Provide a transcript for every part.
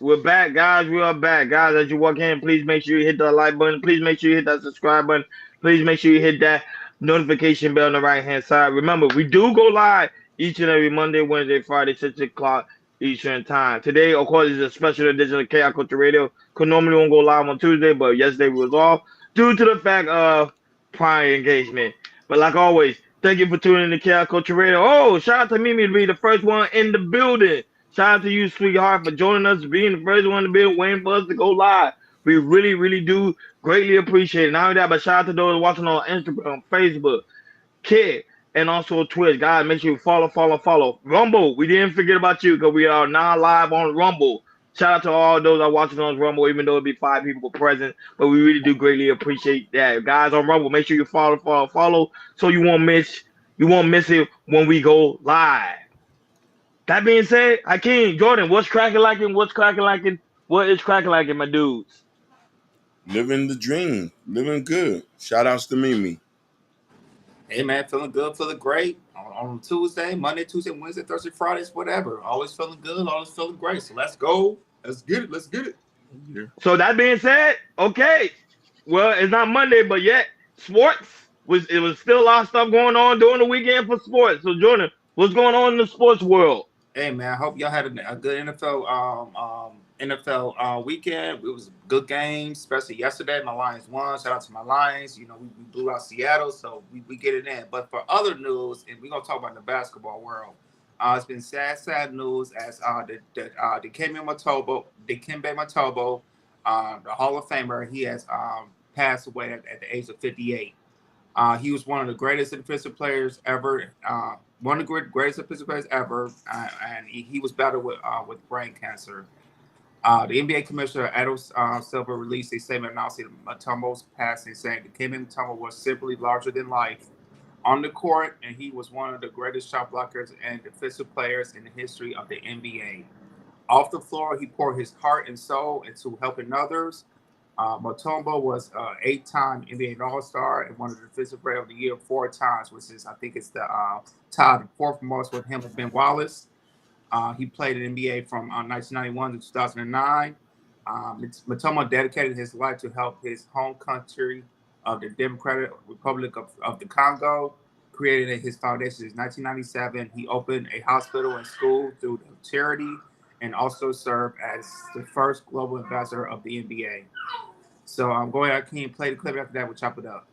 we're back, guys. We are back, guys. As you walk in, please make sure you hit that like button. Please make sure you hit that subscribe button. Please make sure you hit that notification bell on the right hand side. Remember, we do go live each and every Monday, Wednesday, Friday, 6 o'clock Eastern time. Today, of course, is a special edition of Chaos Culture Radio. Could normally won't go live on Tuesday, but yesterday we was off due to the fact of prior engagement. But like always, thank you for tuning in to Chaos Culture Radio. Oh, shout out to Mimi to be the first one in the building. Shout out to you, sweetheart, for joining us, being the first one to be waiting for us to go live. We really, really do greatly appreciate it. Not only that, but shout out to those watching on Instagram, Facebook, Kid, and also Twitch. Guys, make sure you follow. Rumble, we didn't forget about you because we are now live on Rumble. Shout out to all those that are watching on Rumble, even though it be 5 people present. But we really do greatly appreciate that. Guys on Rumble, make sure you follow, so you won't miss it when we go live. That being said, Hakeem, Jordan, what's cracking like it? What is cracking like it, my dudes? Living the dream, living good. Shout outs to Mimi. Hey man, feeling good, feeling great on Tuesday, Monday, Tuesday, Wednesday, Thursday, Fridays, whatever. Always feeling good, always feeling great. So let's go. Let's get it. Yeah. So that being said, okay. Well, it's not Monday, but yet sports was still a lot of stuff going on during the weekend for sports. So Jordan, what's going on in the sports world? Hey man, I hope y'all had a good NFL weekend. It was a good game, especially yesterday. My Lions won. Shout out to my Lions. You know, we blew out Seattle, so we get it in. But for other news, and we're gonna talk about the basketball world. It's been sad news as Dikembe Mutombo, the Hall of Famer, he has passed away at the age of 58. He was one of the greatest defensive players ever. One of the greatest defensive players ever, and he was battled with brain cancer. The NBA Commissioner Adam Silver released a statement announcing Mutombo's passing, saying Dikembe Mutombo was simply larger than life on the court, and he was one of the greatest shot blockers and defensive players in the history of the NBA. Off the floor, he poured his heart and soul into helping others. Mutombo was 8-time NBA All-Star and one of the Defensive Player of the Year 4 times, which is, I think it's the tied 4th most with him and Ben Wallace. He played in the NBA from 1991 to 2009. Mutombo dedicated his life to help his home country of the Democratic Republic of the Congo. Created his foundation in 1997. He opened a hospital and school through the charity, and also served as the first global ambassador of the NBA. So I'm going ahead, can you play the clip? After that, we'll chop it up.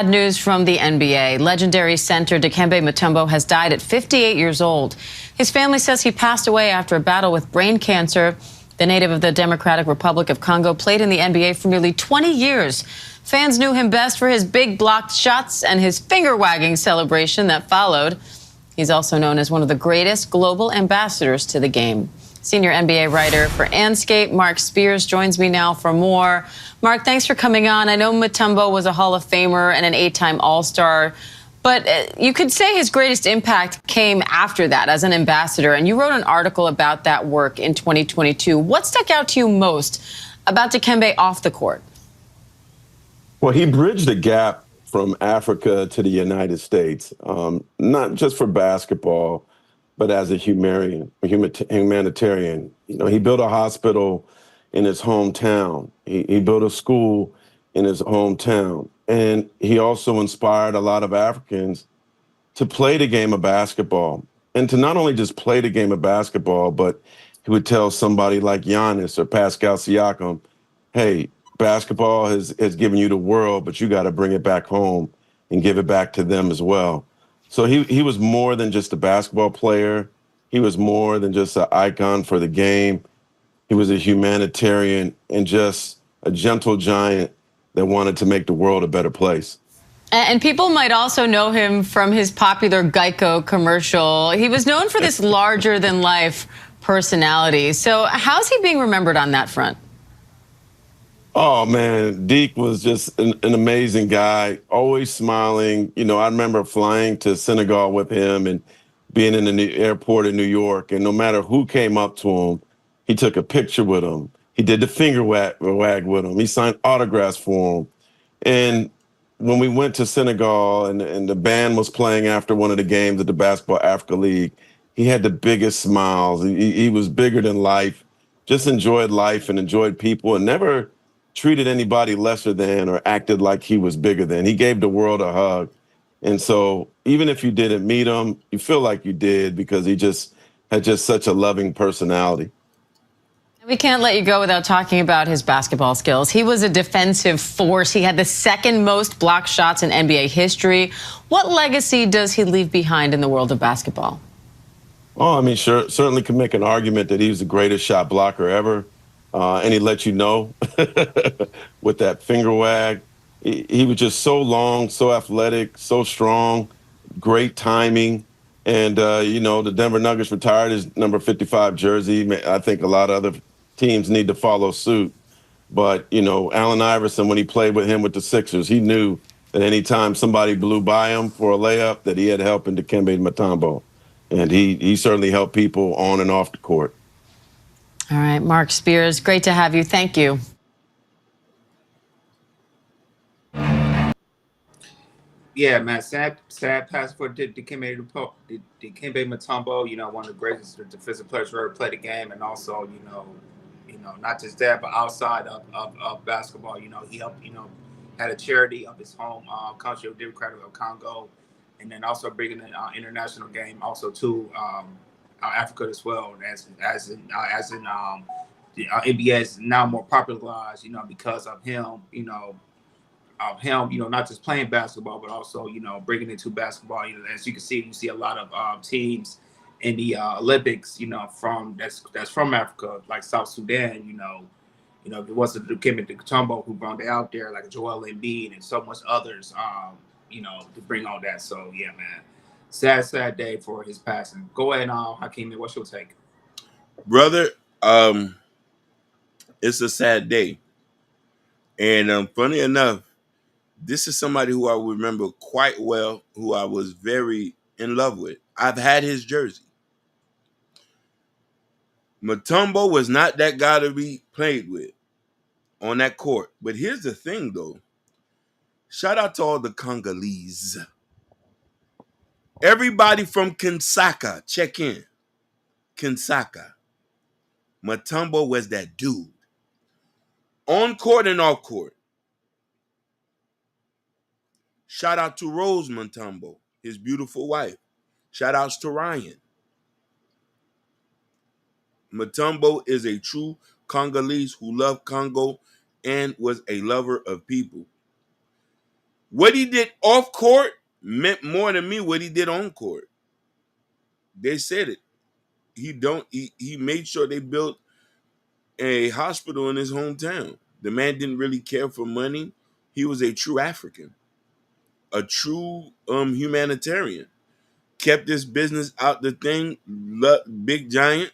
News from the NBA. Legendary center Dikembe Mutombo has died at 58 years old. His family says he passed away after a battle with brain cancer. The native of the Democratic Republic of Congo played in the NBA for nearly 20 years. Fans knew him best for his big blocked shots and his finger-wagging celebration that followed. He's also known as one of the greatest global ambassadors to the game. Senior NBA writer for Anscape, Mark Spears, joins me now for more. Mark, thanks for coming on. I know Mutombo was a Hall of Famer and an 8-time All-Star, but you could say his greatest impact came after that as an ambassador, and you wrote an article about that work in 2022. What stuck out to you most about Dikembe off the court? Well, he bridged the gap from Africa to the United States, not just for basketball, but as a humanitarian. You know, he built a hospital in his hometown. He built a school in his hometown. And he also inspired a lot of Africans to play the game of basketball, and to not only just play the game of basketball, but he would tell somebody like Giannis or Pascal Siakam, hey, basketball has given you the world, but you got to bring it back home and give it back to them as well. So he was more than just a basketball player. He was more than just an icon for the game. He was a humanitarian and just a gentle giant that wanted to make the world a better place. And people might also know him from his popular Geico commercial. He was known for this larger-than-life personality. So how's he being remembered on that front? Oh, man, Deke was just an amazing guy, always smiling. You know, I remember flying to Senegal with him and being in the airport in New York, and no matter who came up to him, he took a picture with him. He did the finger wag with him. He signed autographs for him. And when we went to Senegal and the band was playing after one of the games at the Basketball Africa League, he had the biggest smiles. He was bigger than life, just enjoyed life and enjoyed people and never treated anybody lesser than or acted like he was bigger than. He gave the world a hug. And so even if you didn't meet him, you feel like you did because he just had just such a loving personality. We can't let you go without talking about his basketball skills. He was a defensive force. He had the second most blocked shots in NBA history. What legacy does he leave behind in the world of basketball? Oh, I mean, sure, certainly can make an argument that he was the greatest shot blocker ever. And he let you know with that finger wag. He was just so long, so athletic, so strong, great timing. And, the Denver Nuggets retired his number 55 jersey. I think a lot of other teams need to follow suit. But, Allen Iverson, when he played with him with the Sixers, he knew that anytime somebody blew by him for a layup, that he had help in Dikembe Mutombo. And he certainly helped people on and off the court. All right, Mark Spears, great to have you. Thank you. Yeah, man, sad pass for Dikembe Mutombo. One of the greatest defensive players who ever played the game, and also, not just that, but outside of basketball, he helped, had a charity of his home country of Democratic of Congo, and then also bringing an international game also to Africa as well, as in the NBA is now more popularized, because of him, not just playing basketball, but also, bringing it to basketball. As you can see, you see a lot of teams in the Olympics, that's from Africa, like South Sudan. There wasn't Dikembe Mutombo who brought it out there, like Joel Embiid and so much others, to bring all that. So yeah, man, sad day for his passing. Go ahead, Hakeem. What's your take, Brother? It's a sad day, and funny enough, this is somebody who I remember quite well, who I was very in love with. I've had his jersey. Mutombo was not that guy to be played with on that court. But here's the thing, though. Shout out to all the Congolese. Everybody from Kinsaka, check in. Kinsaka. Mutombo was that dude. On court and off court. Shout out to Rose Mutombo, his beautiful wife. Shout outs to Ryan. Mutombo is a true Congolese who loved Congo and was a lover of people. What he did off court meant more to me what he did on court. They said it. He made sure they built a hospital in his hometown. The man didn't really care for money. He was a true African, a true humanitarian. Kept this business out the thing, big giant,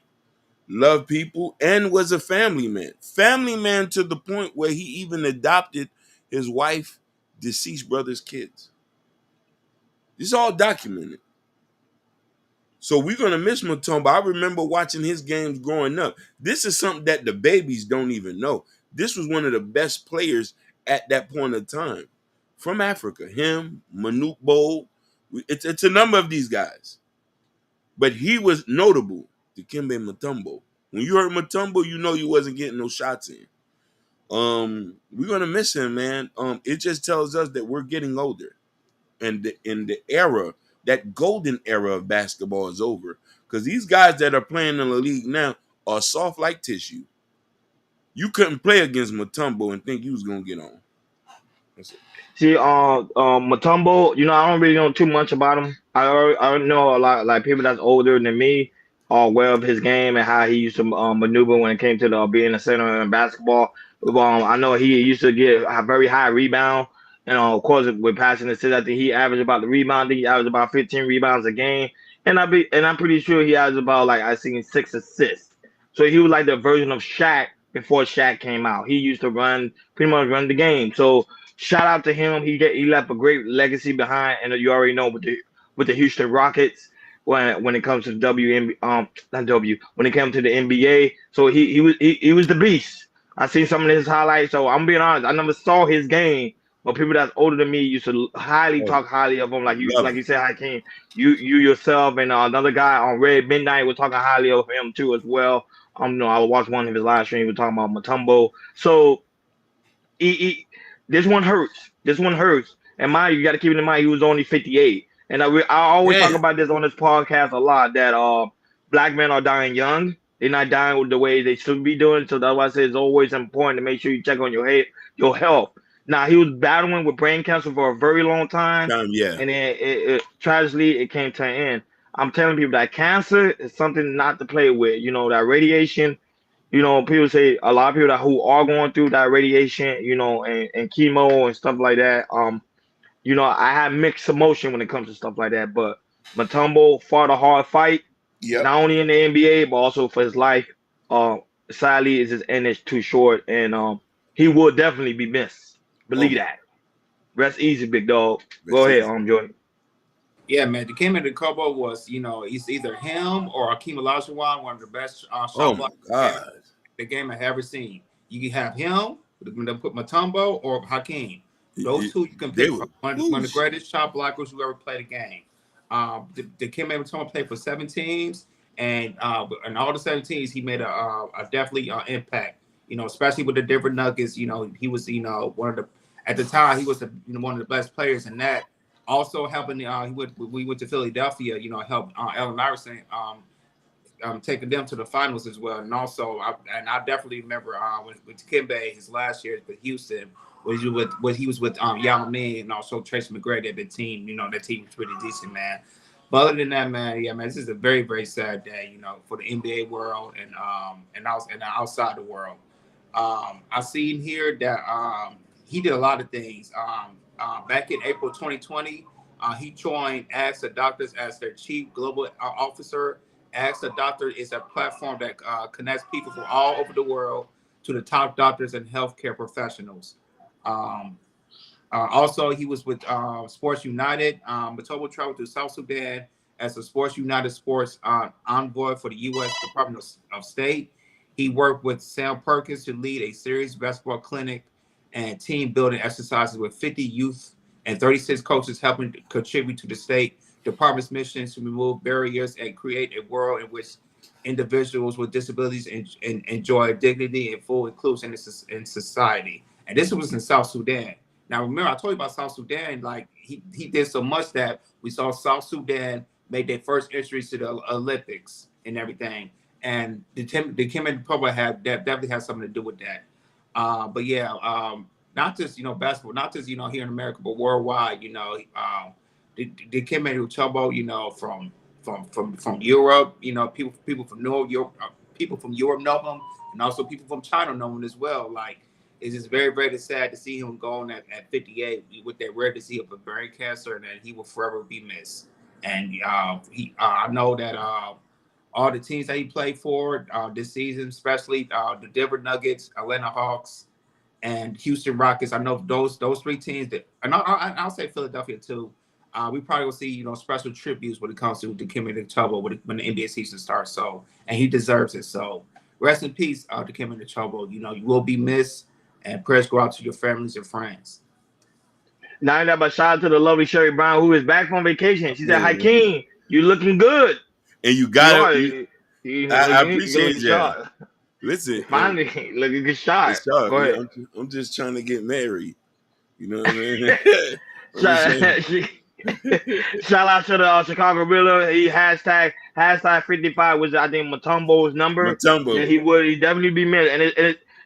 loved people, and was a family man. Family man to the point where he even adopted his wife, deceased brother's kids. This is all documented. So we're going to miss Mutombo. I remember watching his games growing up. This is something that the babies don't even know. This was one of the best players at that point of time from Africa. Him, Manute Bol. It's a number of these guys. But he was notable, Dikembe Mutombo. When you heard Mutombo, you know you wasn't getting no shots in. We're going to miss him, man. It just tells us that we're getting older. And in the era, that golden era of basketball is over. Because these guys that are playing in the league now are soft like tissue. You couldn't play against Mutombo and think you was gonna get on. See, Mutombo, I don't really know too much about him. I know a lot, like people that's older than me are aware of his game and how he used to maneuver when it came to being a center in basketball. I know he used to get a very high rebound, and of course with passing assists, I think he averaged about the rebounding. He averaged about 15 rebounds a game, and I'm pretty sure he averaged about like I seen 6 assists. So he was like the version of Shaq before Shaq came out. He used to pretty much run the game. So shout out to him. He left a great legacy behind, and you already know with the Houston Rockets when it comes to not W when it comes to the NBA. So he was the beast. I seen some of his highlights. So I'm being honest, I never saw his game, but people that's older than me used to highly Oh, talk highly of him. love Like it. you said, Hakeem, you yourself and another guy on Red Midnight was talking highly of him too as well. I watched one of his live streams. He was talking about Matumbo. So he this one hurts. This one hurts. And mind you got to keep it in mind he was only 58. And I always talk Damn. about this on this podcast a lot that black men are dying young. They're not dying with the way they should be doing. So that's why I say it's always important to make sure you check on your health. Now he was battling with brain cancer for a very long time, Yeah. and then tragically it came to an end. I'm telling people that cancer is something not to play with. That radiation, people say a lot of people who are going through that radiation, and chemo and stuff like that. I have mixed emotion when it comes to stuff like that. But Matumbo fought a hard fight, Yep. not only in the NBA but also for his life. Uh, Sadly, his end is too short, and he will definitely be missed. Oh, Believe that. Rest easy, big dog. Go rest ahead, easy. Jordan. Yeah, man. Dikembe Mutombo was, it's either him or Akeem Olajuwon, one of the best Oh shot my blockers God. the game I ever seen. You can have him, to put Mutombo or Hakeem. Those two you can They pick were from. One of the whoosh. greatest shot blockers who ever played the game. Dikembe Mutombo played for 7 teams, and in all the 7 teams, he made a definitely impact. Especially with the Denver Nuggets. He was one of the at the time he was one of the best players in that. Also helping, we went to Philadelphia. Helped Allen Iverson taking them to the finals as well. And also, I definitely remember with Kimbe his last year with Houston, he was with Yao Ming and also Tracy McGrady. The team, that team was pretty decent, man. But other than that, man, yeah, man, this is a very, very sad day, for the NBA world and outside the world. I seen here that he did a lot of things. Back in April 2020, he joined Ask the Doctors as their chief global officer. Ask the Doctor is a platform that connects people from all over the world to the top doctors and healthcare professionals. Um, Also, he was with Sports United. Matobo traveled to South Sudan as a Sports United sports envoy for the U.S. Department of State. He worked with Sam Perkins to lead a series basketball clinic and team building exercises with 50 youth and 36 coaches helping to contribute to the state department's mission to remove barriers and create a world in which individuals with disabilities enjoy dignity and full inclusion in society. And this was in South Sudan. Now, remember, I told you about South Sudan. Like he did so much that we saw South Sudan made their first entries to the Olympics and everything. And the Kim and Republic had that definitely has something to do with that. But yeah, not just basketball, not just here in America, but worldwide. The Kim and Uchabo, from Europe. People from North Europe, people from Europe know him, and also people from China know him as well. Like it's just very, very sad to see him going at 58 with that rare disease of brain cancer, and that he will forever be missed. And I know that all the teams that he played for this season, especially the Denver Nuggets, Atlanta Hawks, and Houston Rockets. I know those three teams that, and I'll say Philadelphia too. We probably will see special tributes when it comes to Dikembe Mutombo when the NBA season starts. So, and he deserves it. So, rest in peace, Dikembe Mutombo. You will be missed, and prayers go out to your families and friends. Now that, but shout out to the lovely Sherry Brown who is back from vacation. She said, Yeah. Hakeem, you looking good. And you You gotta. are. You I looking appreciate that. sharp. Listen, Finally, looking good shot. it's sharp. Go Yeah, ahead. I'm just trying to get married. You know what I mean? I'm just saying. Shout out to the Chicago Reeler. He hashtag 55 was I think Matumbo's number. Matumbo. And he definitely be missed.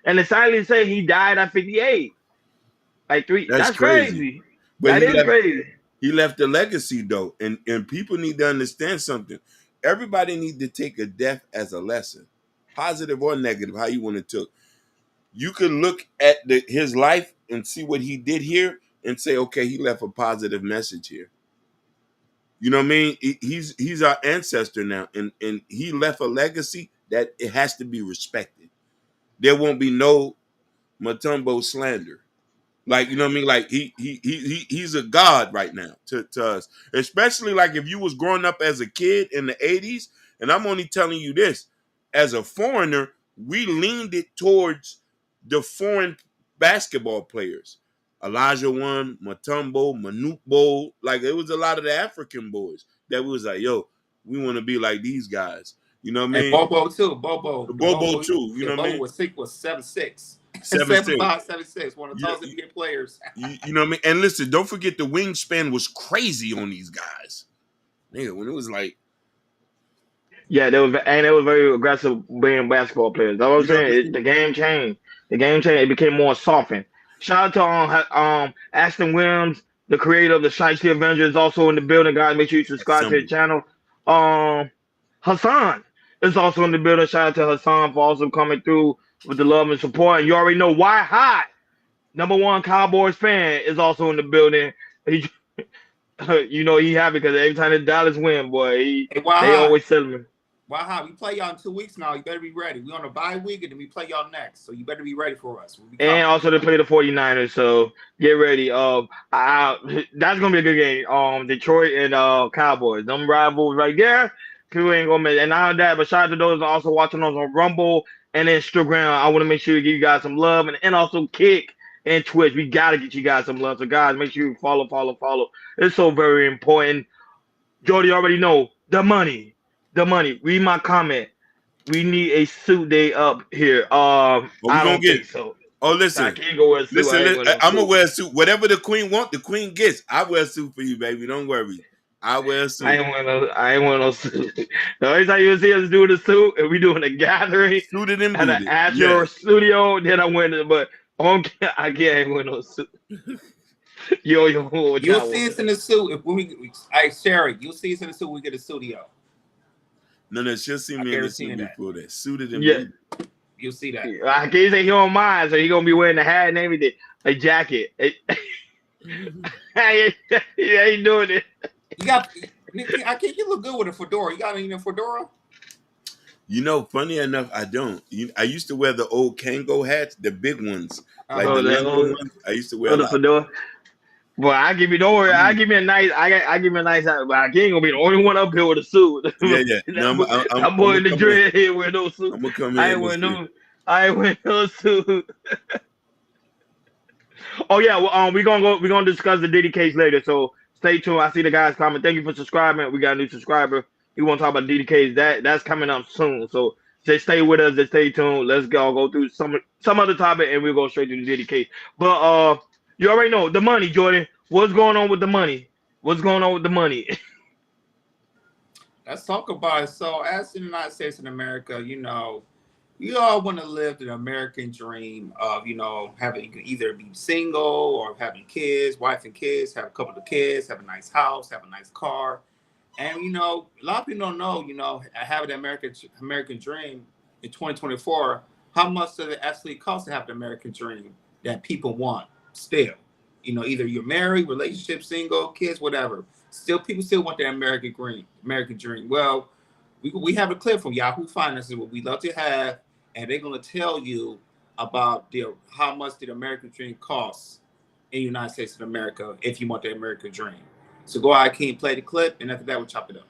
And it's sadly to say he died at 58. Like three. That's That's crazy. crazy. But That is crazy. he left a legacy though, and people need to understand something. Everybody need to take a death as a lesson, positive or negative, how you want to took. You can look at his life and see what he did here and say, okay, he left a positive message here. You know what I mean? He's our ancestor now, and he left a legacy that it has to be respected. There won't be no Matumbo slander. Like, you know what I mean? Like he's a god right now to us. Especially like if you was growing up as a kid in the 80s, and I'm only telling you this, as a foreigner, we leaned it towards the foreign basketball players. Elijah One, Mutombo, Manukbo. Like, it was a lot of the African boys that we was like, yo, we want to be like these guys. You know what I And mean? Bobo too. Bobo. The Bobo Bobo. too. You Yeah, know what I Bobo mean? was 7'6". 7'6". 7'5", 7'6". One of the tallest NBA players. You know what I mean? And listen, don't forget the wingspan was crazy on these guys. Nigga, when it was like, Yeah, they was very aggressive being basketball players. That's what I'm you know what I saying. mean? The game changed. The game changed. It became more softened. Shout out to Aston Williams, the creator of the Shiesty Avengers, also in the building. Guys, make sure you subscribe to the Assemble. channel. Hassan is also in the building. Shout out to Hassan for also coming through with the love and support. And you already know why High, #1 Cowboys fan, is also in the building. He, you know he happy because every time the Dallas win, boy, Hey, they why? always celebrate. Wow, we play y'all in 2 weeks now. You better be ready. We on a bye week, and then we play y'all next. So you better be ready for us. We'll be coming. And also they play the 49ers, so get ready. That's gonna be a good game. Detroit and Cowboys. Them rivals right there. People ain't gonna miss. And not only that, but shout out to those also watching us on Rumble and Instagram. I want to make sure to give you guys some love and also Kick and Twitch. We gotta get you guys some love. So guys, make sure you follow. It's so very important. Jody already know the money. The money. Read my comment. We need a suit day up here. Are we I gonna don't get? think so. Oh, I listen, can't go wear a suit. I ain't wearing no I'm gonna suit. wear a suit. Whatever the queen want, the queen gets. I wear a suit for you, baby. Don't worry. I wear a suit. I ain't wearing no suit. The only time you see us doing the suit, if we doing a gathering Suited and at an booted. actual Yes. studio, then I'm wearing it. But I can't wear no suit. Yo, what You'll y'all see want? us in the suit if hey, Sherry, you'll see us in the suit when we get a studio. No, she'll see I me in the guarantee suit that. before that. Suited and Yeah, booted. You'll see that. I can't say he on mine, so he gonna be wearing the hat and everything, a jacket. He ain't doing it. You got. I can't. You look good with a fedora. You got any fedora? You know, funny enough, I don't. I used to wear the old Kango hats, the big ones, like Uh-huh. the London ones. I used to wear a The lot. fedora. Boy, don't worry. I give me a nice. I give me a nice hat, but I ain't gonna be the only one up here with a suit. Yeah. No, that I'm boy gonna in the come in. dread here with no suit. I'm gonna come I in ain't and wearing see. no. I ain't wearing no suit. Oh yeah, well, we're gonna discuss the Diddy case later. So stay tuned. I see the guys comment. Thank you for subscribing. We got a new subscriber. We want to talk about Diddy case. That's coming up soon. So just stay with us. Just stay tuned. Let's go through some other topic, and we'll go straight to the Diddy case. But you already know the money, Jordan. What's going on with the money? What's going on with the money? Let's talk about it. So, as in the United States and America, you all want to live the American dream of, having, you can either be single or having kids, wife and kids, have a couple of kids, have a nice house, have a nice car. And, a lot of people don't know, having the American dream in 2024, how much does it actually cost to have the American dream that people want still? Either you're married, relationship, single, kids, whatever. People still want that American dream. Well, we have a clip from Yahoo Finances, what we love to have, and they're going to tell you about how much the American dream costs in the United States of America if you want the American dream. So go ahead, King, play the clip, and after that, we'll chop it up.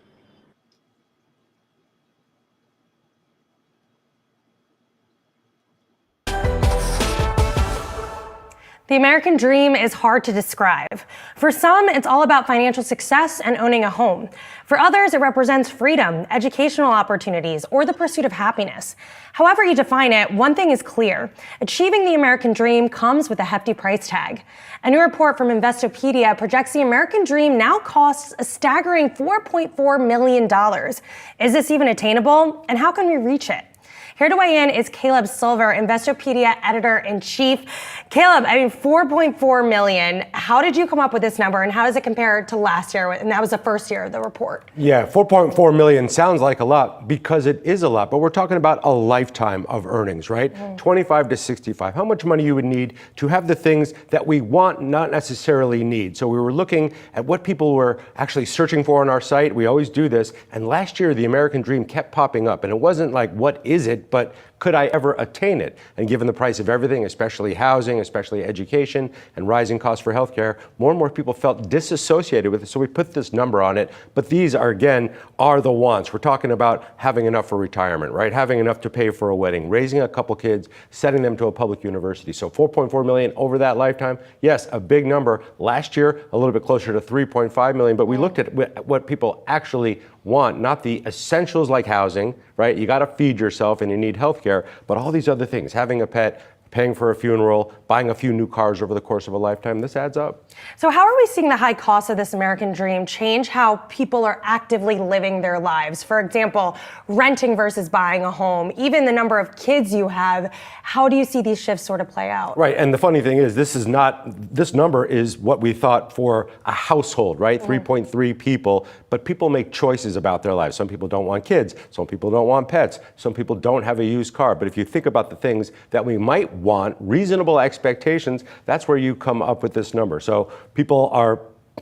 The American dream is hard to describe. For some, it's all about financial success and owning a home. For others, it represents freedom, educational opportunities, or the pursuit of happiness. However you define it, one thing is clear. Achieving the American dream comes with a hefty price tag. A new report from Investopedia projects the American dream now costs a staggering $4.4 million. Is this even attainable? And how can we reach it? Here to weigh in is Caleb Silver, Investopedia editor-in-chief. Caleb, $4.4 million. How did you come up with this number, and how does it compare to last year? And that was the first year of the report. Yeah, 4.4 million sounds like a lot because it is a lot, but we're talking about a lifetime of earnings, right? 25 to 65. How much money you would need to have the things that we want, not necessarily need. So we were looking at what people were actually searching for on our site. We always do this. And last year, the American dream kept popping up. And it wasn't like, what is it? it, but could I ever attain it? And given the price of everything, especially housing, especially education, and rising costs for healthcare, more and more people felt disassociated with it. So we put this number on it. But these are, again, are the wants. We're talking about having enough for retirement, right? Having enough to pay for a wedding, raising a couple kids, sending them to a public university. So 4.4 million over that lifetime. Yes, a big number. Last year, a little bit closer to 3.5 million. But we looked at what people actually want, not the essentials like housing, right? You got to feed yourself and you need health care, but all these other things, having a pet, paying for a funeral, buying a few new cars over the course of a lifetime, this adds up. So how are we seeing the high cost of this American dream change how people are actively living their lives? For example, renting versus buying a home, even the number of kids you have. How do you see these shifts sort of play out? Right, and the funny thing is, this number is what we thought for a household, right? 3.3 people, but people make choices about their lives. Some people don't want kids, some people don't want pets, some people don't have a used car. But if you think about the things that we might want, reasonable expectations, that's where you come up with this number. So people are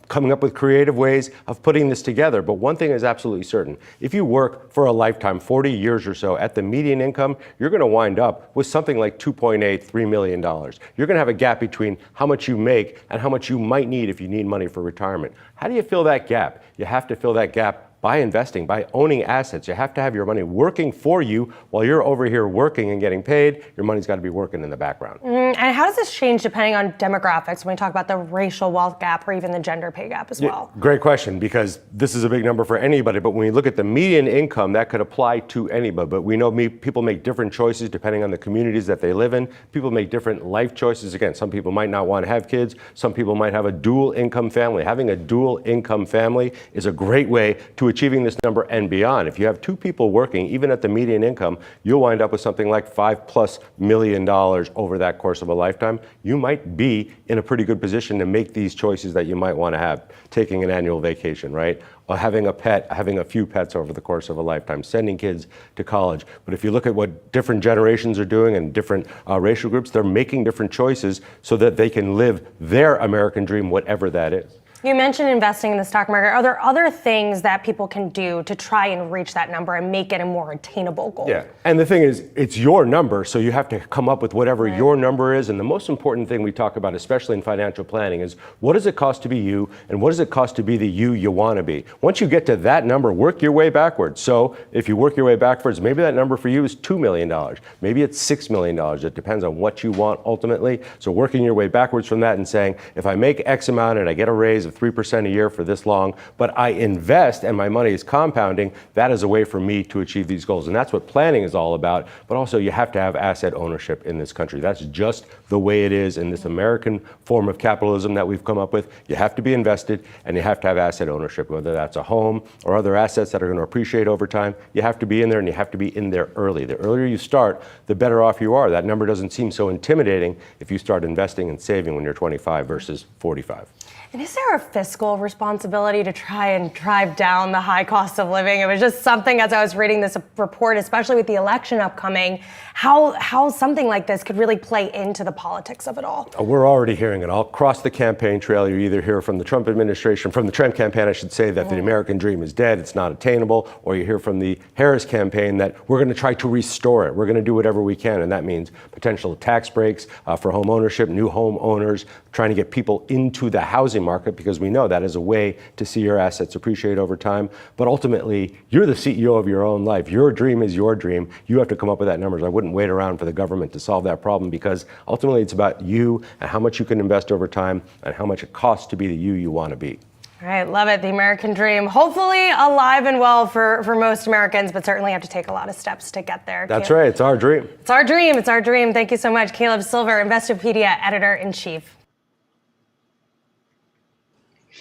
coming up with creative ways of putting this together. But one thing is absolutely certain. If you work for a lifetime, 40 years or so, at the median income, you're going to wind up with something like $2.8–3 million. You're going to have a gap between how much you make and how much you might need if you need money for retirement. How do you fill that gap? You have to fill that gap by investing, by owning assets. You have to have your money working for you while you're over here working and getting paid. Your money's got to be working in the background. And how does this change depending on demographics when we talk about the racial wealth gap or even the gender pay gap as well? Great question, because this is a big number for anybody. But when you look at the median income, that could apply to anybody. But we know people make different choices depending on the communities that they live in. People make different life choices. Again, some people might not want to have kids. Some people might have a dual income family. Having a dual income family is a great way to achieving this number and beyond. If you have two people working, even at the median income, you'll wind up with something like $5+ million over that course of a lifetime. You might be in a pretty good position to make these choices that you might want to have. Taking an annual vacation, right? Or having a pet, having a few pets over the course of a lifetime, sending kids to college. But if you look at what different generations are doing and different racial groups, they're making different choices so that they can live their American dream, whatever that is. You mentioned investing in the stock market. Are there other things that people can do to try and reach that number and make it a more attainable goal? Yeah, and the thing is, it's your number, so you have to come up with whatever your number is. And the most important thing we talk about, especially in financial planning, is what does it cost to be you, and what does it cost to be the you want to be? Once you get to that number, work your way backwards. So if you work your way backwards, maybe that number for you is $2 million. Maybe it's $6 million. It depends on what you want ultimately. So working your way backwards from that and saying, if I make X amount and I get a raise of 3% a year for this long, but I invest and my money is compounding, that is a way for me to achieve these goals. And that's what planning is all about. But also you have to have asset ownership in this country. That's just the way it is in this American form of capitalism that we've come up with. You have to be invested and you have to have asset ownership, whether that's a home or other assets that are going to appreciate over time. You have to be in there, and you have to be in there early. The earlier you start, the better off you are. That number doesn't seem so intimidating if you start investing and saving when you're 25 versus 45. And is there a fiscal responsibility to try and drive down the high cost of living? It was just something, as I was reading this report, especially with the election upcoming, how something like this could really play into the politics of it all. We're already hearing it all across the campaign trail. You either hear from the Trump administration, from the Trump campaign, I should say, that the American dream is dead, it's not attainable, or you hear from the Harris campaign that we're going to try to restore it. We're going to do whatever we can, and that means potential tax breaks for home ownership, new home owners, trying to get people into the housing market, because we know that is a way to see your assets appreciate over time. But ultimately, you're the CEO of your own life. Your dream is your dream. You have to come up with that numbers. I wouldn't wait around for the government to solve that problem, because ultimately it's about you and how much you can invest over time and how much it costs to be the you want to be. All right, love it. The American dream, hopefully alive and well for most Americans, but certainly have to take a lot of steps to get there. That's right. It's our dream. It's our dream. It's our dream. Thank you so much, Caleb Silver, Investopedia Editor-in-Chief.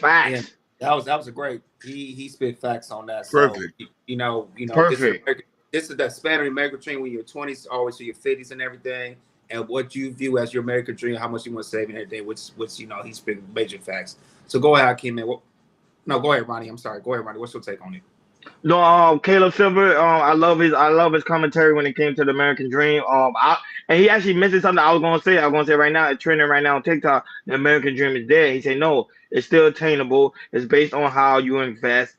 Facts. Yeah, that was a great. He spit facts on that. So, Perfect. You know. Perfect. This is that spanning American dream when you're 20s, always to your 50s and everything, and what you view as your American dream, how much you want to save in every day, which he spit major facts. So go ahead, Hakeem, man. No, go ahead, Ronnie. I'm sorry. Go ahead, Ronnie. What's your take on it? No, Caleb Silver. I love his commentary when it came to the American dream. And he actually mentioned something I was gonna say. I was gonna say right now, it's trending right now on TikTok. The American dream is dead. He said no, it's still attainable. It's based on how you invest.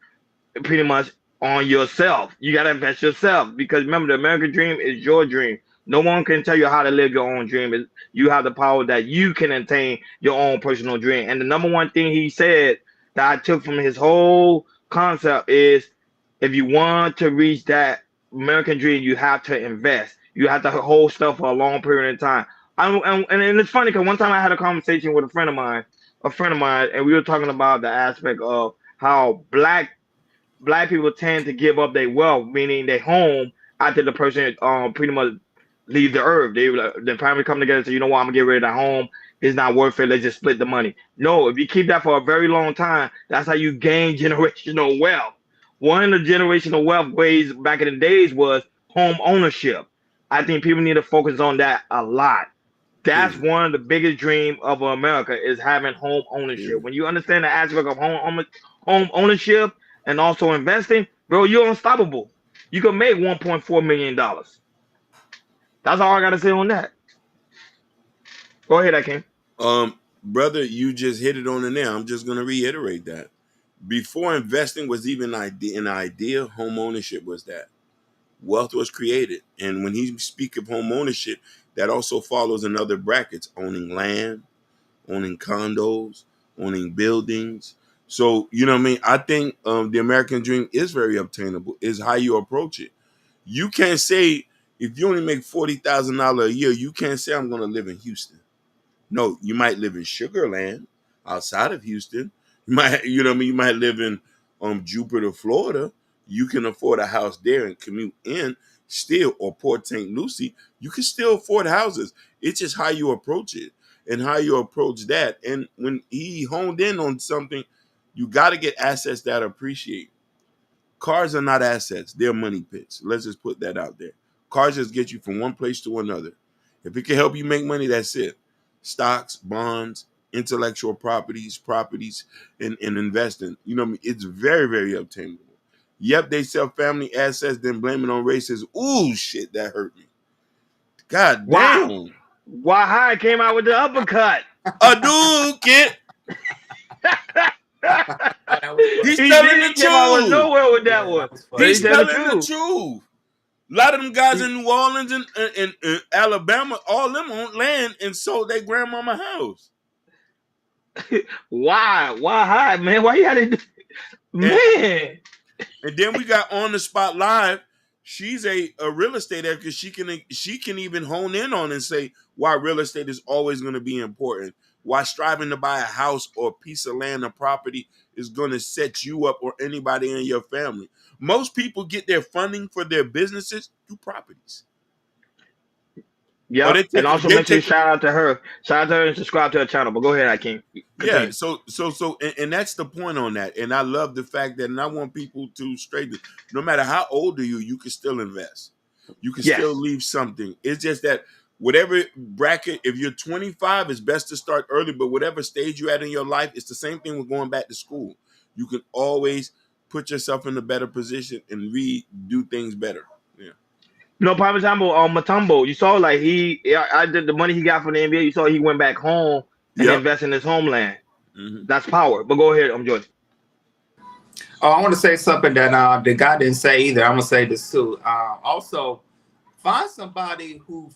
Pretty much on yourself. You gotta invest yourself because remember, the American dream is your dream. No one can tell you how to live your own dream. You have the power that you can attain your own personal dream. And the number one thing he said that I took from his whole concept is if you want to reach that American dream, you have to invest. You have to hold stuff for a long period of time. And it's funny because one time I had a conversation with a friend of mine, and we were talking about the aspect of how black people tend to give up their wealth, meaning their home, after the person pretty much leave the earth. The family come together and say, you know what, I'm gonna get rid of that home. It's not worth it. Let's just split the money. No, if you keep that for a very long time, that's how you gain generational wealth. One of the generational wealth ways back in the days was home ownership. I think people need to focus on that a lot. That's Period. one of the biggest dreams of America is having home ownership. Period. When you understand the aspect of home ownership and also investing, bro, you're unstoppable. You can make $1.4 million. That's all I gotta say on that. Go ahead, Akeem. Brother, you just hit it on the nail. I'm just gonna reiterate that. Before investing was even an idea, home ownership was that. Wealth was created. And when he speak of home ownership, that also follows in other brackets, owning land, owning condos, owning buildings. So, you know what I mean? I think the American dream is very obtainable, is how you approach it. You can't say, if you only make $40,000 a year, you can't say, I'm going to live in Houston. No, you might live in Sugar Land outside of Houston. You might, you know what I mean? You might live in Jupiter, Florida. You can afford a house there and commute in still, or Port St. Lucie. You can still afford houses. It's just how you approach it and how you approach that. And when he honed in on something, you got to get assets that appreciate. Cars are not assets, they're money pits. Let's just put that out there. Cars just get you from one place to another. If it can help you make money, that's it. Stocks, bonds, intellectual properties, and investing. You know what I mean? It's very, very obtainable. Yep, they sell family assets, then blame it on races. Ooh, shit, that hurt me. God Wow. damn. Why High came out with the uppercut. A dude, kid. Oh, that was He's funny. He telling the did came out with truth. nowhere with that Yeah, one. that was But he funny. He's said the telling the truth. truth. A lot of them guys in New Orleans and Alabama, all them owned land and sold their grandmama house. Why? Why High, man? Why you had to do And man? and then we got On the Spot Live. She's a real estate expert. She can even hone in on and say why real estate is always going to be important. Why striving to buy a house or a piece of land or property is going to set you up or anybody in your family. Most people get their funding for their businesses through properties. Or Yep. they And take also they make sure you take shout out to her. Shout out to her and subscribe to her channel. But go ahead, Akeem. Yeah, Continue. and that's the point on that. And I love the fact that, and I want people to straighten, no matter how old are you, you can still invest. You can still Yes. leave something. It's just that whatever bracket, if you're 25, it's best to start early, but whatever stage you're at in your life, it's the same thing with going back to school. You can always put yourself in a better position and do things better. Yeah. No, for example, Matumbo, you saw like I did the money he got from the NBA. You saw he went back home and Yep. invest in his homeland. Hmm. That's power. But go ahead, I'm Jordan. Oh, I want to say something that the guy didn't say either. I'm gonna say this too. Also, find somebody who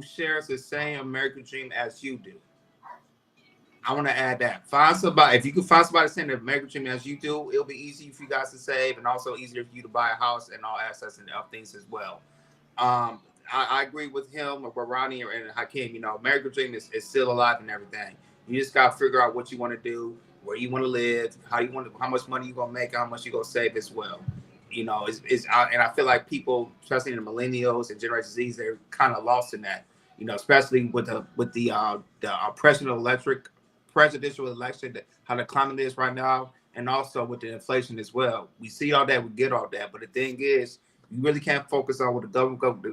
shares the same American dream as you do. I want to add that. Find somebody. If you can find somebody saying the American dream as you do, it'll be easy for you guys to save, and also easier for you to buy a house and all assets and other things as well. I agree with him, or Ronnie, and Hakeem. You know, American dream is still alive and everything. You just gotta figure out what you want to do, where you want to live, how much money you gonna make, how much you gonna save as well. You know, and I feel like people, especially the millennials and Generation Z, they're kind of lost in that. You know, especially with the presidential election, how the climate is right now, and also with the inflation as well. We see all that, we get all that, but the thing is, you really can't focus on what the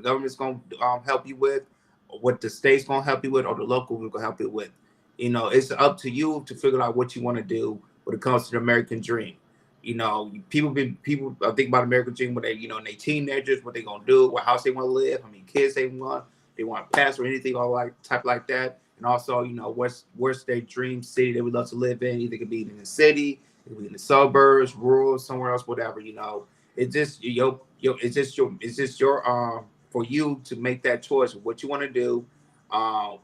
government's going to help you with, or what the state's going to help you with, or the local will help you with. You know, it's up to you to figure out what you want to do when it comes to the American dream. You know, people think about American dream when they, in their teenagers, what they gonna do, what house they want to live, how many kids they want to pass or anything all like type like that. And also, what's their dream city they would love to live in. Either it could be in the city, It could be in the suburbs, rural, somewhere else, whatever. It's just your for you to make that choice of what you want to do. Uh,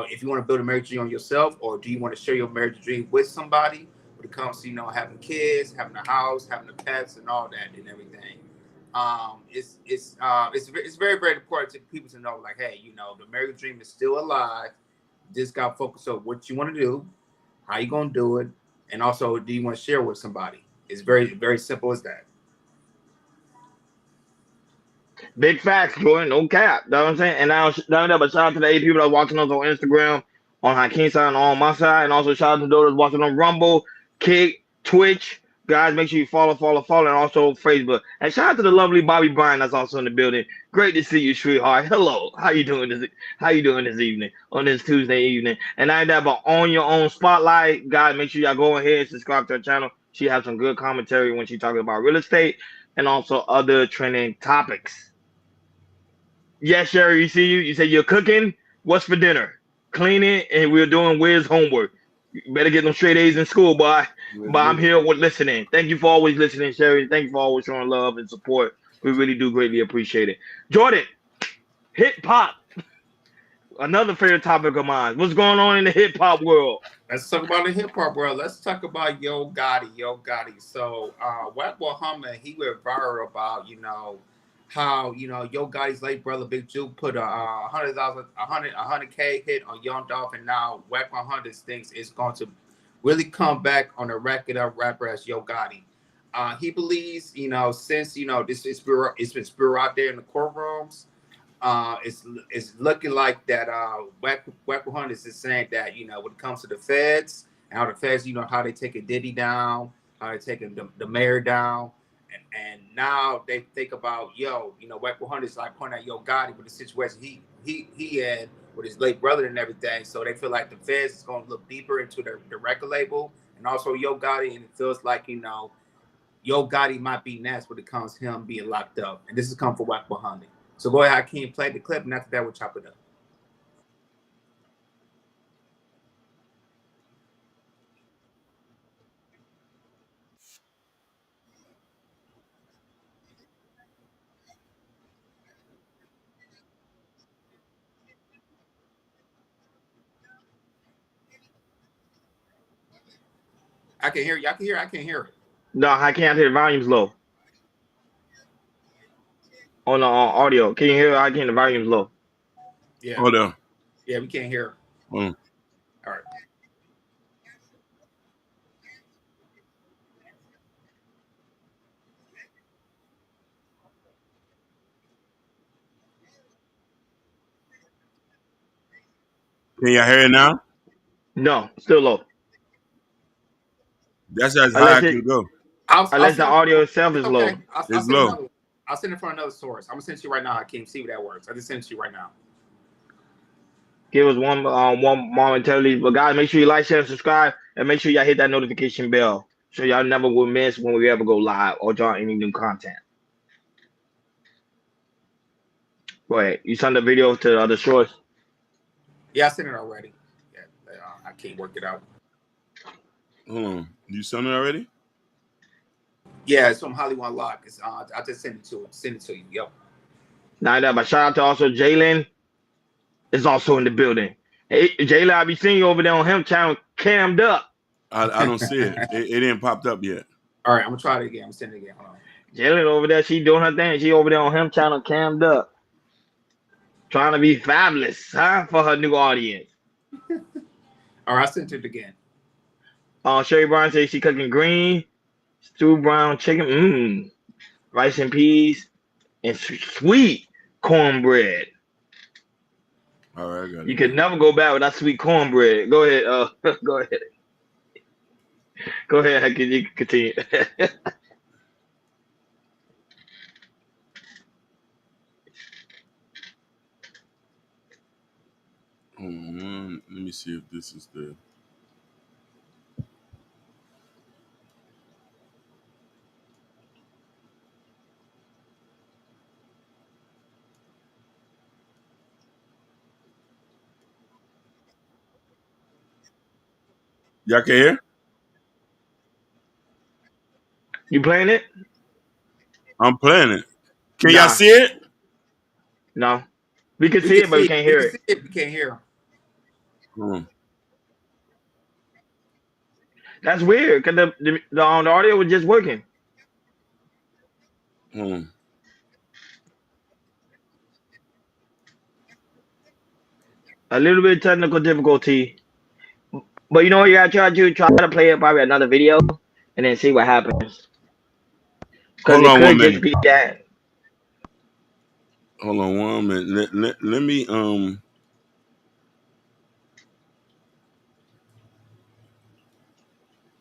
if you want to build a marriage dream on yourself, or do you want to share your marriage dream with somebody when it comes to having kids, having a house, having the pets, and all that and everything. It's very very important to people to know, like, hey, the marriage dream is still alive. Just got to focus on what you want to do, how you gonna do it, and also do you want to share with somebody. It's very very simple as that. Big facts, Jordan. No cap. You know what I'm saying? And now, but shout out to the 8 people that are watching us on Instagram, on Hakeem's side, and on my side. And also shout out to those watching on Rumble, Kick, Twitch. Guys, make sure you follow, and also Facebook. And shout out to the lovely Bobby Bryan that's also in the building. Great to see you, sweetheart. Hello. How you doing this? How you doing this evening? On this Tuesday evening? And I that, but on your own spotlight, guys, make sure y'all go ahead and subscribe to her channel. She has some good commentary when she talking about real estate and also other trending topics. Yes, Sherry, you see you. You say you're cooking. What's for dinner? Cleaning, and we're doing Wiz homework. You better get them straight A's in school, boy. But I'm here with listening. Thank you for always listening, Sherry. Thank you for always showing love and support. We really do greatly appreciate it. Jordan, hip hop, another favorite topic of mine. What's going on in the hip hop world? Let's talk about the hip hop world. Let's talk about Yo Gotti. Yo Gotti. So, Wack Muhammad, he went viral about how Yo Gotti's late brother Big Ju put a 100,000, 100K hit on Young Dolph, and now Wack Muhammad thinks it's going to really come back on a record of rapper as Yo Gotti. He believes, since this is it's been spewed out there in the courtrooms. It's looking like that. Wack 100 is saying that when it comes to the feds and how the feds, how they taking Diddy down, how they taking the mayor down, and now they think about Wack 100 is like pointing at Yo Gotti with the situation he had with his late brother and everything. So they feel like the feds is going to look deeper into the record label and also Yo Gotti, and it feels like Yo Gotti might be next when it comes to him being locked up, and this is come from Wack 100. So go ahead, Hakeem, play the clip, and after that, we'll chop it up. I can hear you. I can hear. I can't hear it. No, I can't hear. The volume's low on the audio. Can you hear? I can't. The volume's low. Yeah. Hold on. Yeah, we can't hear. Mm. All right. Can y'all hear it now? No, still low. That's as high Unless I can it, go. I'll unless the send it. audio itself It's is low. okay. I'll It's send low. another one. I'll send it from another source. I'm gonna send it to you right now, Hakeem. See if that works. I just sent it to you right now. Give us one momentarily. But guys, make sure you like, share, and subscribe, and make sure y'all hit that notification bell so y'all never will miss when we ever go live or draw any new content. Go ahead. You send the video to the other source. Yeah, I sent it already. Yeah, I can't work it out. Hold on. You sent it already? Yeah, it's from Hollywood Lock. It's I just sent it to you. Yep. Now that, but shout out to also Jalen is also in the building. Hey, Jalen, I be seeing you over there on him channel, cammed up. I don't see it. It ain't popped up yet. All right, I'm gonna try it again. I'm sending it again. Hold on. Jalen over there, she doing her thing. She over there on him channel, cammed up, trying to be fabulous, huh, for her new audience. All right, I sent it again. Sherry Brown says she cooking green, stew brown chicken, rice and peas, and sweet cornbread. All right, I got it. You can never go back with that sweet cornbread. Go ahead, go ahead. Go ahead, you can continue. Let me see if this is the. Y'all can hear? You playing it? I'm playing it. Can y'all Nah, see it? no. We can We see can it, but we see it. can't We hear can it. see it. We can't hear. Hmm. That's weird because the audio was just working. Hmm. A little bit of technical difficulty, but you know what you gotta try to play it probably another video and then see what happens because Hold it on one could just minute. be that. Hold on one minute. Let me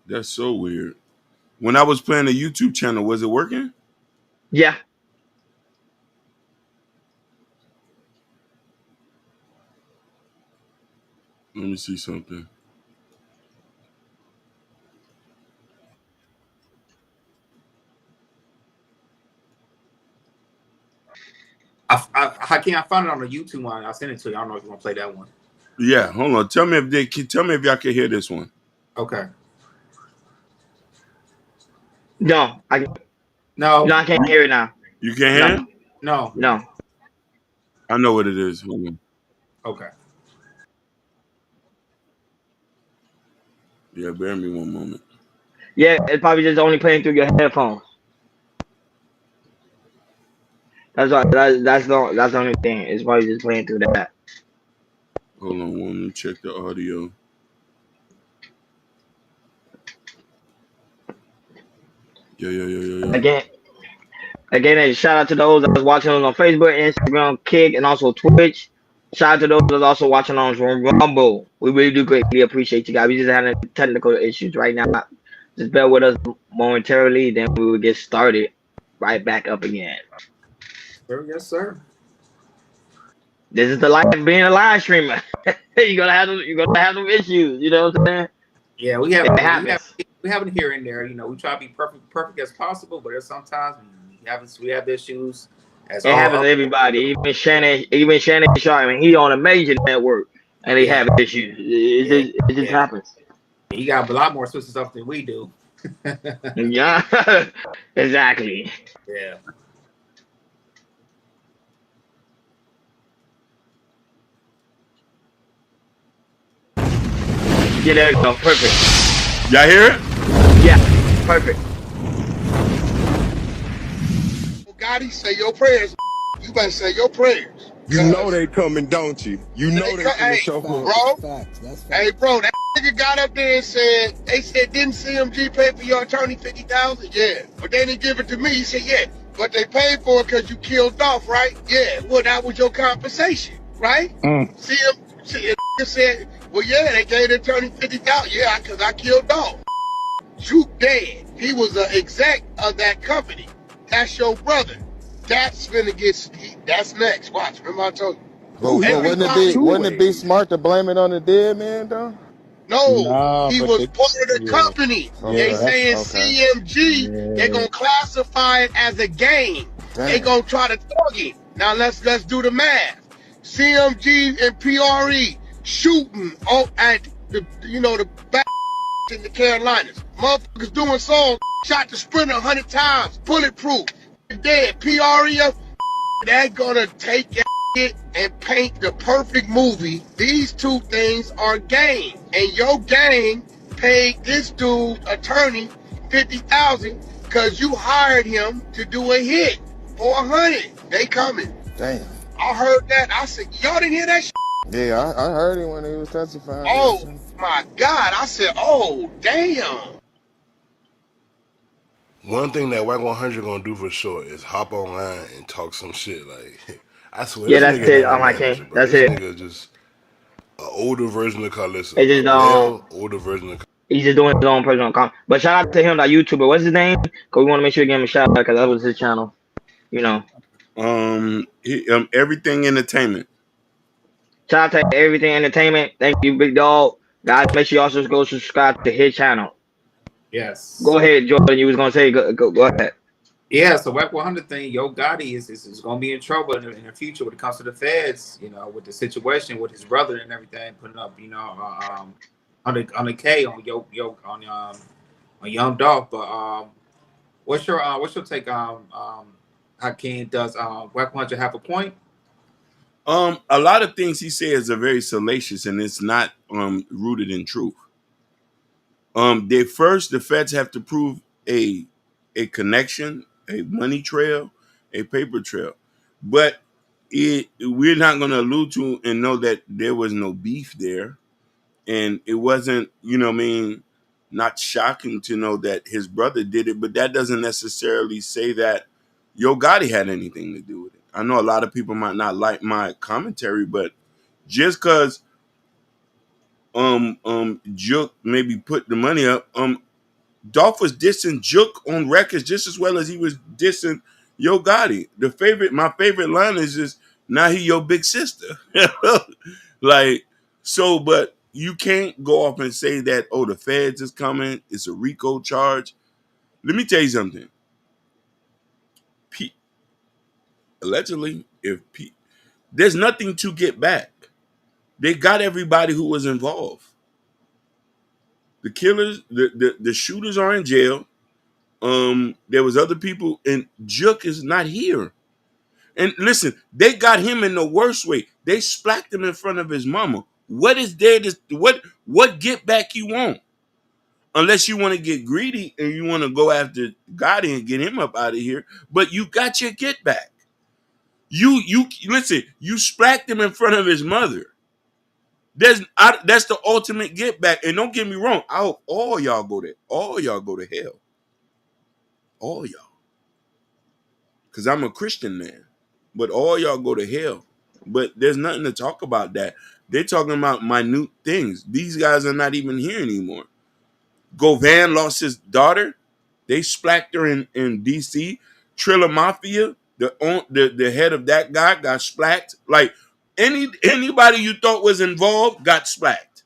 That's so weird. When I was playing the YouTube channel, was it working? Yeah, Let me see something. How can I find it on the YouTube one? I'll send it to you. I don't know if you want to play that one. Yeah, hold on. Tell me if y'all can hear this one. Okay. no, No. I can't hear it now. You can't hear No, it? No. no. I know what it is. Hold on. Okay. Yeah, bear me one moment. Yeah, it's probably just only playing through your headphones. That's all. That's the only thing. It's probably just playing through that. Hold on, let me check the audio. Yeah. Again, and shout out to those that was watching us on Facebook, Instagram, Kick, and also Twitch. Shout out to those that was also watching on Rumble. We really do greatly appreciate you guys. We just having technical issues right now. Just bear with us momentarily, then we will get started right back up again. Sir, yes, sir. This is the life of being a live streamer. You're gonna have some issues. You know what I'm saying? Yeah, It happens. we have it here and there. You know, we try to be perfect as possible, but there's sometimes we have issues. As It all happens other to everybody. Even Shannon Sharp, I mean, he on a major network and they yeah, have issues. yeah, It just yeah. happens. You got a lot more twisted stuff than we do. Yeah, exactly. Yeah. Yeah, there you go. Perfect. Y'all hear it? Yeah, perfect. Gotti, say your prayers. You better say your prayers. You know they coming, don't you? You know they finna Hey, show up. bro. Facts. That's facts. Hey, bro, that nigga got up there and said, they said, didn't CMG pay for your attorney 50,000? Yeah. But they didn't give it to me. He said, yeah. But they paid for it because you killed off, right? Yeah. Well, that was your compensation, right? CMG said, well, yeah, they gave the attorney 50,000. Yeah, because I killed off. You dead. He was an exec of that company. That's your brother. That's finna that's next. Watch. Remember I told you. But wouldn't it be smart to blame it on the dead man though? No, he was part of the company. They saying Okay. CMG, they're gonna classify it as a game. They gonna try to target. Now let's do the math. CMG and PRE shooting at the back in the Carolinas. Motherfuckers doing songs, shot the Sprinter 100 times, bulletproof, dead. PRE, they're gonna take it and paint the perfect movie. These two things are game, and your gang paid this dude attorney 50,000 because you hired him to do a hit for 100. They coming. Damn. I heard that. I said, y'all didn't hear that shit? Yeah, I heard him when he was testifying. Oh my God. I said, oh damn. One thing that Wack 100 gonna do for sure is hop online and talk some shit. Like, I swear, Yeah, this that's nigga it. not Oh a my manager, king. bro. That's This it. nigga just an older version of Carlissa, It a just male older version of. he's just doing his own personal account. But shout out to him, that YouTuber. What's his name? Cause we want to make sure we give him a shout out because that was his channel. You know. Everything entertainment. Shout out to Everything Entertainment. Thank you, Big Dog. Guys, make sure you also go subscribe to his channel. Yes. Go ahead, Jordan. You was gonna say go ahead. Yeah, so WAC 100 thing, Yo Gotti is going to be in trouble in the future when it comes to the feds, with the situation with his brother and everything, putting up, on the K on Young Dolph. But What's your take? Hakeem, does Whack 100 have a point? A lot of things he says are very salacious, and it's not rooted in truth. The feds have to prove a connection, a money trail, a paper trail, but we're not going to allude to and know that there was no beef there, and it wasn't, what I mean, not shocking to know that his brother did it, but that doesn't necessarily say that Yo Gotti had anything to do with it. I know a lot of people might not like my commentary, but just because Jook maybe put the money up, Dolph was dissing Jook on records just as well as he was dissing Yo Gotti. My favorite line is just, now he your big sister. Like, so, but you can't go off and say that, oh, the feds is coming, it's a RICO charge. Let me tell you something. Allegedly, there's nothing to get back. They got everybody who was involved. The killers, the shooters are in jail. There was other people, and Jook is not here. And listen, they got him in the worst way. They splacked him in front of his mama. What is there to what get back you want? Unless you want to get greedy and you want to go after Gotti and get him up out of here, but you got your get back. You listen, you splacked him in front of his mother. That's the ultimate get back. And don't get me wrong, I hope all y'all go there. All y'all go to hell. All y'all. Because I'm a Christian man. But all y'all go to hell. But there's nothing to talk about that. They're talking about minute things. These guys are not even here anymore. Govan lost his daughter. They splacked her in D.C. Triller Mafia, the head of that guy, got splacked. Like, anybody you thought was involved got splacked.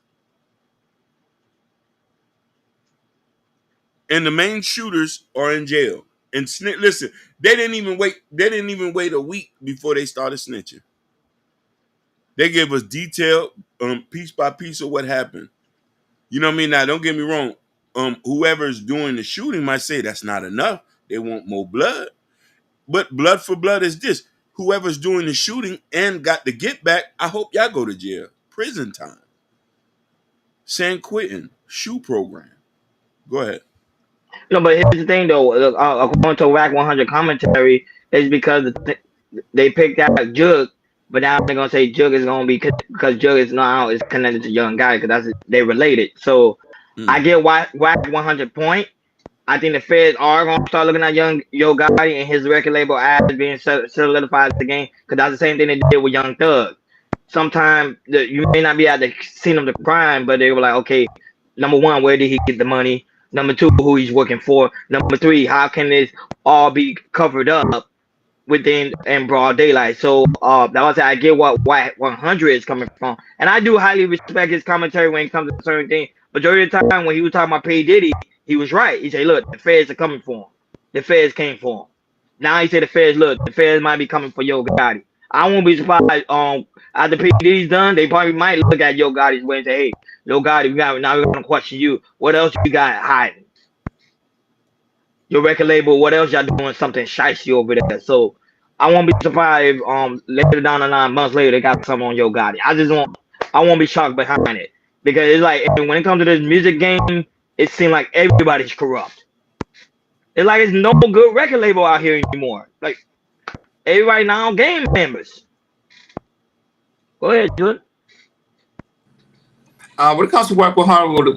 And the main shooters are in jail. And listen, they didn't even wait a week before they started snitching. They gave us detail, piece by piece of what happened. You know what I mean? Now, don't get me wrong. Whoever's doing the shooting might say that's not enough. They want more blood. But blood for blood is this. Whoever's doing the shooting and got the get back, I hope y'all go to jail. Prison time. San Quentin, shoe program. Go ahead. No, but here's the thing though. According to Rack 100 commentary, is because they picked out Jug, but now they're gonna say Jug is gonna be because Jug is now is connected to Young Guy because that's they related. So I get why Rack 100 point. I think the feds are gonna start looking at Young Yo Gotti and his record label as being solidified the game because that's the same thing they did with Young Thug. Sometimes you may not be at the scene of the crime, but they were like, okay, number one, where did he get the money? Number two, who he's working for. Number three, how can this all be covered up within in broad daylight? So that was I get what 100 is coming from, and I do highly respect his commentary when it comes to certain things. Majority of the time when he was talking about P Diddy, he was right. He said, "Look, the feds are coming for him. The feds came for him." Now he said, "The feds, look, the feds might be coming for Yo Gotti." I won't be surprised. After P Diddy's done, they probably might look at Yo Gotti's way and say, "Hey, Yo Gotti, we're gonna question you. What else you got hiding? Your record label, what else y'all doing something shicey over there?" So I won't be surprised if later down the line, months later, they got something on Yo Gotti. I won't be shocked behind it because it's like when it comes to this music game, it seems like everybody's corrupt. It's like it's no good record label out here anymore. Like everybody now game members. Go ahead, Jude. When it comes to work with Hollywood,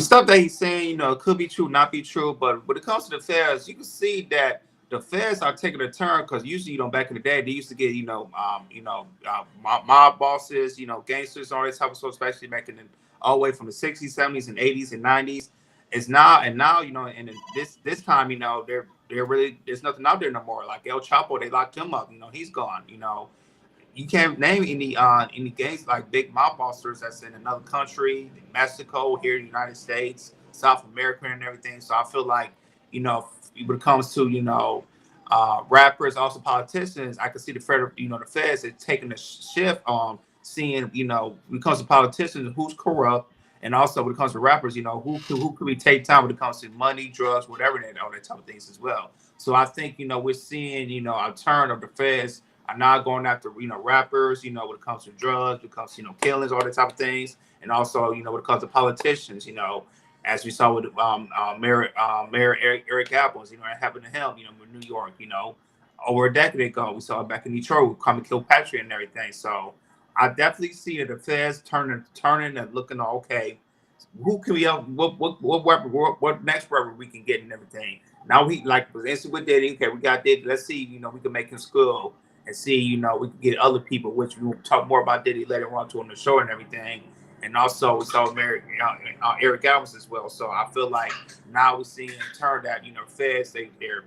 stuff that he's saying, could be true, not be true. But when it comes to the feds, you can see that the feds are taking a turn because usually, back in the day, they used to get, mob bosses, gangsters, all this type of stuff, especially back in all the way from the 60s, 70s, and 80s and 90s. It's now, and now, and this time, they're really, there's nothing out there no more. Like El Chapo, they locked him up. He's gone. You can't name any gangs like big mob bosses that's in another country, Mexico, here in the United States, South America, and everything. So I feel like, when it comes to rappers, also politicians, I can see the federal, the feds is taking a shift on seeing, when it comes to politicians, who's corrupt And also when it comes to rappers, who could we take time when it comes to money, drugs, whatever, all that type of things as well. So I think, we're seeing, a turn of the feds are not going after, rappers, when it comes to drugs, when it comes to, killings, all that type of things. And also, when it comes to politicians, as we saw with Mayor Eric Apples, it happened to him, in New York, over a decade ago. We saw it back in Detroit with Kwame Kilpatrick and everything. So I definitely see the feds turning and looking, okay, who can we help? What next rapper we can get and everything. Now we like was instant with Diddy. Okay, we got Diddy. Let's see, we can make him school and see, we can get other people, which we will talk more about Diddy later on to on the show and everything. And also we saw Eric Alves as well. So I feel like now we're seeing in turn that feds they're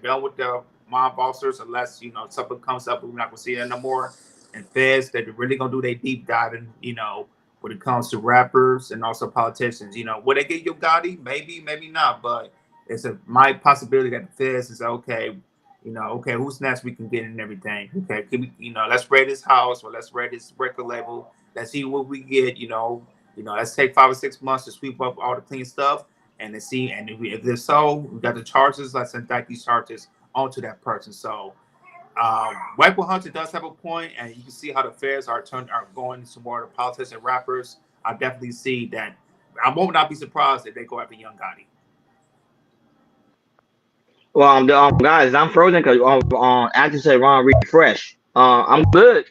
done with the mob bosses unless something comes up and we're not gonna see it no more. And feds they're really gonna do their deep diving, when it comes to rappers and also politicians. Would they get Yo Gotti? Maybe, maybe not, but it's a my possibility that the feds is okay. Okay, who's next we can get and everything. Okay, can we, let's raid his house or let's raid his record label. Let's see what we get. Let's take 5 or 6 months to sweep up all the clean stuff and then see. And if they're so, we got the charges. Let's indict these charges onto that person. So White Boy Hunter does have a point, and you can see how the feds are going to more of the politics and rappers. I definitely see that. I won't not be surprised if they go after Young Gotti. Well, guys, I'm frozen because actually said Ron refresh. I'm good.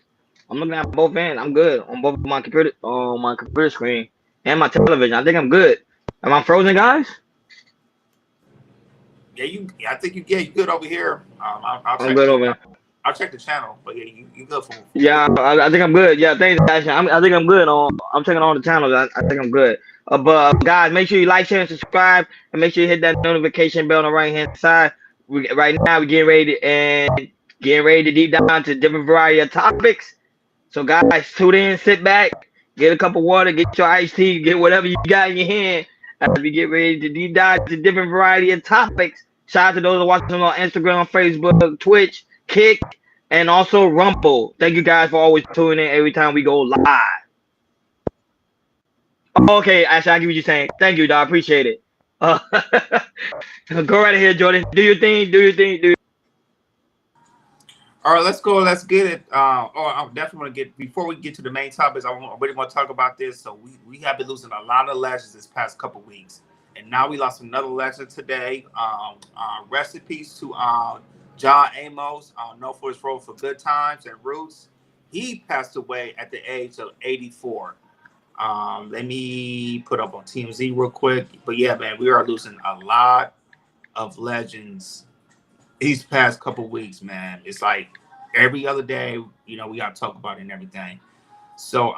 I'm looking at both ends. I'm good on both my computer screen and my television. I think I'm good. Am I frozen, guys? Yeah, I think you good over here. I'll I'm check. good over here. I'll check the channel, but yeah, you good for. Yeah, I think I'm good. Yeah, thanks, Ashley. I think I'm good. I'm checking all the channels. I think I'm good. But guys, make sure you like, share, and subscribe, and make sure you hit that notification bell on the right hand side. Right now we're getting ready to deep down to different variety of topics. So guys, tune in, sit back, get a cup of water, get your iced tea, get whatever you got in your hand as we get ready to deep dive to different variety of topics. Shout out to those watching on Instagram, Facebook, Twitch, Kick, and also Rumble. Thank you guys for always tuning in every time we go live. Okay, Ashley, I get what you're saying. Thank you, dog. Appreciate it. Go right ahead, Jordan. Do your thing. Do your thing. All right, let's go. Let's get it. I definitely want to get before we get to the main topics. I really want to talk about this. So we have been losing a lot of legends this past couple weeks, and now we lost another legend today. Rest in peace to John Amos, known for his role for Good Times and Roots. He passed away at the age of 84. Let me put up on TMZ real quick. But yeah, man, we are losing a lot of legends these past couple weeks, man. It's like every other day, we gotta talk about it and everything. So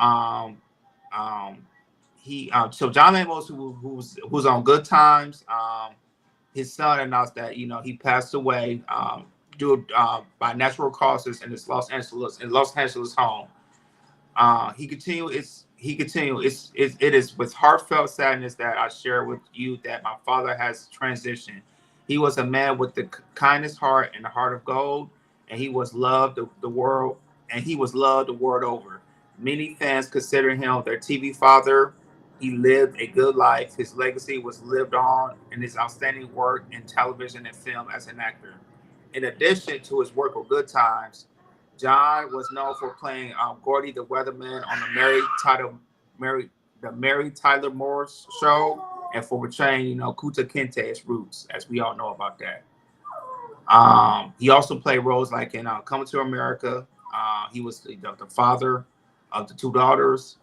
so John Amos, who's on Good Times, his son announced that he passed away due by natural causes in his Los Angeles home. He continued. It is with heartfelt sadness that I share with you that my father has transitioned. He was a man with the kindest heart and the heart of gold, and he was loved the world, and he was loved the world over. Many fans consider him their TV father. He lived a good life. His legacy was lived on in his outstanding work in television and film as an actor. In addition to his work with Good Times, John was known for playing Gordy the Weatherman on the Mary Tyler Moore Show, and for portraying Kuta Kinte's Roots, as we all know about that. He also played roles like in Coming to America. He was the father of the two daughters.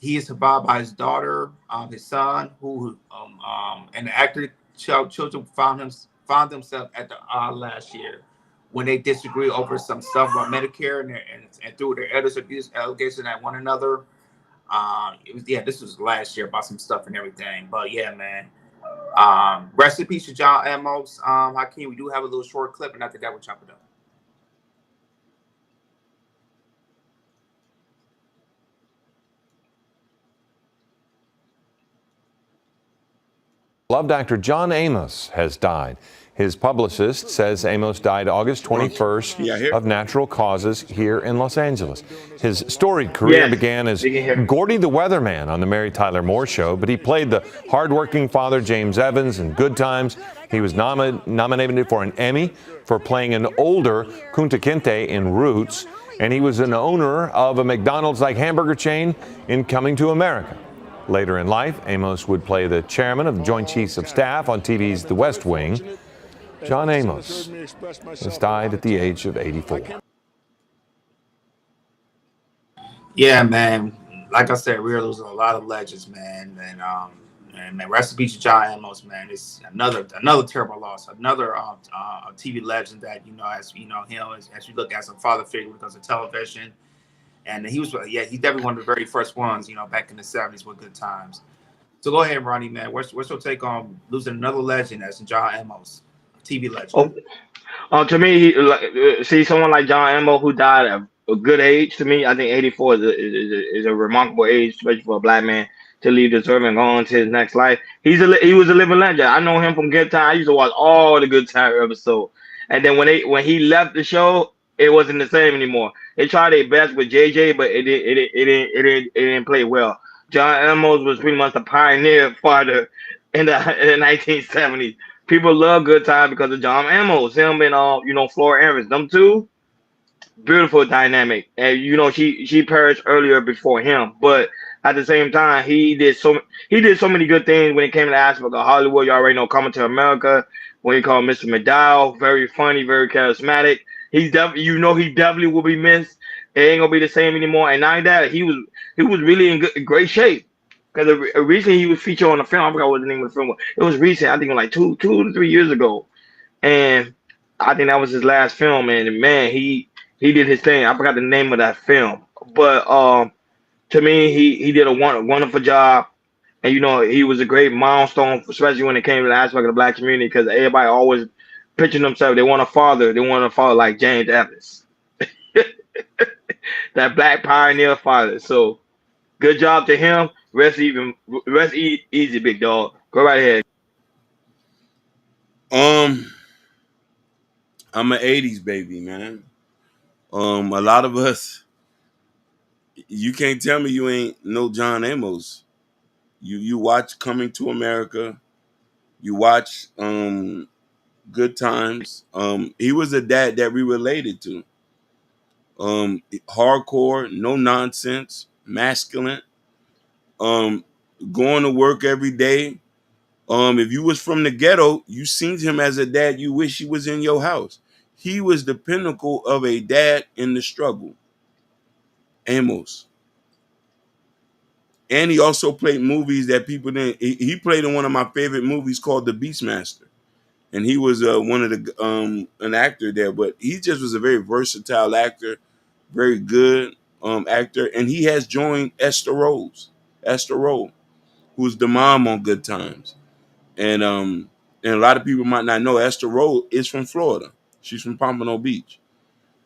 He is survived by his daughter, his son, who and the actor children found themselves at the last year when they disagree over some stuff about Medicare and through their elders abuse allegations at one another. This was last year about some stuff and everything. But yeah, man. Rest in peace to John Amos. Hakeem, we do have a little short clip, and after that we'll chop it up. Beloved actor John Amos has died. His publicist says Amos died August 21st of natural causes here in Los Angeles. His storied career Yes, began as they can hear me. Gordy the Weatherman on the Mary Tyler Moore Show, but he played the hardworking father James Evans in Good Times. He was nominated for an Emmy for playing an older Kunta Kinte in Roots, and he was an owner of a McDonald's-like hamburger chain in Coming to America. Later in life, Amos would play the chairman of the Joint Chiefs of Staff on TV's The West Wing. John Amos has died at the age of 84. Yeah, man. Like I said, we're losing a lot of legends, man. And man, rest in peace to John Amos, man. It's another terrible loss. Another TV legend that as him as you look at some father figure because of television. And he's definitely one of the very first ones, back in the 70s with Good Times. So go ahead, Ronnie, man. What's your take on losing another legend as in John Amos, a TV legend? To me, see someone like John Amos who died at a good age. To me, I think 84 is a remarkable age, especially for a black man to leave this earth and go on to his next life. He was a living legend. I know him from Good Time. I used to watch all the Good Time episodes. And then when he left the show, it wasn't the same anymore. They tried their best with JJ, but it didn't play well. John Amos was pretty much the pioneer father in the 1970s. People love Good Time because of John Amos, him and Flora Evans. Them two, beautiful dynamic. And she perished earlier before him, but at the same time, he did so many good things when it came to the aspect of Hollywood. You already know Coming to America, when he called Mr. McDowell, very funny, very charismatic. He definitely will be missed. It ain't gonna be the same anymore. And not that he was really in great shape. Because recently he was featured on a film. I forgot what the name of the film was. It was recent. I think it was like 2 to 3 years ago, and I think that was his last film. And man, he did his thing. I forgot the name of that film, but to me, he did a wonderful job. And he was a great milestone, especially when it came to the aspect of the black community, because everybody always picturing themselves. They want a father. They want a father like James Evans, that black pioneer father. So good job to him. Rest easy, big dog. Go right ahead. I'm an 80s baby, man. A lot of us, you can't tell me you ain't know John Amos. You watch Coming to America. You watch Good Times. He was a dad that we related to. Hardcore, no nonsense, masculine. Going to work every day. If you was from the ghetto, you seen him as a dad you wish he was in your house. He was the pinnacle of a dad in the struggle. Amos. And he also played movies that people didn't. He played in one of my favorite movies called The Beastmaster. And he was one of the an actor there, but he just was a very versatile actor, very good actor. And he has joined Esther Rolle, who's the mom on Good Times. And a lot of people might not know Esther Rolle is from Florida. She's from Pompano Beach.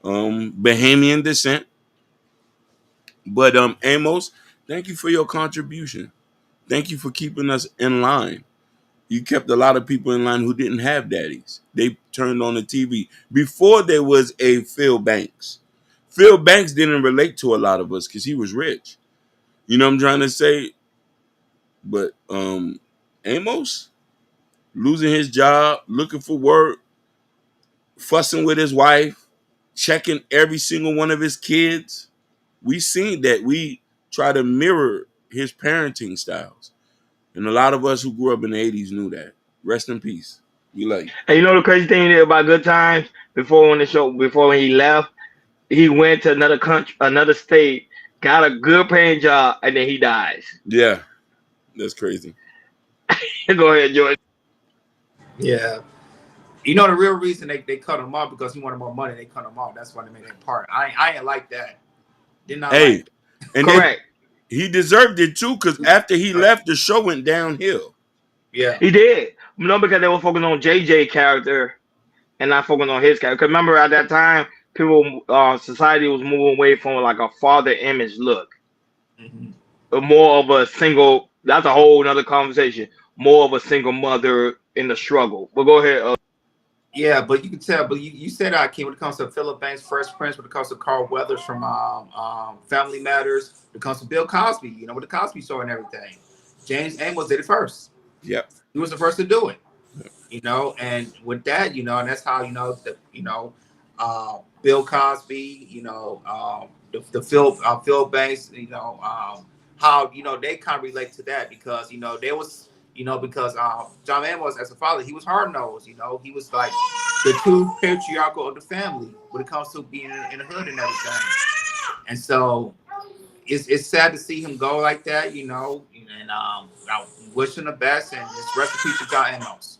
Bahamian descent. But Amos, thank you for your contribution. Thank you for keeping us in line. You kept a lot of people in line who didn't have daddies. They turned on the TV. Before there was a Phil Banks. Phil Banks didn't relate to a lot of us because he was rich. You know what I'm trying to say? But Amos, losing his job, looking for work, fussing with his wife, checking every single one of his kids. We seen that. We try to mirror his parenting styles. And a lot of us who grew up in the 80s knew that. Rest in peace. We love you. And the crazy thing about Good Times, before when he left, he went to another country, another state, got a good paying job, and then he dies. Yeah, that's crazy. Go ahead, George. Yeah. The real reason they cut him off because he wanted more money. They cut him off. That's why they made that part. I ain't like that. Did not like and correct. He deserved it too, because after he left, the show went downhill. Yeah, he did. Because they were focusing on JJ character and not focusing on his character. Because remember, at that time, society was moving away from like a father image look. Mm-hmm. More of a single. That's a whole other conversation. More of a single mother in the struggle. But go ahead. Yeah, but you can tell. But you said King, when it comes to Philip Banks, Fresh Prince, when it comes to Carl Weathers from Family Matters, when it comes to Bill Cosby, with the Cosby Show and everything. James Amos did it first. Yep. He was the first to do it. And with that, and that's how Bill Cosby, the Phil Banks, how they kind of relate to that because they was because John Amos as a father, he was hard nosed, he was like the too patriarchal of the family when it comes to being in the hood and everything, and so it's sad to see him go like that, and I wish him the best and just rest in peace to John Amos.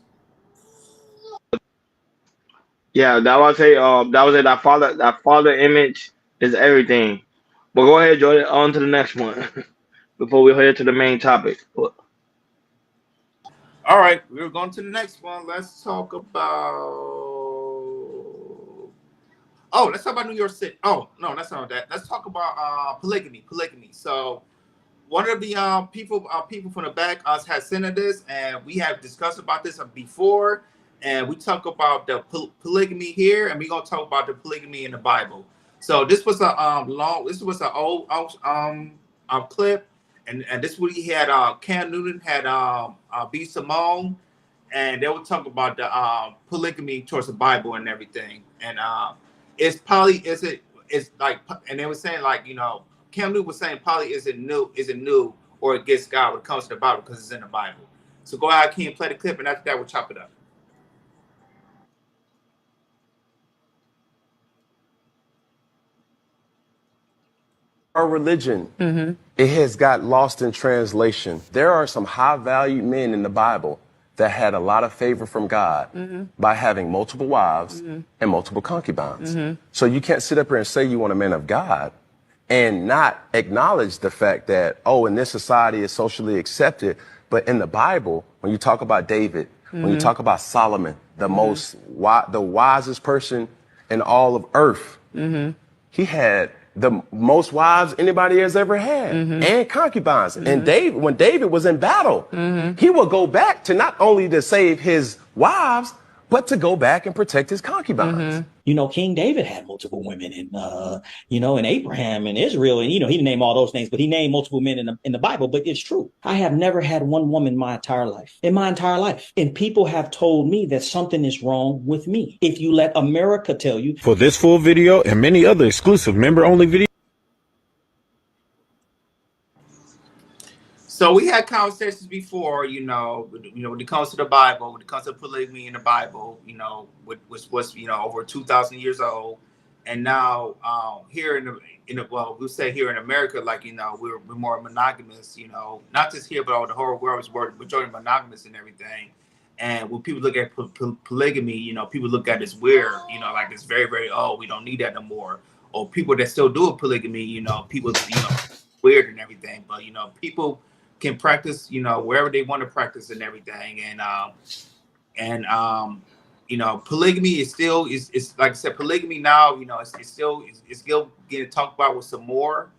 Yeah, that was a that was it. That father image is everything. But go ahead, Jordan. On to the next one before we head to the main topic. All right, we're going to the next one. Let's talk about. Oh, let's talk about New York City. Oh no, that's not that. Let's talk about polygamy. Polygamy. So one of the people from the back us has sent this, and we have discussed about this before, and we talk about the polygamy here, and we're gonna talk about the polygamy in the Bible. So this was a this was an old clip, and this what he had. Cam Newton had B Simone, and they were talking about the polygamy towards the Bible and everything, and it's like, and they were saying like Cam Newton was saying poly isn't new or against God when it comes to the Bible because it's in the Bible. So go ahead, Ken, play the clip, and after that we'll chop it up. Our religion, it has got lost in translation. There are some high-valued men in the Bible that had a lot of favor from God by having multiple wives and multiple concubines. So you can't sit up here and say you want a man of God and not acknowledge the fact that, in this society it's socially accepted, but in the Bible, when you talk about David, when you talk about Solomon, the the wisest person in all of earth, he had the most wives anybody has ever had and concubines. And when David was in battle, he would go back to not only to save his wives, but to go back and protect his concubines. King David had multiple women, and and Abraham and Israel, and he didn't name all those names, but he named multiple men in the Bible. But it's true. I have never had one woman in my entire life. And people have told me that something is wrong with me. If you let America tell you. For this full video and many other exclusive member-only videos. So we had conversations before, when it comes to the Bible, when it comes to polygamy in the Bible, which was over 2,000 years old, and now here we'll say here in America, like we're more monogamous, not just here but all the whole world is majority monogamous and everything. And when people look at polygamy, people look at it as weird, like it's very, very we don't need that no more. Or people that still do a polygamy, people weird and everything, but people can practice, wherever they want to practice and everything. And polygamy is still is like I said, polygamy now, it's still getting talked about with some more.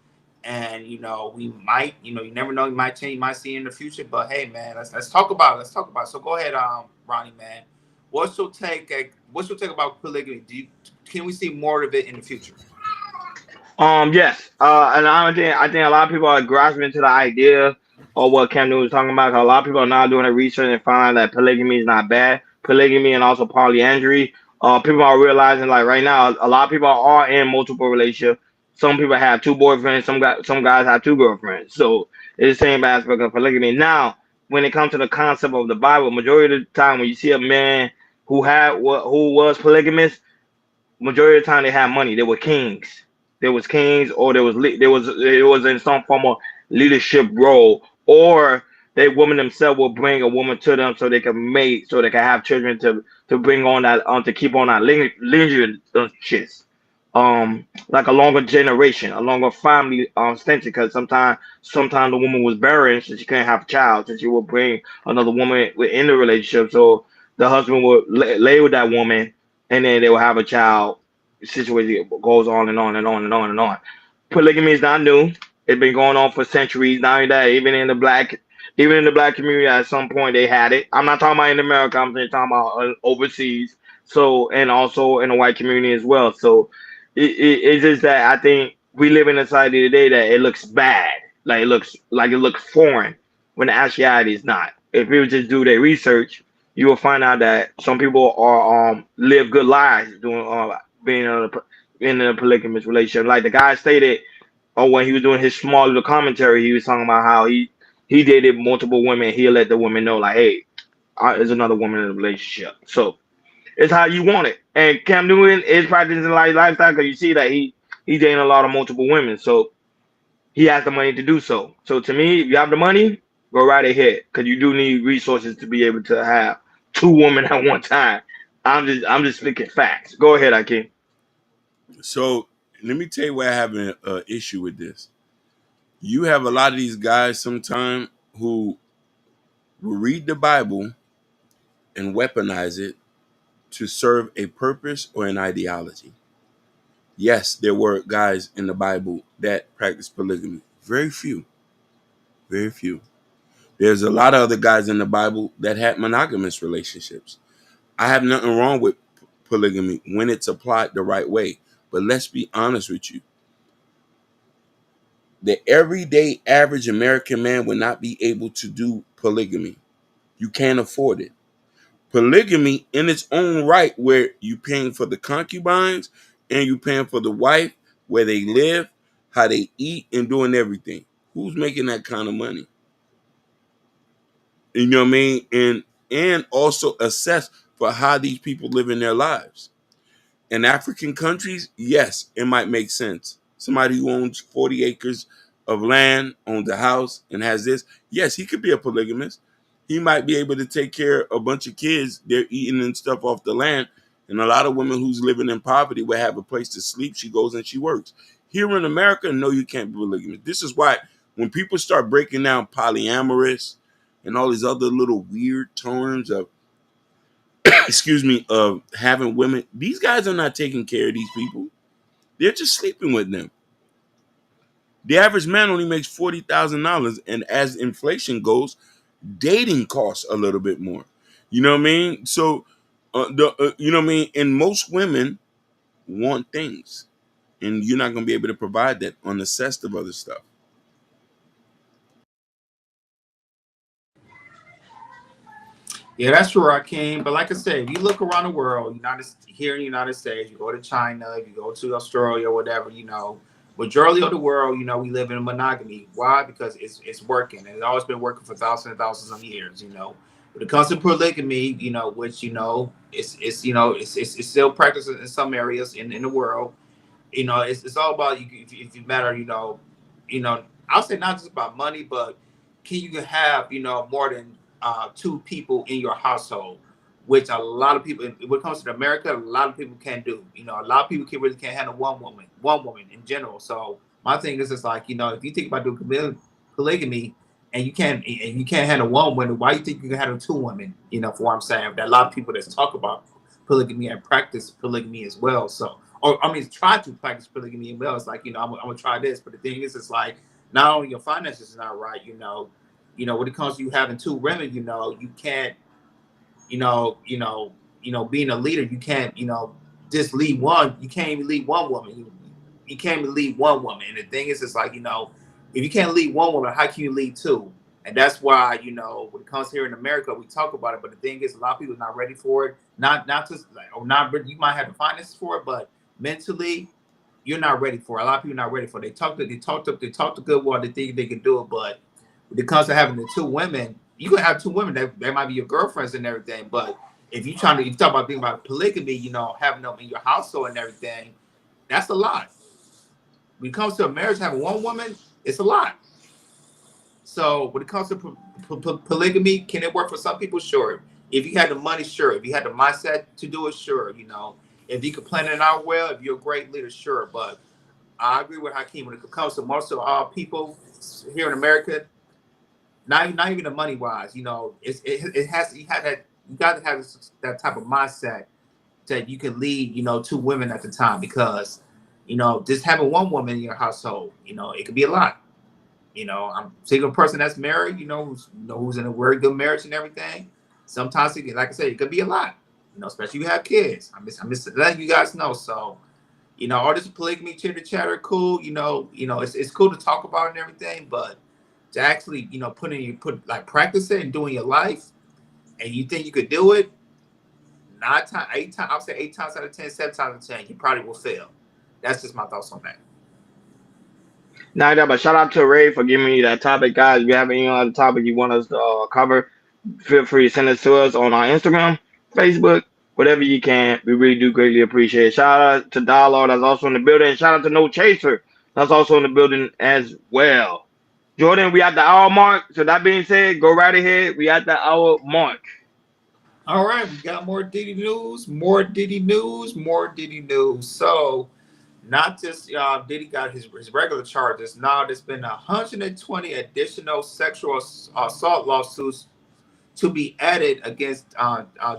And we might, you never know, you might change, you might see in the future. But hey, man, let's talk about it. So go ahead, Ronnie, man. What's your take about polygamy? Can we see more of it in the future? Yes. And I think a lot of people are grasping to the idea of what Cam Newton was talking about. 'Cause a lot of people are now doing the research and find that polygamy is not bad. Polygamy and also polyandry. People are realizing like right now, a lot of people are in multiple relationships. Some people have two boyfriends. Some guys have two girlfriends. So it's the same aspect of polygamy. Now, when it comes to the concept of the Bible, majority of the time when you see a man who was polygamous, majority of the time they had money. They were kings. There was kings, or it was in some form of leadership role, or they women themselves will bring a woman to them so they can mate, so they can have children to bring on that to keep on that lineage, like a longer generation, a longer family extension. Because sometimes the woman was barren, so she couldn't have a child, so she would bring another woman within the relationship. So the husband would lay with that woman, and then they will have a child. Situation goes on and on and on and on and on. Polygamy is not new. It's been going on for centuries. Not only that, even in the black community, at some point they had it. I'm not talking about in America. I'm just talking about overseas. So, and also in the white community as well. So it's just that I think we live in a society today that it looks bad, like it looks foreign, when the actuality is not. If you just do their research, you will find out that some people are live good lives doing being in a polygamous relationship. Like the guy stated, or when he was doing his small little commentary, he was talking about how he dated multiple women. He'll let the women know, like, hey, there's another woman in the relationship. So it's how you want it. And Cam Newton is practicing lifestyle, because you see that he dating a lot of multiple women. So he has the money to do so. So to me, if you have the money, go right ahead, because you do need resources to be able to have two women at one time. I'm just speaking facts. Go ahead, Akeem. So let me tell you why I have an issue with this. You have a lot of these guys sometimes who will read the Bible and weaponize it to serve a purpose or an ideology. Yes, there were guys in the Bible that practiced polygamy. Very few. Very few. There's a lot of other guys in the Bible that had monogamous relationships. I have nothing wrong with polygamy when it's applied the right way. But let's be honest with you. The everyday average American man would not be able to do polygamy. You can't afford it. Polygamy in its own right, where you paying for the concubines and you paying for the wife, where they live, how they eat, and doing everything. Who's making that kind of money? You know what I mean? And also assess for how these people live in their lives. In African countries, yes, it might make sense. Somebody who owns 40 acres of land, owns a house, and has this, yes, he could be a polygamist. He might be able to take care of a bunch of kids. They're eating and stuff off the land. And a lot of women who's living in poverty will have a place to sleep. She goes and she works. Here in America, no, you can't be polygamous. This is why when people start breaking down polyamorous and all these other little weird terms of excuse me, of having women. These guys are not taking care of these people. They're just sleeping with them. The average man only makes $40,000, and as inflation goes, dating costs a little bit more. You know what I mean? So, you know what I mean. And most women want things, and you're not going to be able to provide that on the cest of other stuff. Yeah, that's true, Rakeem. But like I said, if you look around the world, here in the United States, you go to China, you go to Australia, whatever, majority of the world, we live in monogamy. Why? Because it's working, and it's always been working for thousands and thousands of years. When it comes to polygamy, which it's still practiced in some areas in the world. It's all about you. If you matter, I'll say not just about money, but can you have more than two people in your household, which a lot of people, when it comes to America, a lot of people can't do. A lot of people really can't handle one woman in general. So my thing is, it's like, if you think about doing polygamy and you can't handle one woman, why you think you can handle two women? For what I'm saying, there are a lot of people that talk about polygamy and practice polygamy as well. So, or I mean, try to practice polygamy as well. It's like, I'm gonna try this, but the thing is, it's like not only your finances is not right, when it comes to you having two women, you can't, being a leader, you can't, just lead one. You can't even lead one woman. You can't even lead one woman. And the thing is, it's like, if you can't lead one woman, how can you lead two? And that's why, when it comes here in America, we talk about it. But the thing is, a lot of people are not ready for it. Not just like, or not. You might have the finances for it, but mentally, you're not ready for it. A lot of people are not ready for it. They talk to good while they think they can do it, but when it comes to having the two women, you can have two women that might be your girlfriends and everything. But if you talk about thinking about polygamy, having them in your household and everything, that's a lot. When it comes to a marriage, having one woman, it's a lot. So when it comes to polygamy, can it work for some people? Sure. If you had the money, sure. If you had the mindset to do it, sure. If you could plan it out well, if you're a great leader, sure. But I agree with Hakeem when it comes to most of our people here in America. Not even the money wise, it has you have that you got to have that type of mindset that you can lead, two women at the time, because just having one woman in your household, it could be a lot. I'm a single person that's married, who's in a very good marriage and everything. Sometimes, like I said, it could be a lot. especially if you have kids. I'm just letting you guys know. So, all this polygamy chitter chatter, cool. It's cool to talk about and everything, but to actually, practice it and do it in your life, and you think you could do it, 8 times, I'll say 8 times out of 10, 7 times out of 10, you probably will fail. That's just my thoughts on that. But shout out to Ray for giving me that topic, guys. If you have any other topic you want us to cover, feel free to send it to us on our Instagram, Facebook, whatever you can. We really do greatly appreciate it. Shout out to Dialogue that's also in the building. And shout out to No Chaser that's also in the building as well. Jordan, we at the hour mark. So that being said, go right ahead. We at the hour mark. All right, we got more Diddy news, more Diddy news, more Diddy news. So, not just Diddy got his regular charges. Now there's been 120 additional sexual assault lawsuits to be added against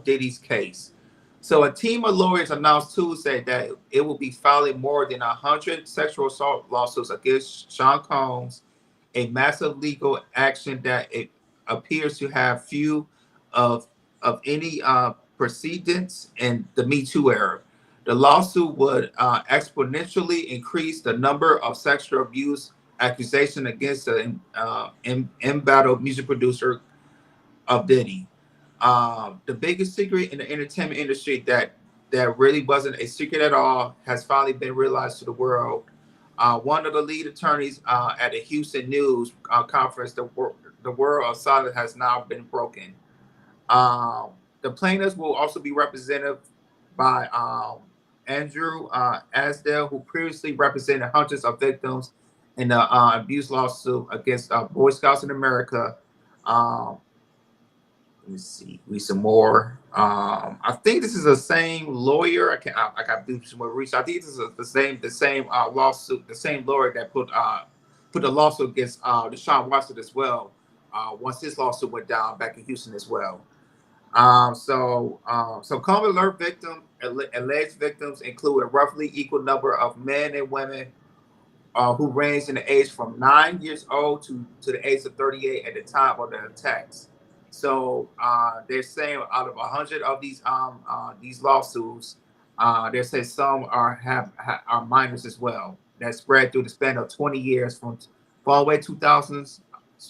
Diddy's case. So a team of lawyers announced Tuesday that it will be filing more than 100 sexual assault lawsuits against Sean Combs, a massive legal action that it appears to have few of any precedents in the Me Too era. The lawsuit would exponentially increase the number of sexual abuse accusations against the embattled music producer of Diddy. The biggest secret in the entertainment industry that really wasn't a secret at all has finally been realized to the world. One of the lead attorneys at the Houston News conference, the world of silence has now been broken. The plaintiffs will also be represented by Andrew Asdale, who previously represented hundreds of victims in the abuse lawsuit against Boy Scouts in America. Let me see. Read some more. I think this is the same lawyer. I got to do some more research. I think this is the same lawsuit, the same lawyer that put the lawsuit against Deshaun Watson as well. Once his lawsuit went down back in Houston as well. So common alert alleged victims include a roughly equal number of men and women who ranged in the age from 9 years old to the age of 38 at the time of the attacks. So they're saying out of 100 of these lawsuits, they say some are minors as well. That spread through the span of 20 years from all the way 2000s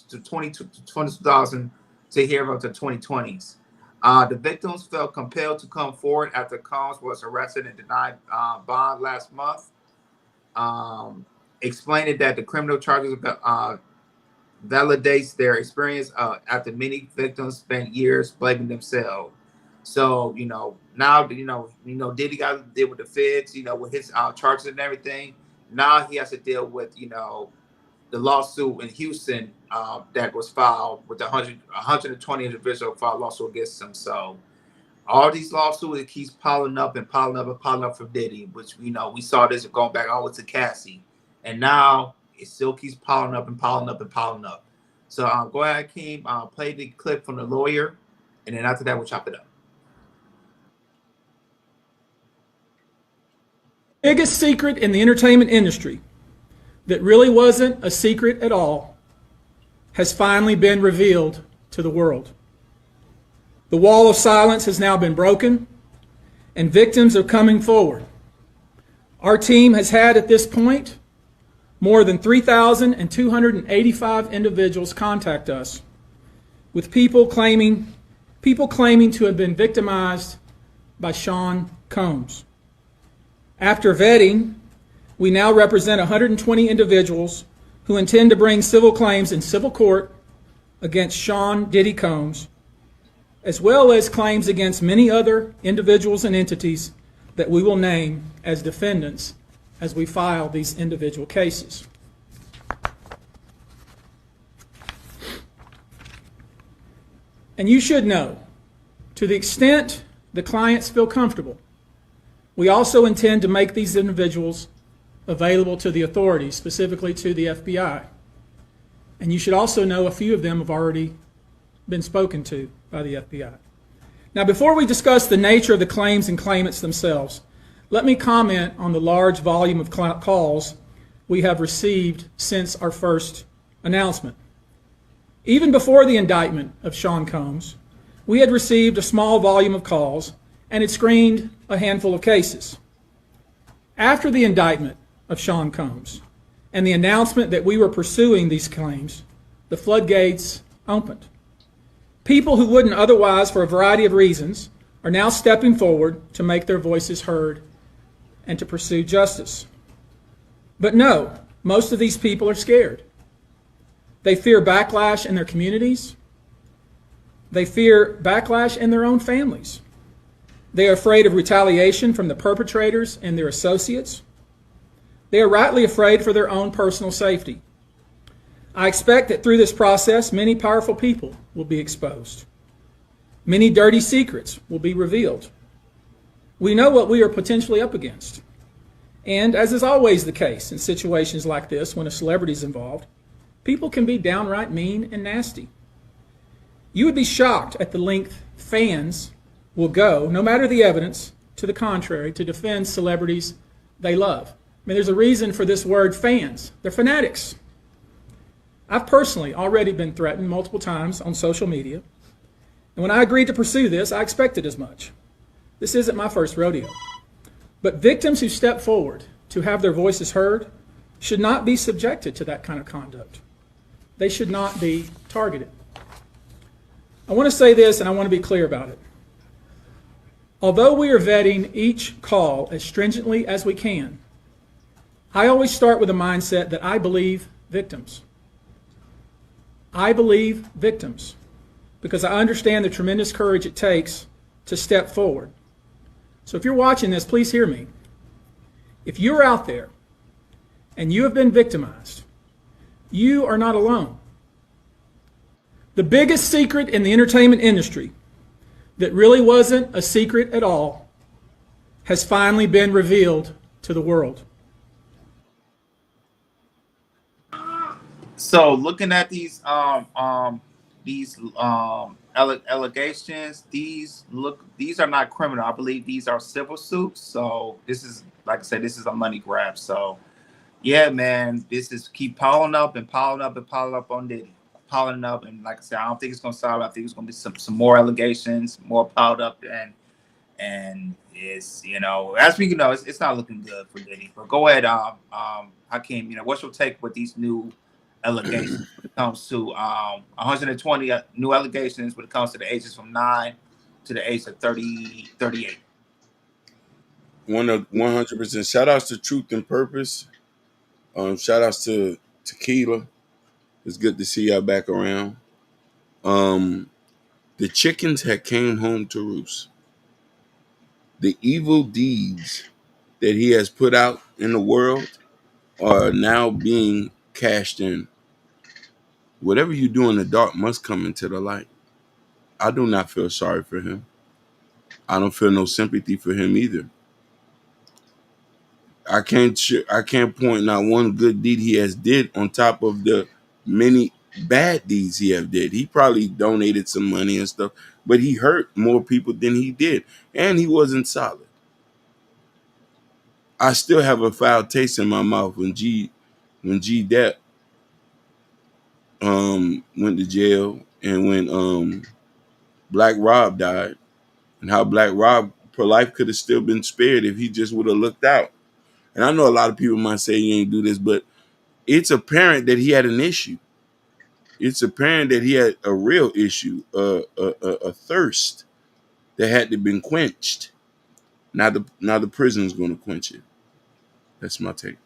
to 2000 to here up to 2020s. The victims felt compelled to come forward after Combs was arrested and denied bond last month, explaining that the criminal charges validates their experience after many victims spent years blaming themselves. So, now, Diddy got to deal with the feds, with his charges and everything. Now he has to deal with, the lawsuit in Houston that was filed with 120 individuals filed lawsuit against him. So all these lawsuits, it keeps piling up and piling up and piling up from Diddy, which, we saw this going back all the way to Cassie. And now it still keeps piling up and piling up and piling up. So go ahead, Keem, play the clip from the lawyer, and then after that, we'll chop it up. Biggest secret in the entertainment industry that really wasn't a secret at all has finally been revealed to the world. The wall of silence has now been broken, and victims are coming forward. Our team has had at this point more than 3,285 individuals contact us with people claiming to have been victimized by Sean Combs. After vetting, we now represent 120 individuals who intend to bring civil claims in civil court against Sean Diddy Combs, as well as claims against many other individuals and entities that we will name as defendants as we file these individual cases. And you should know, to the extent the clients feel comfortable, we also intend to make these individuals available to the authorities, specifically to the FBI. And you should also know a few of them have already been spoken to by the FBI. Now, before we discuss the nature of the claims and claimants themselves, let me comment on the large volume of calls we have received since our first announcement. Even before the indictment of Sean Combs, we had received a small volume of calls and had screened a handful of cases. After the indictment of Sean Combs and the announcement that we were pursuing these claims, the floodgates opened. People who wouldn't otherwise, for a variety of reasons, are now stepping forward to make their voices heard and to pursue justice. But no, most of these people are scared. They fear backlash in their communities. They fear backlash in their own families. They are afraid of retaliation from the perpetrators and their associates. They are rightly afraid for their own personal safety. I expect that through this process, many powerful people will be exposed. Many dirty secrets will be revealed. We know what we are potentially up against. And as is always the case in situations like this, when a celebrity is involved, people can be downright mean and nasty. You would be shocked at the length fans will go, no matter the evidence to the contrary, to defend celebrities they love. I mean, there's a reason for this word fans. They're fanatics. I've personally already been threatened multiple times on social media. And when I agreed to pursue this, I expected as much. This isn't my first rodeo. But victims who step forward to have their voices heard should not be subjected to that kind of conduct. They should not be targeted. I want to say this, and I want to be clear about it. Although we are vetting each call as stringently as we can, I always start with a mindset that I believe victims. I believe victims because I understand the tremendous courage it takes to step forward. So if you're watching this, please hear me. If you're out there and you have been victimized, you are not alone. The biggest secret in the entertainment industry that really wasn't a secret at all has finally been revealed to the world. So looking at these allegations, these are not criminal. I believe these are civil suits. So this is, like I said, this is a money grab. So yeah, man, this is keep piling up and piling up and piling up on Diddy, piling up. And like I said, I don't think it's gonna stop. I think it's gonna be some more allegations, more piled up, and it's, you know, as we know, it's not looking good for Diddy. But go ahead, Hakeem. You know, what's your take with these new allegations when it comes to 120 new allegations when it comes to the ages from 9 to the age of 38? 100%. Shout outs to Truth and Purpose. Shout outs to Tequila. It's good to see y'all back around. The chickens had came home to roost. The evil deeds that he has put out in the world are now being cashed in. Whatever you do in the dark must come into the light. I do not feel sorry for him. I don't feel no sympathy for him either. I can't point not one good deed he has did on top of the many bad deeds he have did. He probably donated some money and stuff, but he hurt more people than he did, and he wasn't solid. I still have a foul taste in my mouth when G Depp went to jail, and when Black Rob died, and how Black Rob per life could have still been spared if he just would have looked out. And I know a lot of people might say he ain't do this, but it's apparent that he had an issue. It's apparent that he had a real issue, a thirst that had to been quenched. Now the prison's going to quench it. That's my take.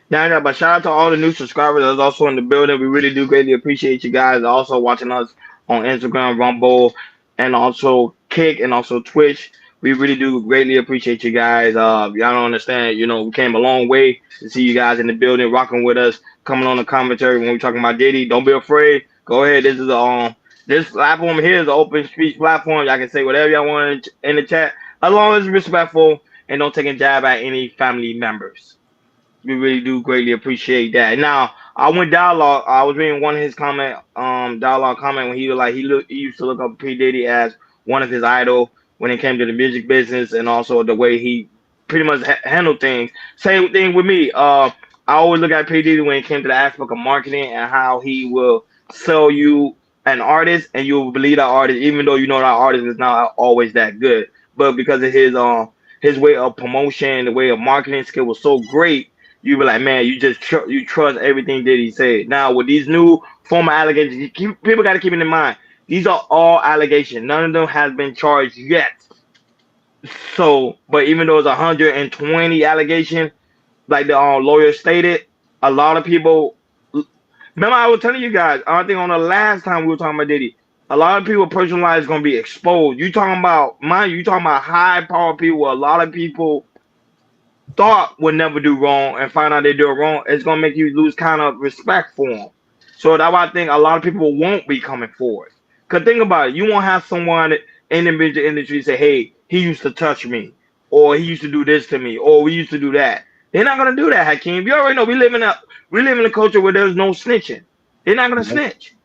Yeah, but shout out to all the new subscribers that's also in the building. We really do greatly appreciate you guys also watching us on Instagram, Rumble, and also Kick, and also Twitch. We really do greatly appreciate you guys. Y'all don't understand, you know, we came a long way to see you guys in the building, rocking with us, coming on the commentary when we're talking about Diddy. Don't be afraid. Go ahead. This platform here is an open speech platform. Y'all can say whatever y'all want in the chat, as long as it's respectful and don't take a jab at any family members. We really do greatly appreciate that. Now, I went dialogue. I was reading one of his dialogue comment when he was like he used to look up P Diddy as one of his idol when it came to the music business and also the way he pretty much handled things. Same thing with me. I always look at P Diddy when it came to the aspect of marketing and how he will sell you an artist and you will believe that artist even though you know that artist is not always that good. but because of his way of promotion, the way of marketing skill was so great, you be like, man, you just you trust everything that he said. Now with these new former allegations, people got to keep it in mind. These are all allegations. None of them has been charged yet. So, but even though it's 120 allegations, like the lawyer stated, a lot of people. Remember, I was telling you guys. I think on the last time we were talking about Diddy, a lot of people' personal life is gonna be exposed. You talking about mind? You talking about high power people? A lot of people thought would never do wrong and find out they do it wrong. It's gonna make you lose kind of respect for them. So that's why I think a lot of people won't be coming forward. Cause think about it, you won't have someone in the music industry say, "Hey, he used to touch me," or "He used to do this to me," or "We used to do that." They're not gonna do that, Hakeem. You already know we live in a culture where there's no snitching. They're not gonna snitch.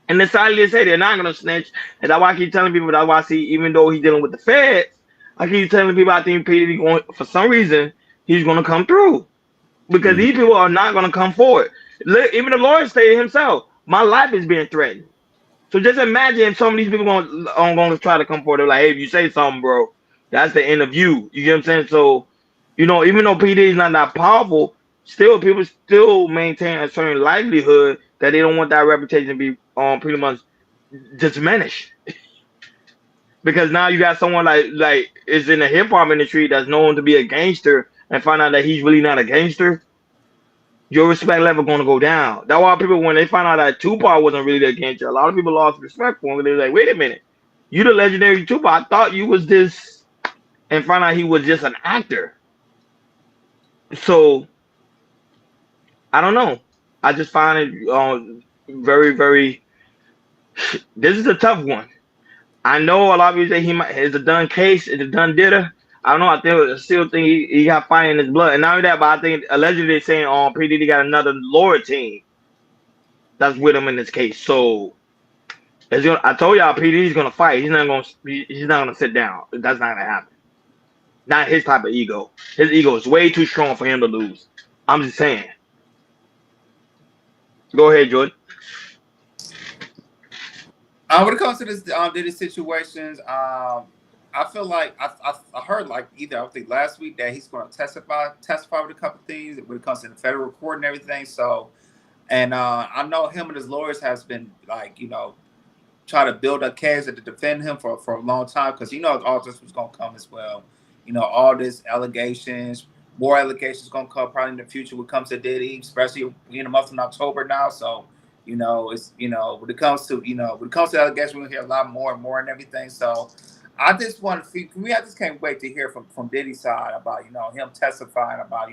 And decided to say they're not gonna snitch. And that's why I keep telling people, that's why I see, even though he's dealing with the feds, I keep telling people I think P. Diddy going, for some reason, he's gonna come through. Because these people are not gonna come forward. Even the lawyer stated himself, my life is being threatened. So just imagine if some of these people are gonna try to come forward. They're like, hey, if you say something, bro, that's the end of you. You get what I'm saying? So, even though P. Diddy's not that powerful, still people still maintain a certain livelihood that they don't want that reputation to be pretty much diminished. Because now you got someone like is in the hip hop industry that's known to be a gangster and find out that he's really not a gangster, your respect level going to go down. That's why people, when they find out that Tupac wasn't really a gangster, a lot of people lost respect for him. They were like, wait a minute, you the legendary Tupac. I thought you was this, and find out he was just an actor. So I don't know. I just find it very, very. This is a tough one. I know a lot of people say it's a done case, it's a done didder. I don't know. I still think he got fire in his blood, and not only that, but I think allegedly they're saying P. Diddy got another lawyer team that's with him in this case. So I told y'all, P. Diddy's gonna fight. He's not gonna sit down. That's not gonna happen. Not his type of ego. His ego is way too strong for him to lose. I'm just saying. Go ahead, Jordan. When it comes to this Diddy situations, I feel like I heard like either I think last week that he's going to testify with a couple things when it comes to the federal court and everything. So, and I know him and his lawyers has been like try to build a case to defend him for a long time because all this was going to come as well. All this allegations, more allegations going to come probably in the future when it comes to Diddy, especially in the month of October now. So. It's when it comes to allegations, we're gonna hear a lot more and more and everything. So I just want to see. I just can't wait to hear from Diddy's side about him testifying about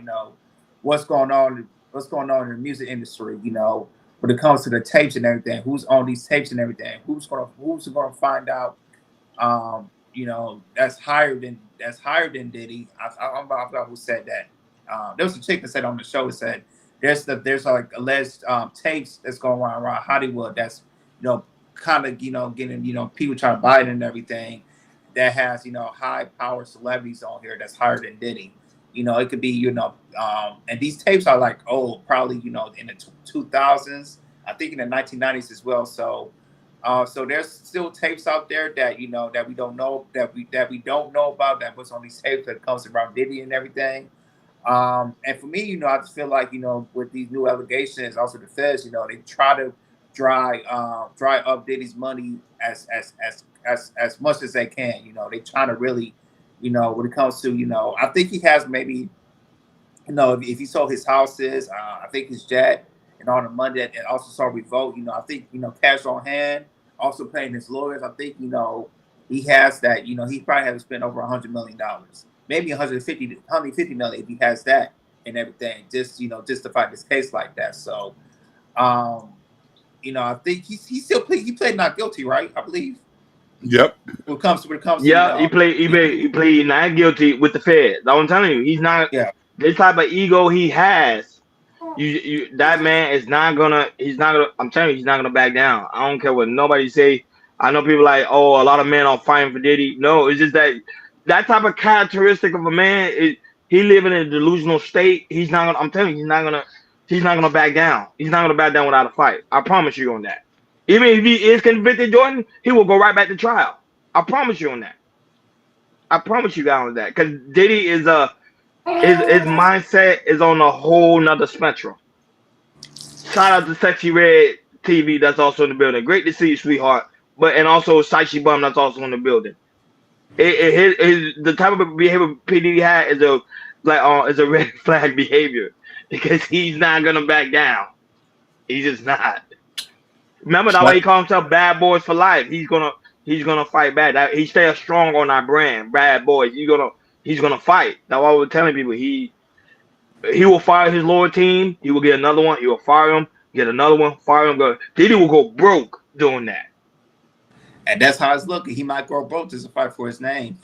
what's going on in the music industry. When it comes to the tapes and everything, who's on these tapes and everything, who's gonna find out. That's higher than Diddy. I forgot who said that. There was a chick that said on the show that said. There's like alleged tapes that's going around Hollywood that's kind of getting people trying to buy it and everything that has high power celebrities on here that's higher than Diddy. It could be and these tapes are like probably in the 2000s, I think in the 1990s as well. So there's still tapes out there that that we don't know that we don't know about that was on these tapes that comes around Diddy and everything. And for me, I just feel like, with these new allegations, also the feds, they try to dry up Diddy's money as much as they can. They try to really, when it comes to, I think he has maybe, if he sold his houses, I think his jet and all the money that and also saw revolt, I think, cash on hand, also paying his lawyers. I think, he has that, he probably has spent over $100 million. Maybe 150 million if he has that and everything, just to fight this case like that. So, I think he played not guilty, right? I believe. Yep. When it comes to he played not guilty with the feds. I'm telling you, he's not. Yeah. This type of ego he has. That man is not gonna. He's not gonna. I'm telling you, he's not gonna back down. I don't care what nobody say. I know people like, oh, a lot of men are fighting for Diddy. No, it's just that type of characteristic of a man. He live in a delusional state. He's not gonna. I'm telling you, he's not gonna back down. He's not gonna back down without a fight. I promise you on that. Even if he is convicted, Jordan, he will go right back to trial. I promise you on that. I promise you guys that. Because Diddy is his mindset is on a whole nother spectrum. Shout out to Sexy Red TV that's also in the building. Great to see you, sweetheart. But and also Saishi Bum that's also in the building. The type of behavior PD had is a red flag behavior because he's not gonna back down. He's just not. Remember that way he calls himself Bad Boys for Life. He's gonna fight back. He stays strong on our brand, Bad Boys. He's gonna fight. That's why we're telling people he will fire his lower team. He will get another one. He will fire him, get another one, fire him. Go. Diddy will go broke doing that. And that's how it's looking. He might go broke just to fight for his name.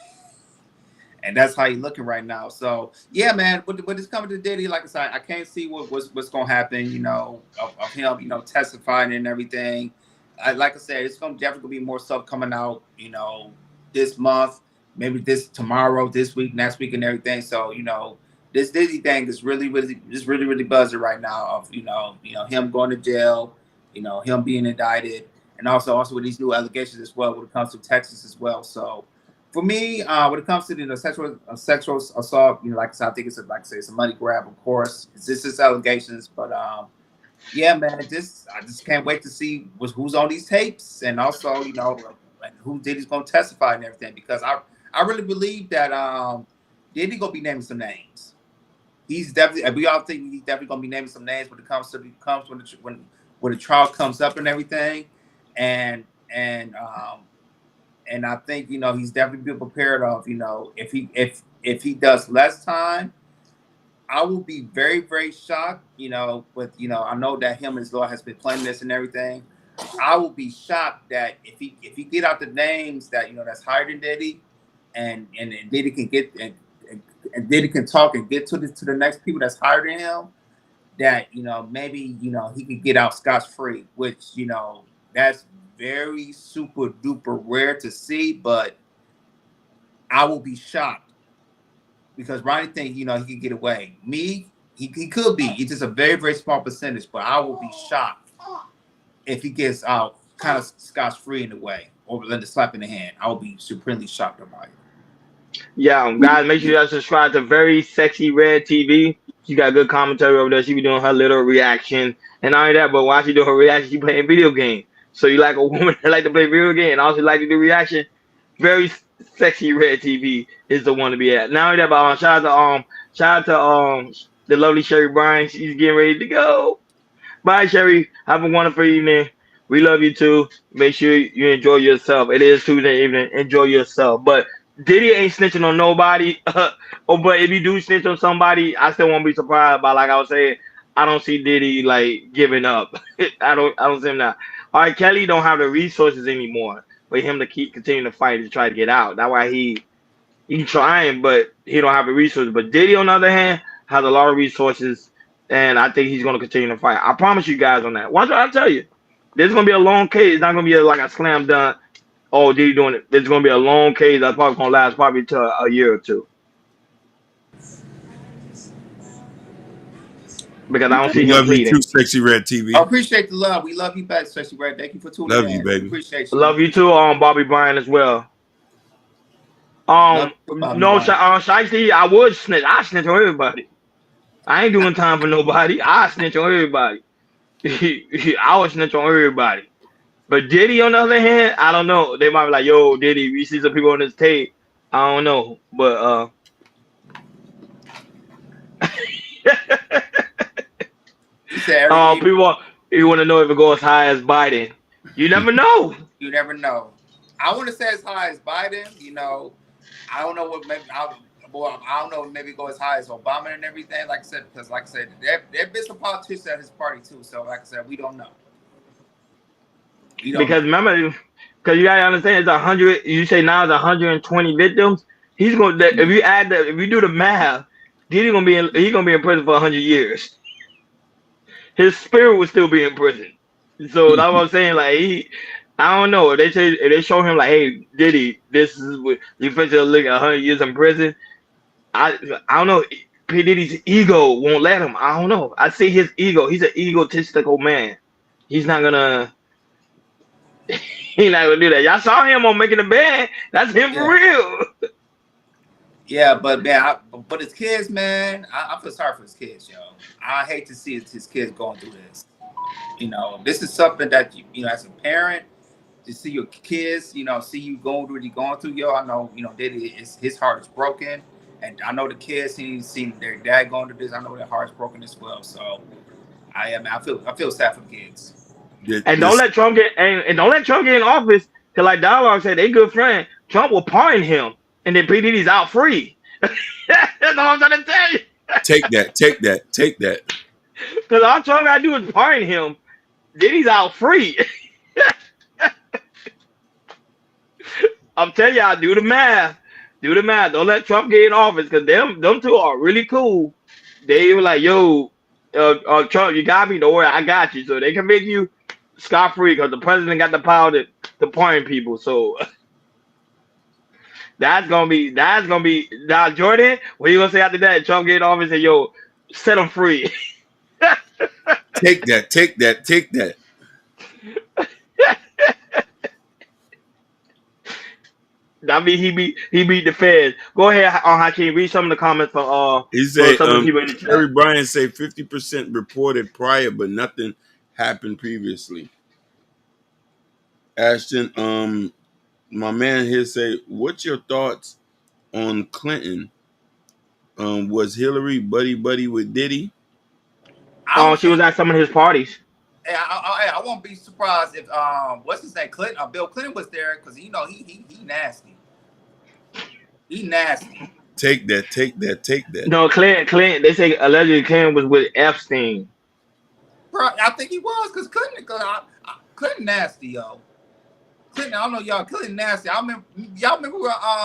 And that's how he's looking right now. So yeah, man. What is coming to Diddy? Like I said, I can't see what's gonna happen. You know, of him. You know, testifying and everything. Like I said, it's definitely gonna be more stuff coming out. You know, this month, maybe this tomorrow, this week, next week, and everything. So you know, this Diddy thing is really buzzing right now. Of you know, him going to jail. You know, him being indicted, and also with these new allegations as well when it comes to Texas as well. So. For me, when it comes to sexual assault, you know, like I said, I think it's a money grab, of course. It's just allegations, but yeah, man, I just can't wait to see who's on these tapes, and also, you know, who Diddy's gonna testify and everything, because I really believe that Diddy gonna be naming some names. He's definitely, we all think he's definitely gonna be naming some names when it comes when the trial comes up and everything, and I think, you know, he's definitely been prepared of, you know, if he does less time, I will be very, very shocked, you know, but, you know, I know that him and his lawyer has been playing this and everything. I will be shocked that if he get out the names that, you know, that's higher than Diddy, and Diddy can get and Diddy can talk and get to the next people that's higher than him, that, you know, maybe, you know, he could get out scot-free, which, you know, that's very super duper rare to see, but I will be shocked because Ronnie thinks, you know, he could get away. He could be. It's just a very, very small percentage, but I will be shocked if he gets out kind of scotch-free in a way, or let the slap in the hand. I will be supremely shocked about it. Yeah, guys, make sure you guys subscribe to Very Sexy Red TV. She got good commentary over there. She be doing her little reaction, and not only that, but while she do her reaction, she playing video games. So you like a woman that like to play video game and also like to do reaction? Very Sexy Red TV is the one to be at. Not only that, but shout out to the lovely Sherry Bryan. She's getting ready to go. Bye, Sherry. Have a wonderful evening. We love you too. Make sure you enjoy yourself. It is Tuesday evening. Enjoy yourself. But Diddy ain't snitching on nobody. But if you do snitch on somebody, I still won't be surprised. But like I was saying, I don't see Diddy like giving up. I don't see him now. All right, Kelly don't have the resources anymore for him to continue to fight to try to get out. That's why he trying, but he don't have the resources. But Diddy, on the other hand, has a lot of resources, and I think he's going to continue to fight. I promise you guys on that. Once I tell you, this is going to be a long case. It's not going to be like a slam dunk. Oh, Diddy doing it. It's going to be a long case that's probably going to last probably till a year or two. Because I don't see him pleading. Love you too, Sexy Red TV. I appreciate the love. We love you back, Sexy Red. Thank you for tuning in. Love you, baby. We appreciate you. Love you too, Bobby Bryan as well. No, Shiesty, I would snitch. I snitch on everybody. I ain't doing time for nobody. I snitch on everybody. I would snitch on everybody. But Diddy, on the other hand, I don't know. They might be like, yo, Diddy, we see some people on this tape. I don't know. But people, you want to know if it goes as high as Biden. You never know. You never know. I want to say as high as Biden. You know, I don't know what maybe I don't know. Maybe go as high as Obama and everything. Like I said, because like I said, there been some politicians at his party too. So like I said, we don't know. Because remember, because you gotta understand, it's 100. You say now it's 120 victims. He's gonna if you do the math, he's gonna be in prison for 100 years. His spirit will still be in prison. So that's what I'm saying. Like I don't know. If they show him like, hey, Diddy, this is what you feel to look at 100 years in prison. I don't know. P. Diddy's ego won't let him. I don't know. I see his ego. He's an egotistical man. He's not gonna do that. Y'all saw him on Making the Band. That's him for real. Yeah, but man, but his kids, man, I feel sorry for his kids, yo. I hate to see his kids going through this. This is something that as a parent, to see your kids, see you going through what you're going through, yo. I know, Diddy his heart is broken, and I know the kids seen their dad going through this. I know their heart's broken as well. So I feel sad for the kids. And don't let Trump get and don't let Trump get in office. Cause like Dialogue said, they good friend. Trump will pardon him, and then P Diddy's out free. That's all I'm trying to tell you. Take that. Cause all Trump gotta do is pardon him. Diddy's out free. I'm telling y'all, do the math. Do the math. Don't let Trump get in office, cause them two are really cool. They were like, yo, Trump, you got me. Don't worry, I got you. So they can make you scot free, because the president got the power to pardon people. So that's gonna be now, Jordan. What you gonna say after that? Trump get in office and yo, set him free. Take that. I mean, he beat the feds. Go ahead, Hakeem. Read some of the comments for He for said, some of the people in the chat. Terry Bryan say 50% reported prior, but nothing happened previously. Ashton, my man here say, what's your thoughts on Clinton? Was Hillary buddy with Diddy? Oh, she was at some of his parties. Hey, I won't be surprised if what's his name, Clinton, Bill Clinton was there, because he nasty. He nasty. Take that. No, Clinton. They say allegedly Clinton was with Epstein. Bro, I think he was, because Clinton nasty, yo. Clinton, I don't know y'all. Clinton nasty. Y'all remember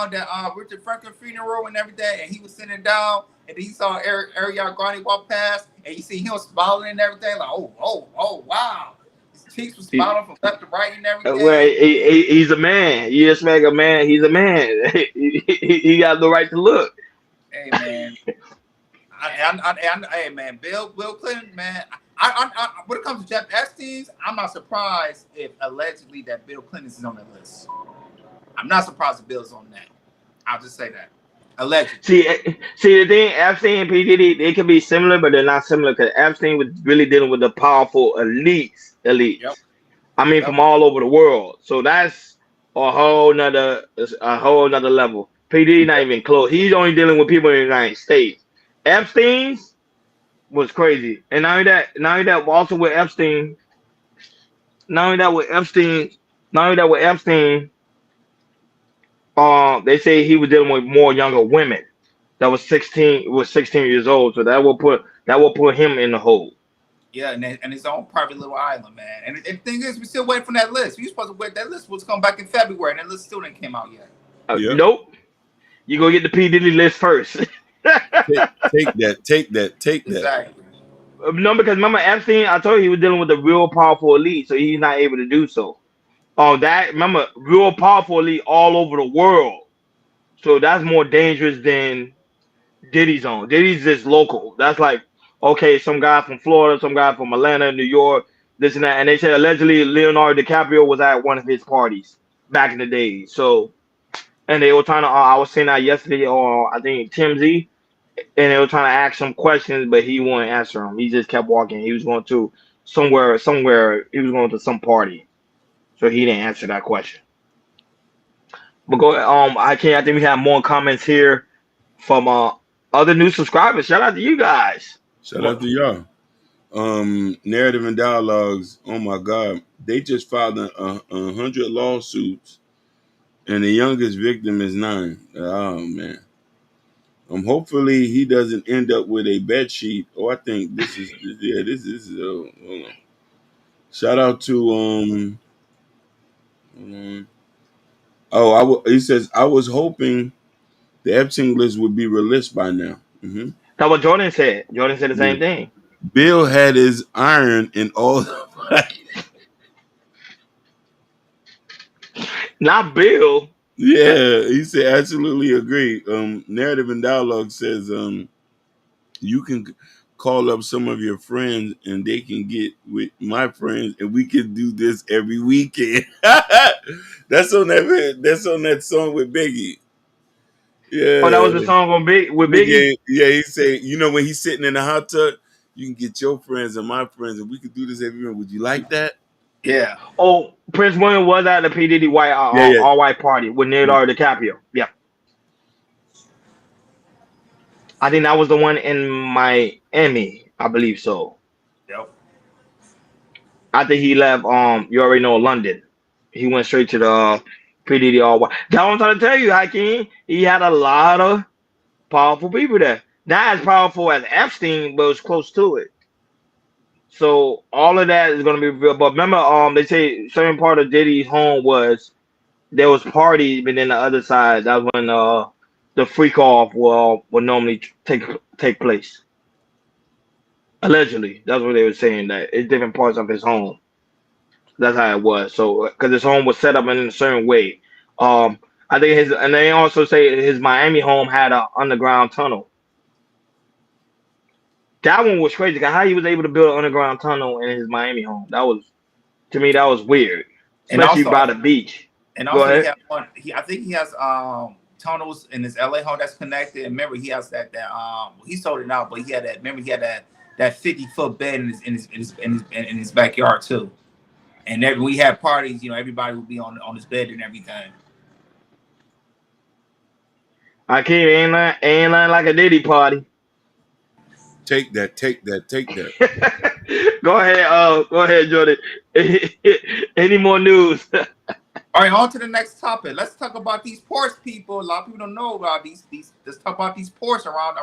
that Richard Franklin funeral and everything, and he was sitting down, and then he saw Ariana Grande walk past, and you see him smiling and everything, like oh wow, his cheeks was smiling from left to right and everything. Well, he's a man. You just make a man. He's a man. He got the right to look. Hey man, hey man, Bill Clinton, man. When it comes to Jeff Epstein's, I'm not surprised if allegedly that Bill Clinton is on the list. I'm not surprised if Bill's on that. I'll just say that. Allegedly. See the thing, Epstein and P Diddy, they can be similar, but they're not similar, because Epstein was really dealing with the powerful elites. Yep. I mean, from all over the world. So that's a whole nother level. P Diddy not even close. He's only dealing with people in the United States. Epstein's was crazy, and not only that, also with Epstein, they say he was dealing with more younger women that was 16 years old. So that will put him in the hole. Yeah, and his own private little island, man. And the thing is, we still waiting for that list. We supposed to wait. That list was come back in February, and that list still didn't came out yet. Nope. You go get the P Diddy list first. Take that. Exactly. No, because remember Epstein, I told you he was dealing with the real powerful elite, so he's not able to do so. Remember, real powerful elite all over the world. So that's more dangerous than Diddy's on. Diddy's just local. That's like, okay, some guy from Florida, some guy from Atlanta, New York, this and that. And they said allegedly Leonardo DiCaprio was at one of his parties back in the day. So, and they were trying to, I was saying that yesterday on, I think, TMZ, and they were trying to ask some questions, but he wouldn't answer them. He just kept walking. He was going to somewhere, he was going to some party. So he didn't answer that question. But I think we have more comments here from other new subscribers. Shout out to you guys. Shout out to y'all. Narrative and Dialogues. Oh my God, they just filed 100 lawsuits, and the youngest victim is 9. Oh man. Hopefully he doesn't end up with a bed sheet. Oh, I think this is hold on. Shout out to he says, I was hoping the Epstein list would be released by now. Mm-hmm. That's what Jordan said. Jordan said the same thing. Bill had his iron in all the Not Bill. Yeah, he said absolutely agree. Narrative and Dialogue says you can call up some of your friends and they can get with my friends and we can do this every weekend. That's on that song with Biggie. Oh, that was Yeah. the song on with Biggie. Yeah, he said, you know, when he's sitting in the hot tub, you can get your friends and my friends, and we could do this every minute. Would you like that? Yeah. Oh, Prince William was at the P Diddy white Yeah, yeah. all white party with Leonardo DiCaprio. Yeah, I think that was the one in Miami. I believe so. Yep. I think he left. You already know London. He went straight to the P Diddy all white. That's what I'm trying to tell you, Hakeem. He had a lot of powerful people there. Not as powerful as Epstein, but it was close to it. So all of that is going to be real. But remember, they say certain part of Diddy's home was there was parties, but then the other side, that's when the freak off will normally take place. Allegedly, that's what they were saying, that it's different parts of his home. That's how it was. So because his home was set up in a certain way. I think and they also say his Miami home had an underground tunnel. That one was crazy. Cause how he was able to build an underground tunnel in his Miami home. That was, to me, that was weird, And especially also, by the beach. and Go also he ahead. has one. I think he has tunnels in his LA home that's connected. And remember, he has that he sold it out, but he had that. Remember, he had that 50-foot bed in his backyard too. And then we had parties. You know, everybody would be on his bed and everything. I can't ain't nothing like a Diddy party. Take that. Go ahead, Jordan. Any more news? All right, on to the next topic. Let's talk about these ports, people. A lot of people don't know about these. Let's talk about these ports around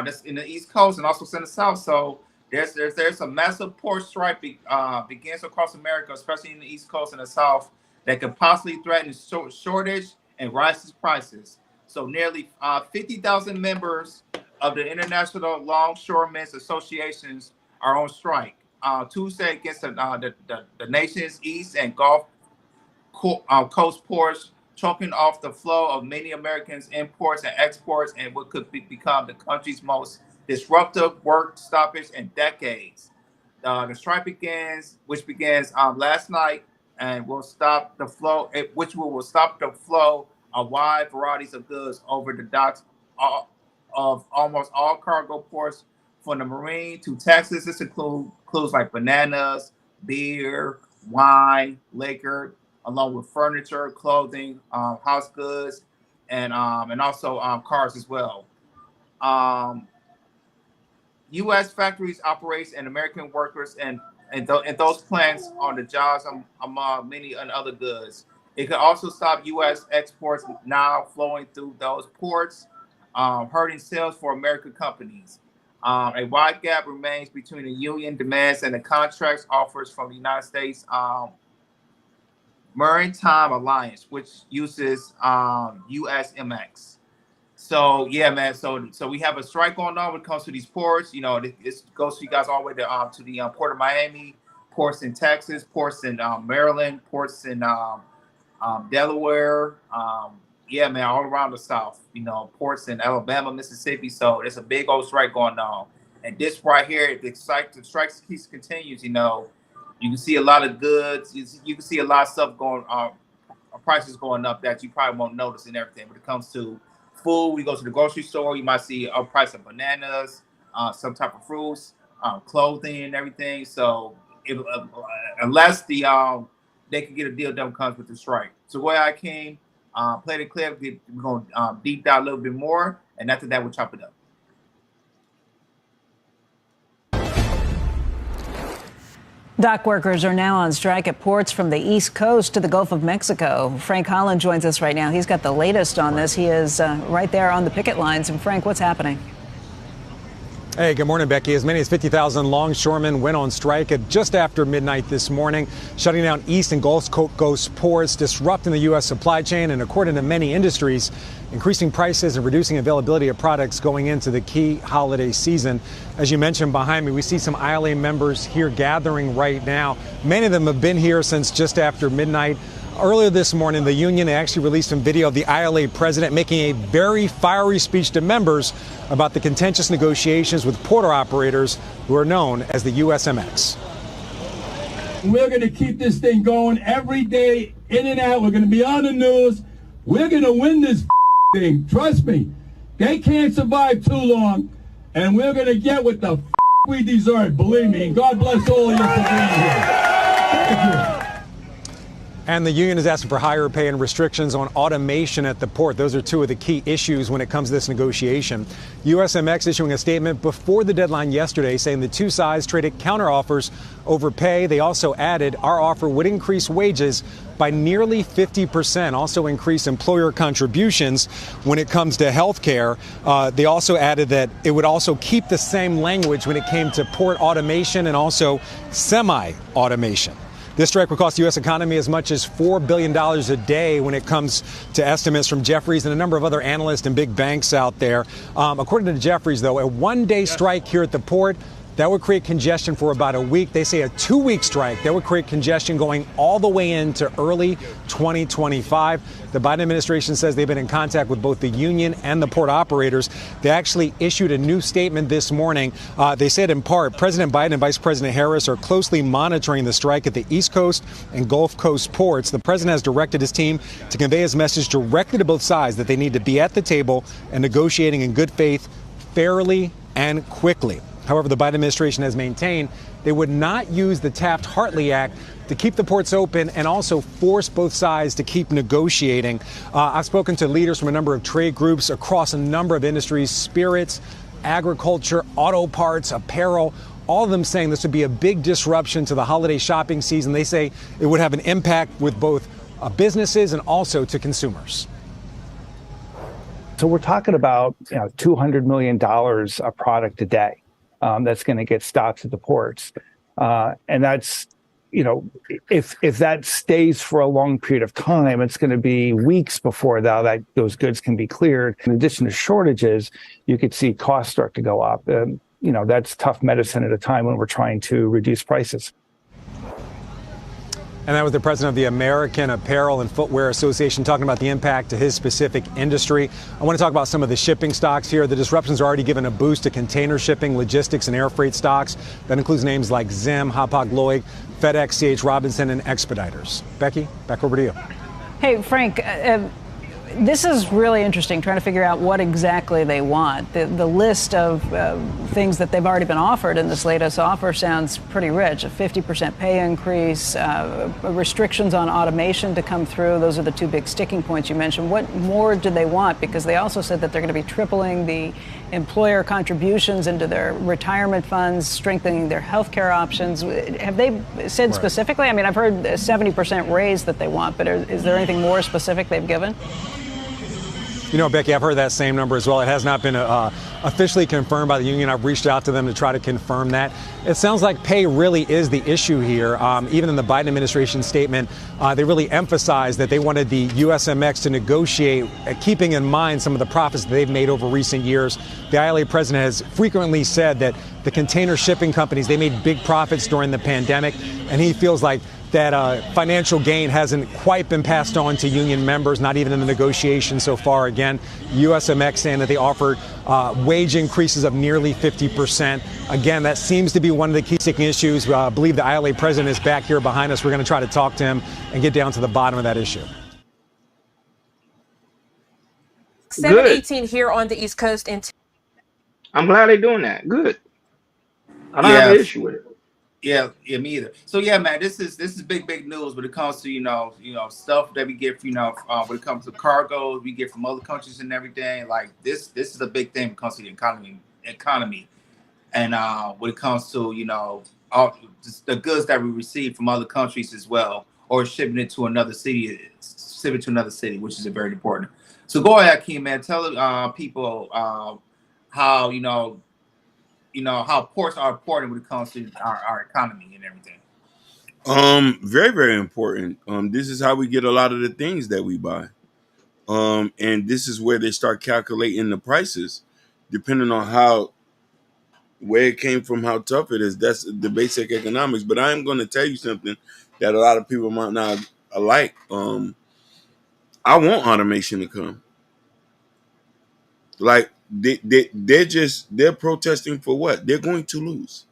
this in the East Coast and also in the South. So there's a massive port strike begins across America, especially in the East Coast and the South, that could possibly threaten shortage and rises prices. So nearly 50,000 members of the International Longshoremen's Associations are on strike Tuesday against the nation's East and Gulf coast ports, choking off the flow of many Americans' imports and exports, and what could become the country's most disruptive work stoppage in decades. The strike which begins last night, and will stop the flow, will stop the flow of wide varieties of goods over the docks of almost all cargo ports, from the Marine to Texas. This includes like bananas, beer, wine, liquor, along with furniture, clothing, house goods, and also cars as well. U.S. factories operate and American workers and those plants on the jobs among many and other goods. It could also stop U.S. exports now flowing through those ports, hurting sales for American companies. A wide gap remains between the union demands and the contracts offers from the United States Maritime Alliance, which uses USMX. So yeah, man. So we have a strike going on when it comes to these ports. You know, this goes to you guys all the way to the port of Miami, ports in Texas, ports in Maryland, ports in Delaware. Yeah, man, all around the South. You know, ports in Alabama, Mississippi. So there's a big old strike going on. And this right here, if the strike continues, you know, you can see a lot of goods. You can see a lot of stuff going prices going up that you probably won't notice and everything. When it comes to food, you go to the grocery store, you might see a price of bananas, some type of fruits, clothing, and everything. So unless they can get a deal done comes with the strike. So where I came, play the clip. We're going to deep dive a little bit more, and after that, we'll chop it up. Dock workers are now on strike at ports from the East Coast to the Gulf of Mexico. Frank Holland joins us right now. He's got the latest on this. He is right there on the picket lines. And Frank, what's happening? Hey, good morning, Becky. As many as 50,000 longshoremen went on strike at just after midnight this morning, shutting down East and Gulf Coast ports, disrupting the U.S. supply chain, and according to many industries, increasing prices and reducing availability of products going into the key holiday season. As you mentioned behind me, we see some ILA members here gathering right now. Many of them have been here since just after midnight. Earlier this morning, the union actually released some video of the ILA president making a very fiery speech to members about the contentious negotiations with porter operators who are known as the USMX. We're going to keep this thing going every day, in and out. We're going to be on the news. We're going to win this thing. Trust me, they can't survive too long, and we're gonna get what the we deserve. Believe me. And God bless all of you for being here. Thank you. And the union is asking for higher pay and restrictions on automation at the port. Those are two of the key issues when it comes to this negotiation. USMX issuing a statement before the deadline yesterday saying the two sides traded counteroffers over pay. They also added our offer would increase wages by nearly 50%, also increase employer contributions when it comes to health care. They also added that it would also keep the same language when it came to port automation and also semi-automation. This strike will cost the U.S. economy as much as $4 billion a day when it comes to estimates from Jefferies and a number of other analysts and big banks out there. According to Jefferies, though, a one-day strike here at the port, that would create congestion for about a week. They say a two-week strike, that would create congestion going all the way into early 2025. The Biden administration says they've been in contact with both the union and the port operators. They actually issued a new statement this morning. They said in part, President Biden and Vice President Harris are closely monitoring the strike at the East Coast and Gulf Coast ports. The president has directed his team to convey his message directly to both sides that they need to be at the table and negotiating in good faith, fairly and quickly. However, the Biden administration has maintained they would not use the Taft-Hartley Act to keep the ports open and also force both sides to keep negotiating. I've spoken to leaders from a number of trade groups across a number of industries, spirits, agriculture, auto parts, apparel, all of them saying this would be a big disruption to the holiday shopping season. They say it would have an impact with both businesses and also to consumers. So we're talking about $200 million a product a day. That's going to get stopped at the ports. And that's, if that stays for a long period of time, it's going to be weeks before those goods can be cleared. In addition to shortages, you could see costs start to go up. That's tough medicine at a time when we're trying to reduce prices. And that was the president of the American Apparel and Footwear Association talking about the impact to his specific industry. I want to talk about some of the shipping stocks here. The disruptions are already given a boost to container shipping, logistics, and air freight stocks. That includes names like Zim, Hapag-Lloyd, FedEx, C.H. Robinson, and Expeditors. Becky, back over to you. Hey, Frank, this is really interesting, trying to figure out what exactly they want. The list of things that they've already been offered in this latest offer sounds pretty rich. A 50% pay increase, restrictions on automation to come through. Those are the two big sticking points you mentioned. What more do they want? Because they also said that they're going to be tripling the employer contributions into their retirement funds, strengthening their health care options. Have they said specifically? I mean, I've heard a 70% raise that they want, but is there anything more specific they've given? Becky, I've heard that same number as well. It has not been officially confirmed by the union. I've reached out to them to try to confirm that. It sounds like pay really is the issue here. Even in the Biden administration statement, they really emphasized that they wanted the USMX to negotiate, keeping in mind some of the profits that they've made over recent years. The ILA president has frequently said that the container shipping companies, they made big profits during the pandemic, and he feels like that financial gain hasn't quite been passed on to union members, not even in the negotiation so far. Again, USMX saying that they offered wage increases of nearly 50%. Again, that seems to be one of the key sticking issues. I believe the ILA president is back here behind us. We're going to try to talk to him and get down to the bottom of that issue. 7:18 here on the East Coast. I'm glad they're doing that. Good. I don't have an issue with it. Yeah, me either. So yeah, man, this is big news when it comes to stuff that we get when it comes to cargo we get from other countries and everything. Like this is a big thing when it comes to the economy, and when it comes to all the goods that we receive from other countries as well, or shipping it to another city, which is very important. So go ahead, Keem, man, tell people how how ports are important when it comes to our economy and everything. Very, very important. This is how we get a lot of the things that we buy. And this is where they start calculating the prices, depending on where it came from, how tough it is. That's the basic economics. But I am going to tell you something that a lot of people might not like. I want automation to come. Like they're protesting for what? They're going to lose.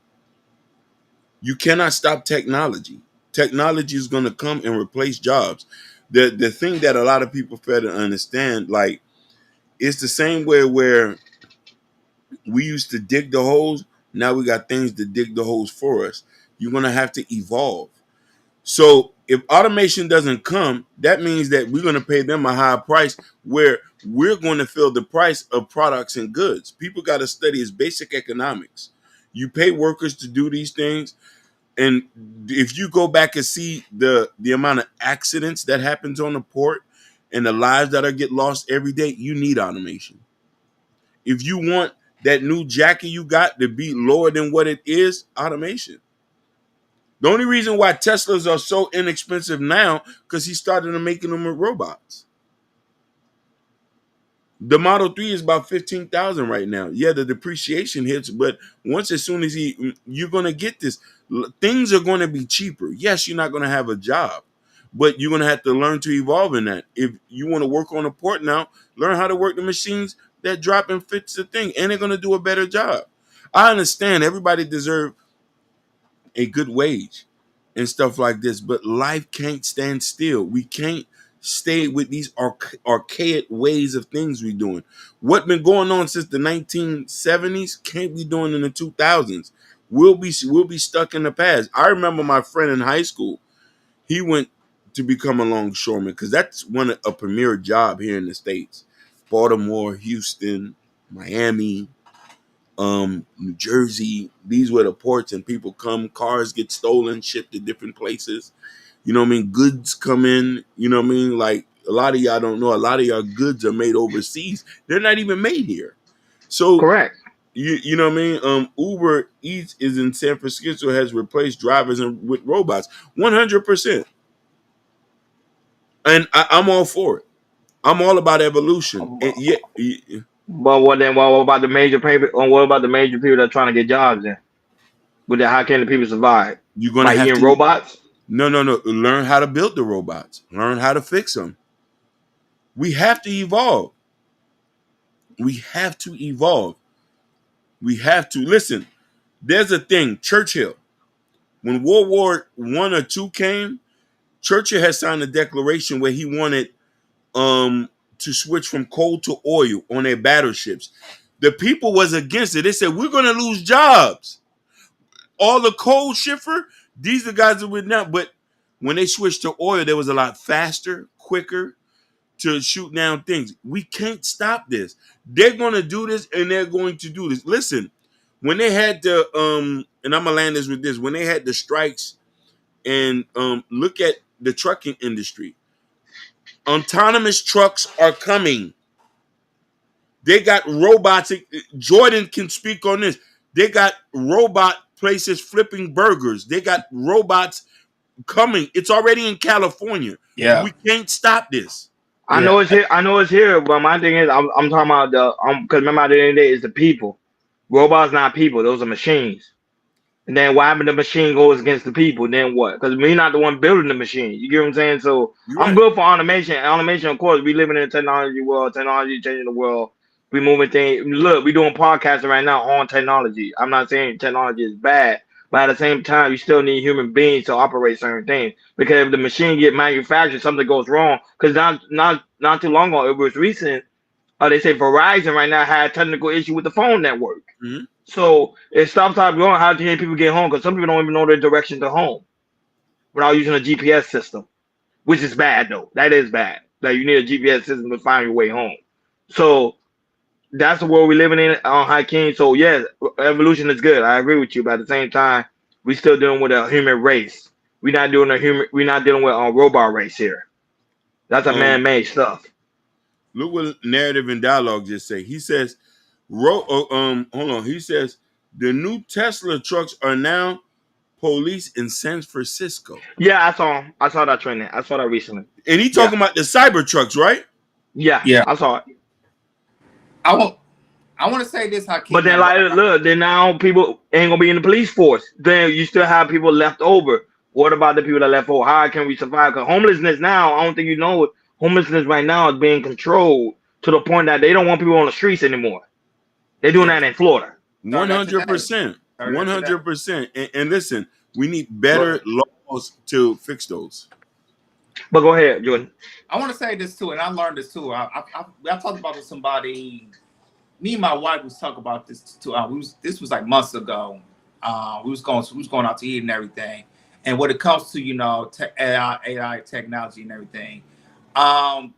You cannot stop technology. Technology is going to come and replace jobs. The thing that a lot of people fail to understand, like It's the same way where we used to dig the holes. Now we got things to dig the holes for us. You're going to have to evolve. So if automation doesn't come, that means that we're going to pay them a higher price where we're going to feel the price of products and goods. People got to study is basic economics. You pay workers to do these things. And if you go back and see the amount of accidents that happens on the port and the lives that are get lost every day, you need automation. If you want that new jacket you got to be lower than what it is, automation. The only reason why Teslas are so inexpensive now because he started making them with robots. The Model 3 is about 15,000 right now. Yeah, the depreciation hits, but once as soon as you're going to get this, things are going to be cheaper. Yes, you're not going to have a job, but you're going to have to learn to evolve in that. If you want to work on a port now, learn how to work the machines that drop and fix the thing, and they're going to do a better job. I understand everybody deserves a good wage and stuff like this, but life can't stand still. We can't stay with these archaic ways of things we're doing. What been going on since the 1970s can't be doing in the 2000s. We'll be stuck in the past. I remember my friend in high school. He went to become a longshoreman because that's a premier job here in the States. Baltimore, Houston, Miami, New Jersey. These were the ports, and people come, cars get stolen, shipped to different places. You know what I mean? Goods come in, you know what I mean? Like a lot of y'all don't know, a lot of y'all goods are made overseas. They're not even made here. So Correct. you know what I mean? Uber Eats is in San Francisco, has replaced drivers with robots 100%. And I'm all for it. I'm all about evolution. And But what then? What about the major people? What about the major people that are trying to get jobs in? With that, how can the people survive? you're gonna By have eating to robots? no. Learn how to build the robots. Learn how to fix them. We have to evolve. We have to evolve. We have to listen. There's a thing, Churchill. When World War I or II came, Churchill had signed a declaration where he wanted to switch from coal to oil on their battleships. The people was against it. They said we're gonna lose jobs. All the coal shipper, these are the guys that were now. But when they switched to oil, they was a lot faster, quicker to shoot down things. We can't stop this. They're gonna do this, and they're going to do this. Listen, when they had the and I'm gonna land this with this. When they had the strikes, and look at the trucking industry. Autonomous trucks are coming. They got robots. Jordan can speak on this. They got robot places flipping burgers. They got robots coming. It's already in California. Yeah. We can't stop this. I know it's here. I know it's here. But my thing is, I'm talking about because remember at the end of the day, it's the people. Robots not people. Those are machines. And then what happened? The machine goes against the people. Then what? Because we're not the one building the machine. You get what I'm saying? So You're I'm right. good for automation. Automation, of course, we living in a technology world. Technology changing the world. We moving things. Look, we doing podcasting right now on technology. I'm not saying technology is bad, but at the same time, you still need human beings to operate certain things. Because if the machine get manufactured, something goes wrong. Because not too long ago, it was recent. They say Verizon right now had a technical issue with the phone network. Mm-hmm. So it stops time going. How can people get home? Because some people don't even know their direction to home without using a GPS system, which is bad though. That is bad. Like you need a GPS system to find your way home. So that's the world we're living in on High King. So yeah, evolution is good. I agree with you. But at the same time, we still dealing with a human race. We're not doing a human. We're not dealing with a robot race here. That's a man-made stuff. Look what narrative and dialogue just say. He says, hold on. He says the new Tesla trucks are now police in San Francisco. Yeah, I saw that trending. I saw that recently. And he talking about the cyber trucks, right? Yeah, I saw it. I want to say this, Hakeem. But then, like, look, then now people ain't gonna be in the police force. Then you still have people left over. What about the people that left over? How can we survive? Because homelessness now, I don't think you know it. Homelessness right now is being controlled to the point that they don't want people on the streets anymore. They're doing that in Florida. 100%. 100%. And listen, we need better laws to fix those. But go ahead, Jordan. I want to say this too, and I learned this too. I talked about with somebody. Me and my wife was talking about this too. This was like months ago. We was going out to eat and everything. And when it comes to AI technology and everything, um,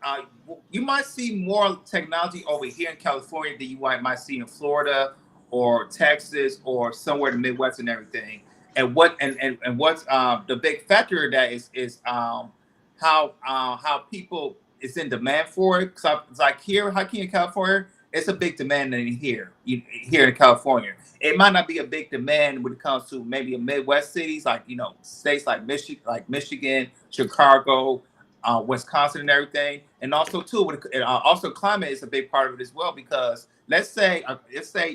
uh, you might see more technology over here in California than you might see in Florida or Texas or somewhere in the Midwest and everything. And what's the big factor of that is how people is in demand for it. So it's like here in California, it's a big demand in here in California. It might not be a big demand when it comes to maybe a Midwest cities like states like Michigan, Chicago, Wisconsin and everything, and also too, also climate is a big part of it as well because let's say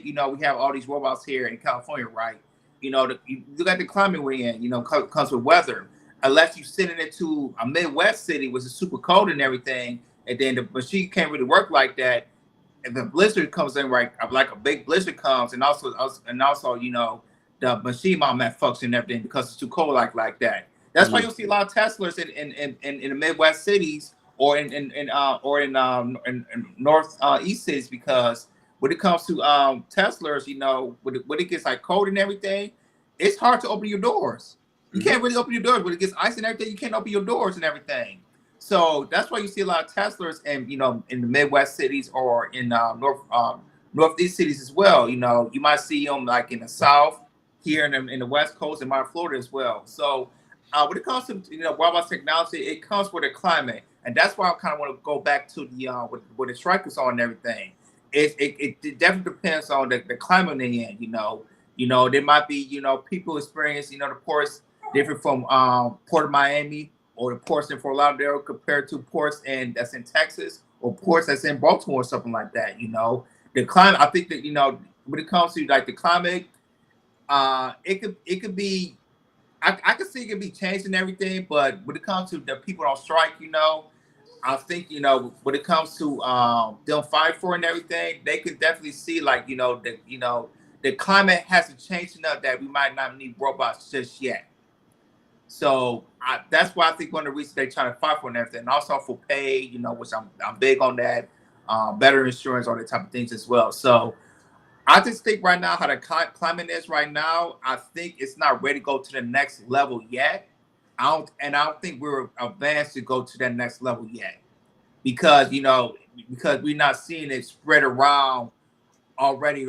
we have all these robots here in California, right? You look at the climate we're in. Comes with weather. Unless you send it into a Midwest city, which is super cold and everything, and then the machine can't really work like that. If the blizzard comes in right, like a big blizzard comes, and also the machine might malfunction and everything because it's too cold like that. That's why you'll see a lot of Teslas in the Midwest cities or in north east cities because when it comes to Teslas, when it gets like cold and everything, it's hard to open your doors. You can't really open your doors when it gets ice and everything. You can't open your doors and everything. So that's why you see a lot of Teslas in the Midwest cities or in northeast cities as well. You might see them like in the South, here in the West Coast, and my Florida as well. So when it comes to wildlife technology, it comes with the climate, and that's why I kind of want to go back to the with the strikers on and everything. It definitely depends on the climate they're in. There might be people experience the ports different from Port of Miami or the ports in Fort Lauderdale compared to ports that's in Texas or ports that's in Baltimore or something like that. The climate. I think that when it comes to like the climate, it could be. I can see it could be changed and everything, but when it comes to the people on strike, I think when it comes to them fight for and everything, they could definitely see like the climate hasn't changed enough that we might not need robots just yet. So that's why I think one of the reasons they're trying to fight for and everything, and also for pay, which I'm big on that, better insurance, all that type of things as well. So I just think right now how the climate is right now, I think it's not ready to go to the next level yet. I don't think we're advanced to go to that next level yet because we're not seeing it spread around already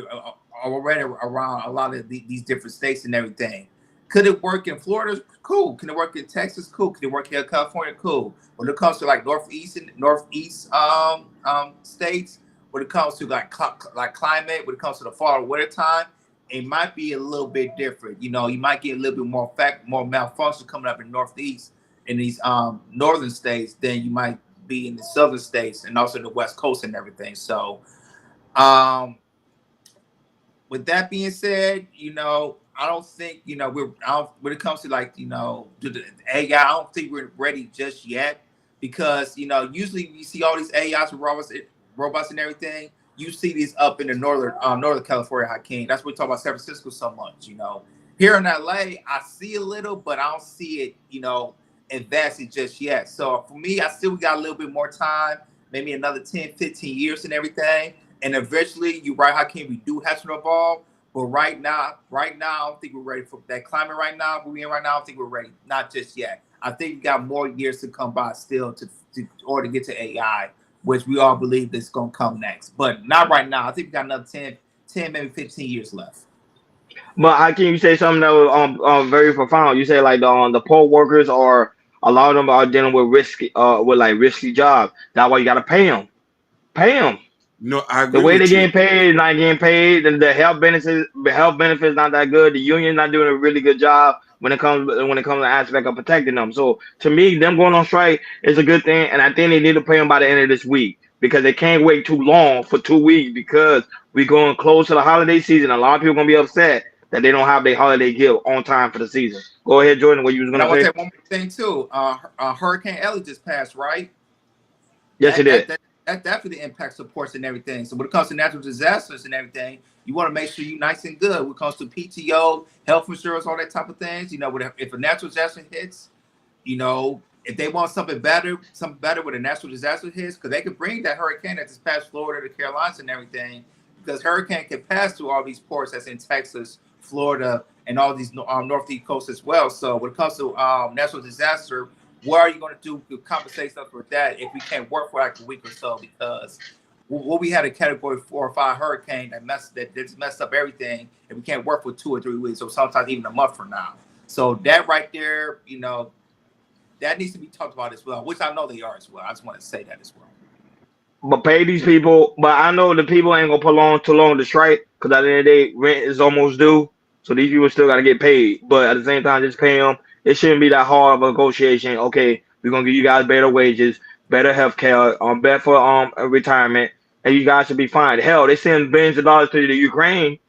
around a lot of these different states and everything. Could it work in Florida? Cool. Can it work in Texas? Cool. Can it work here in California? Cool. When it comes to like northeast states, when it comes to like climate, when it comes to the fall or winter time, it might be a little bit different. You might get a little bit more malfunction coming up in northeast in these northern states than you might be in the southern states and also the West Coast and everything. So with that being said, I don't think when it comes to like to the AI, I don't think we're ready just yet because usually you see all these AIs and robots and everything. You see these up in the northern California, Hakeem. That's what we talk about San Francisco so much. Here in LA, I see a little, but I don't see it advancing just yet. So for me, I still got a little bit more time, maybe another 10, 15 years and everything. And eventually, you're right, Hakeem, we do have to evolve. But right now, I don't think we're ready for that climate right now. We're in right now, I don't think we're ready. Not just yet. I think we got more years to come by still to get to AI, which we all believe is going to come next. But not right now. I think we got another 10, maybe 15 years left. But how can you say something that was very profound? You say like the poor workers are a lot of them are dealing with risky jobs. That's why you gotta pay them. Pay them. No, I The agree way they're with you. getting paid is not getting paid. And the health benefits not that good. The union not doing a really good job when it comes to the aspect of protecting them. So to me, them going on strike is a good thing, and I think they need to pay them by the end of this week because they can't wait too long for 2 weeks because we're going close to the holiday season. A lot of people gonna be upset that they don't have their holiday gift on time for the season. Go ahead, Jordan. What you was And I gonna want to say? say one more thing too. Hurricane Ellie just passed, right? Yes, it did. That definitely impacts supports and everything. So when it comes to natural disasters and everything, you want to make sure you're nice and good. When it comes to PTO, health insurance, all that type of things, if a natural disaster hits, if they want something better with a natural disaster hits, because they could bring that hurricane that just passed Florida, the Carolinas, and everything, because hurricane can pass through all these ports that's in Texas, Florida, and all these northeast coasts as well. So when it comes to natural disaster, what are you going to do to compensate stuff for that if we can't work for like a week or so? Because what we had a Category 4 or 5 hurricane that messed up everything, and we can't work for 2 or 3 weeks, or sometimes even a month from now. So that right there, that needs to be talked about as well, which I know they are as well. I just want to say that as well. But pay these people. But I know the people ain't gonna prolong too long to strike, because at the end of the day, rent is almost due. So these people still gotta get paid. But at the same time, just pay them. It shouldn't be that hard of a negotiation. Okay, we're gonna give you guys better wages, better health care, better for retirement, and you guys should be fine. Hell, they send billions of dollars to the Ukraine.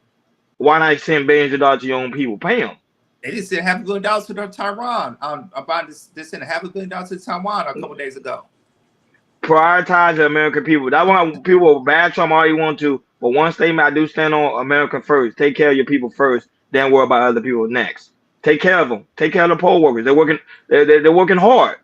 Why not send billions of dollars to your own people? Pay them. They just sent $500 million to Taiwan. About this, they sent $500 million to Taiwan a couple days ago. Prioritize the American people. That's why people will bash Trump all you want to, but one statement I do stand on: America first. Take care of your people first, then worry about other people next. Take care of them. Take care of the poll workers. They're working. They're working hard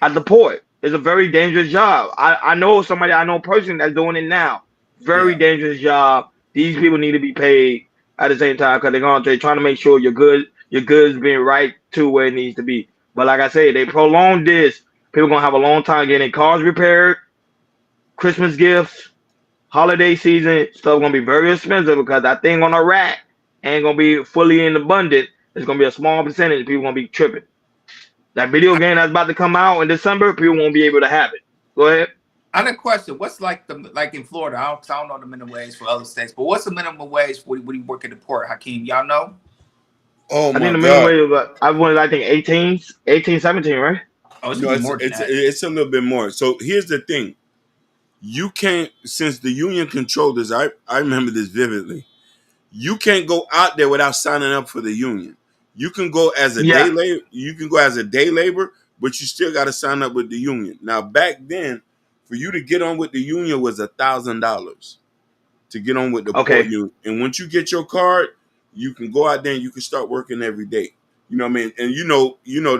at the port. It's a very dangerous job. I know somebody I know personally that's doing it now. Very dangerous job. These people need to be paid at the same time, because they're trying to make sure your goods being right to where it needs to be. But like I said, they prolong this. People gonna have a long time getting cars repaired, Christmas gifts, holiday season stuff gonna be very expensive, because that thing on a rack ain't gonna be fully in abundant. It's gonna be a small percentage of people gonna be tripping. That video game that's about to come out in December, people won't be able to have it. Go ahead. I had a question. What's like in Florida? I don't know the minimum wage for other states, but what's the minimum wage when you work at the port, Hakeem? Y'all know? Oh I think my the minimum God! wage was, I think 18, 17, right? Oh, No, it's a little bit more. So here's the thing: you can't, since the union controlled this. I remember this vividly. You can't go out there without signing up for the union. You can go as a day Yeah. labor. You can go as a day labor, but you still got to sign up with the union. Now, back then, for you to get on with the union was $1,000 to get on with the port Okay. union. And once you get your card, you can go out there and you can start working every day. You know what I mean? And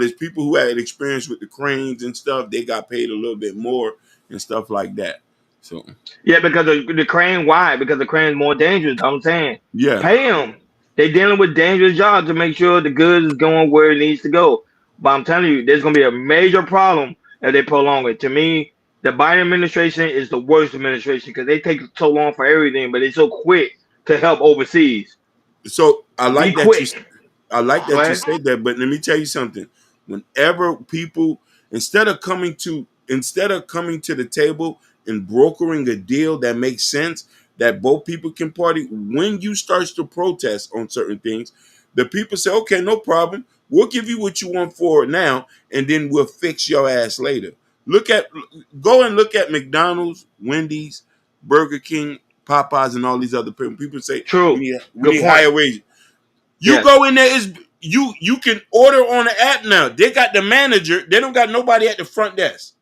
there's people who had experience with the cranes and stuff. They got paid a little bit more and stuff like that. So Yeah, because the crane. Why? Because the crane's more dangerous. I'm saying, yeah. pay them. They dealing with dangerous jobs to make sure the goods is going where it needs to go. But I'm telling you, there's gonna be a major problem if they prolong it. To me, the Biden administration is the worst administration, because they take so long for everything, but they're so quick to help overseas. So I Be like that you quick. Go you ahead. said that, but let me tell you something. Whenever people, instead of coming to the table and brokering a deal that makes sense, that both people can party, when you start to protest on certain things, the people say, okay, no problem. We'll give you what you want for it now, and then we'll fix your ass later. Go and look at McDonald's, Wendy's, Burger King, Popeyes, and all these other people. People say True. we Good need point. higher wages. You Yes. go in there, you can order on the app now. They got the manager. They don't got nobody at the front desk.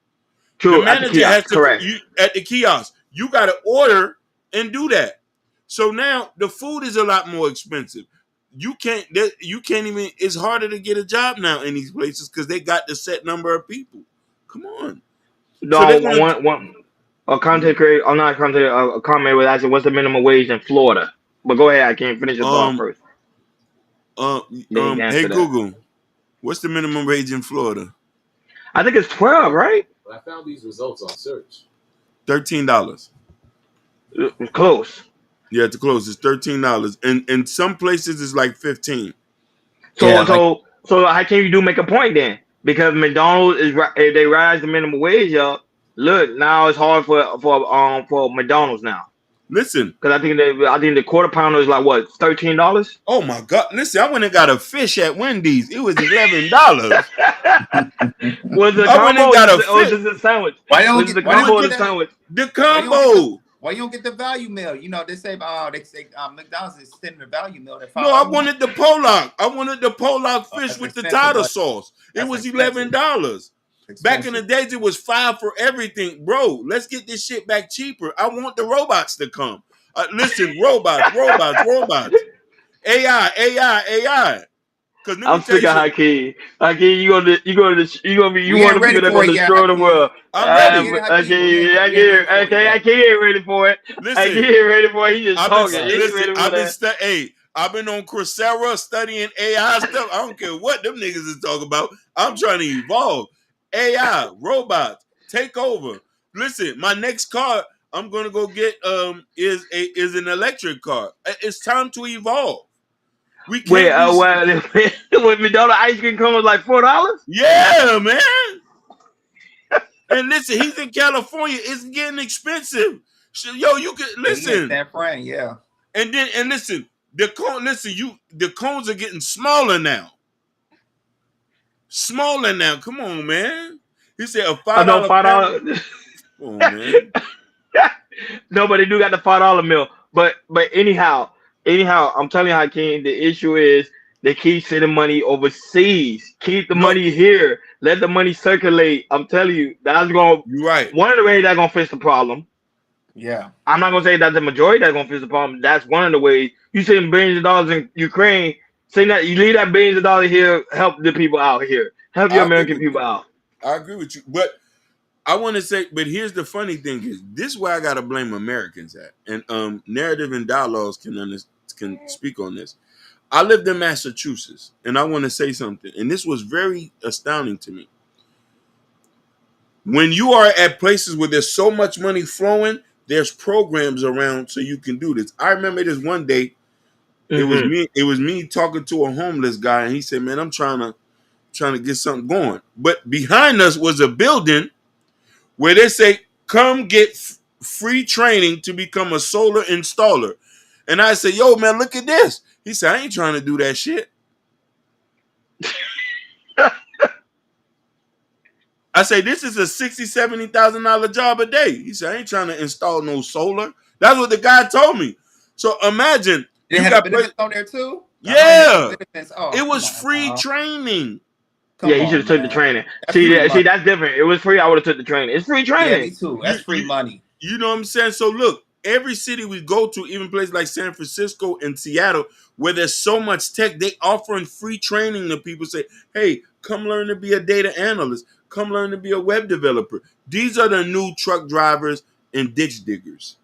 The True. At the manager has kiosk. to Correct. at the kiosk. You got to order and do that. So now the food is a lot more expensive. You can't even. It's harder to get a job now in these places because they got the set number of people. Come on. So No, they're gonna. one a content creator. I'm not content. A comment was asking what's the minimum wage in Florida. But go ahead. I can't finish your thought Um. first. Then you can Hey answer that. Google, what's the minimum wage in Florida? I think it's 12, right? But I found these results on search. $13. It's close. Yeah, to close, it's $13, and in some places it's like 15. So how can you make a point then? Because McDonald's if they rise the minimum wage up. Look, now it's hard for McDonald's now. Listen, because I think the quarter pounder is like what, $13? Oh my God! Listen, I went and got a fish at Wendy's. It was $11. Was it a I went combo and got a or fish. just a sandwich? Why you Was don't it the get, why you combo don't or get the that? sandwich? The combo. Why you don't get the value meal? You know, they say McDonald's is extending the value meal. No, I wanted the Pollock. I wanted the Pollock fish with the tartar sauce. It was $11. Back in the days, it was $5 for everything, bro. Let's get this shit back cheaper. I want the robots to come. Listen, robots. AI. Because let me I'm tell sick you of something. Hakeem. Hakeem, you We one ain't of the ready people that for it gonna yet, destroy the Hakeem. world. I'm ready. Hakeem, We ain't ready for it Hakeem yet. ain't ready for it. Hakeem Listen, ain't ready for it. He just I've been talking. He Right. ain't listen. ready for that. I've been on Coursera studying AI stuff. I don't care what them niggas is talking about. I'm trying to evolve. AI, robots, take over. Listen, my next car I'm gonna go get is an electric car. It's time to evolve. We Wait, can't be. when McDonald's ice cream comes like $4. Yeah, man. And listen, he's in California. It's getting expensive. Yo, you can Yeah, he in listen. San Fran. Yeah. And listen, the cones are getting smaller now. Smaller now. Come on, man. He said a I $5 know panel. $5. Come on, man. Nobody do got the $5 meal. But anyhow, I'm telling you, Hakeem, the issue is they keep sending money overseas. Keep the No, money here. Let the money circulate. I'm telling you, that's going you're right. one of the ways that's gonna fix the problem. Yeah. I'm not gonna say that's the majority that's gonna fix the problem. That's one of the ways. You send billions of dollars in Ukraine, saying that you leave that billions of dollars here, help the people out here. Help your I agree American with people you. out. I agree with you. But I want to say, but here's the funny thing is this is where I gotta blame Americans at. And narrative and dialogues can speak on this. I lived in Massachusetts, and I want to say something, and this was very astounding to me. When you are at places where there's so much money flowing, there's programs around so you can do this. I remember this one day, Mm-hmm. it was me talking to a homeless guy, and he said, "Man, I'm trying to get something going." But behind us was a building where they say, "Come get free training to become a solar installer." And I said, "Yo, man, look at this." He said, "I ain't trying to do that shit." I say, "This is a $60,000-$70,000 job a day." He said, "I ain't trying to install no solar." That's what the guy told me. So imagine They you had the got benefits on there too. I know they had the yeah, benefits. Oh, it come was on, free training. Yeah, come he should on, have took the man. training. That's free See, money. that's different. It was free. I would have took the training. It's free Yeah, me training. too. You That's free you money. you know what I'm saying? So look, every city we go to, even places like San Francisco and Seattle, where there's so much tech, they offering free training to people. Say, "Hey, come learn to be a data analyst. Come learn to be a web developer." These are the new truck drivers and ditch diggers.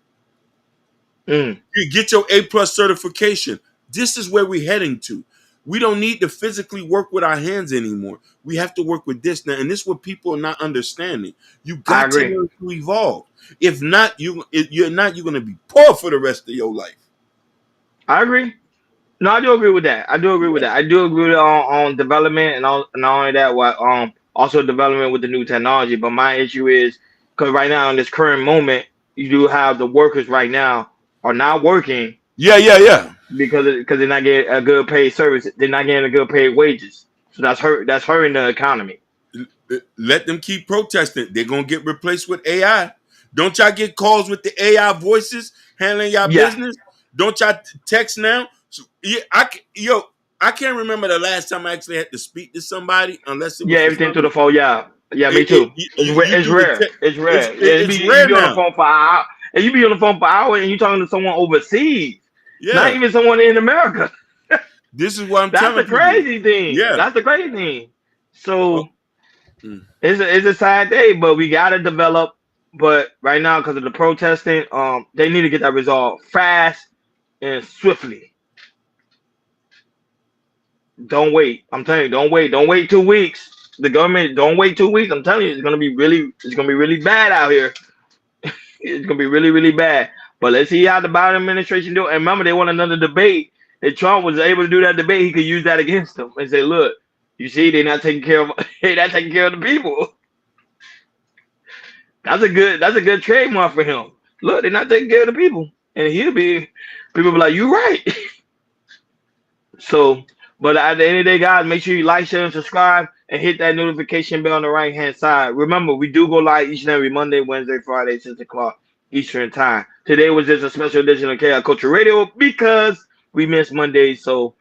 Mm, You get your A+ certification. This is where we're heading to. We don't need to physically work with our hands anymore. We have to work with this now, and this is what people are not understanding. You I got to agree. learn to evolve. If not, you're going to be poor for the rest of your life. I agree. No, I do agree with that. I do agree with that. I do agree on development and all, not only that, what also development with the new technology. But my issue is because right now in this current moment, you do have the workers right now are not working Yeah. because they're not getting a good paid service. They're not getting a good paid wages. So that's hurting the economy. Let them keep protesting. They're gonna get replaced with AI. Don't y'all get calls with the AI voices handling y'all Yeah. business? Don't y'all text now? So, yeah, I can't remember the last time I actually had to speak to somebody unless it Yeah, was for everything through the something. phone. Yeah, yeah, me It, too. you It's do the rare. It's rare. Yeah, it's you rare be on the now. phone for an hour, and you be on the phone for hours, and you talking to someone overseas, not Yeah, even someone in America. this is what I'm That's the telling people. crazy thing. Yeah. That's the crazy thing. Oh, So mm. it's a sad day, but we gotta develop. But right now, because of the protesting, they need to get that resolved fast and swiftly. Don't wait. I'm telling you, don't wait. Don't wait 2 weeks. The government, don't wait 2 weeks. I'm telling you, it's gonna be really bad out here. It's gonna be really, really bad. But let's see how the Biden administration do. And remember, they want another debate. If Trump was able to do that debate, he could use that against them and say, "Look, you see, they're not taking care of, they're not taking care of the people." That's a good trademark for him. Look, they're not taking care of the people, and people be like, "You right." So, but at the end of the day, guys, make sure you like, share, and subscribe, and hit that notification bell on the right hand side. Remember, we do go live each and every Monday, Wednesday, Friday, 6 o'clock Eastern time. Today was just a special edition of Chaos Culture Radio because we missed Monday. So,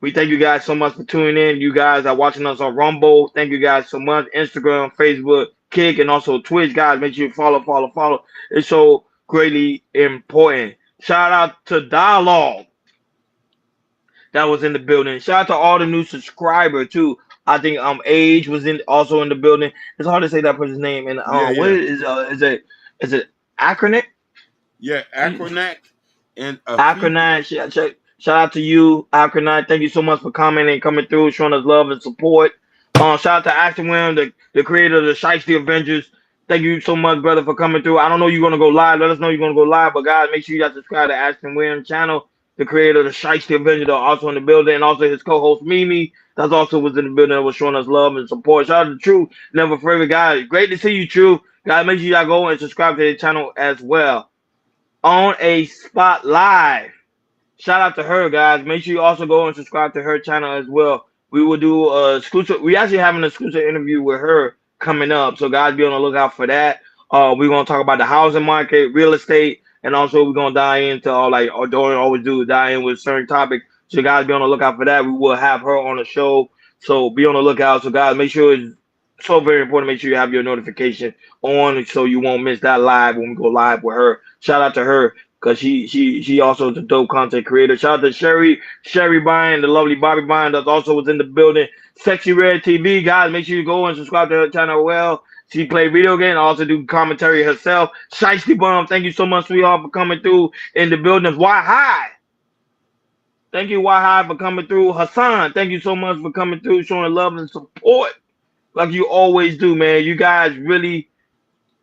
we thank you guys so much for tuning in. You guys are watching us on Rumble. Thank you guys so much. Instagram, Facebook, Kick, and also Twitch, guys. Make sure you follow. It's so greatly important. Shout out to Dialogue. that was in the building. Shout out to all the new subscriber too. I think Age was also in the building. It's hard to say that person's name. And Yeah, what yeah. is it acronym? Yeah, Acronac and Afifa. Akronine, shout out to you, Akronine. Thank you so much for commenting, coming through, showing us love and support. Shout out to Ashton Williams, the creator of the Shiesty Avengers. Thank you so much, brother, for coming through. I don't know you're gonna go live. Let us know you're gonna go live, but guys, make sure you guys subscribe to Ashton Williams channel, the creator of the Shiesty Avengers, are also in the building, and also his co-host Mimi, that's also was in the building, that was showing us love and support. Shout out to True, never forever, guys. Great to see you, True. Guys, make sure y'all go and subscribe to the channel as well. On a Spot Live. Shout out to her, guys. Make sure you also go and subscribe to her channel as well. We will do exclusive. We actually have an exclusive interview with her coming up, so guys, be on the lookout for that. We're gonna talk about the housing market, real estate, and also we're gonna dive into all like or Dorian always do, dive in with certain topics. So guys, be on the lookout for that. We will have her on the show, so be on the lookout. So guys, make sure it's so very important. Make sure you have your notification on so you won't miss that live when we go live with her. Shout out to her because she also is a dope content creator. Shout out to Sherry Bryan, the lovely Bobby Bryan that also was in the building. Sexy Red TV, guys, make sure you go and subscribe to her channel as well. She play video games, also do commentary herself. Shiesty Bomb, thank you so much, sweetheart, for coming through in the building. Why High? Thank you, Why High, for coming through. Hassan, thank you so much for coming through, showing love and support like you always do, man. You guys really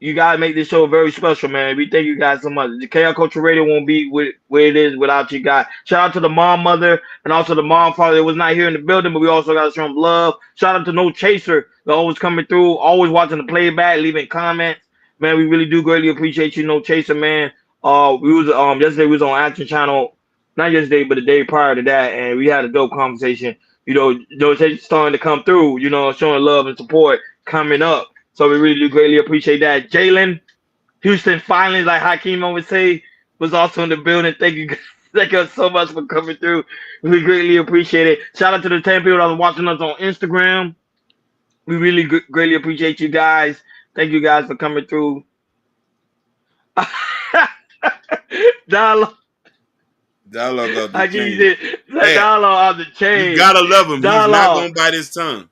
you guys make this show very special, man. We thank you guys so much. The KL Culture Radio won't be where it is without you guys. Shout out to the mom, mother, and also the mom, father that was not here in the building, but we also got to show them love. Shout out to No Chaser, that always coming through, always watching the playback, leaving comments. Man, we really do greatly appreciate you, No Chaser, man. We was yesterday we was on Action Channel, not yesterday, but the day prior to that, and we had a dope conversation. No Chaser starting to come through, showing love and support coming up. So we really do greatly appreciate that. Jalen Houston finally, like Hakeem always say, was also in the building. Thank you, thank you so much for coming through. We greatly appreciate it. Shout out to the 10 people that are watching us on Instagram. We really greatly appreciate you guys. Thank you guys for coming through. Dialogue off the Hakeem chain. said, dialogue off the chain. You gotta love him. He's not Dialogue. gonna bite his tongue.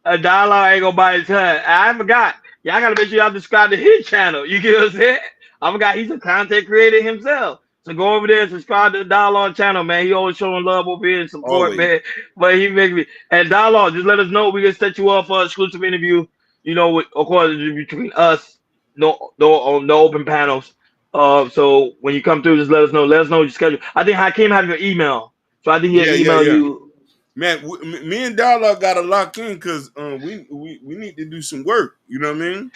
A dialogue ain't gonna bite his tongue. I forgot. Y'all gotta make sure y'all subscribe to his channel. You get what I'm saying? I forgot he's a content creator himself. So go over there and subscribe to the Dialogue channel, man. He always showing love over here and support, Always. man. But he make me and Dialogue, just let us know. We can set you up for an exclusive interview. Of course, between us, no open panels. So when you come through, just let us know. Let us know your schedule. I think Hakeem have your email, so I think he'll email you. Man, me and Dialogue got to lock in because we need to do some work. You know what I mean?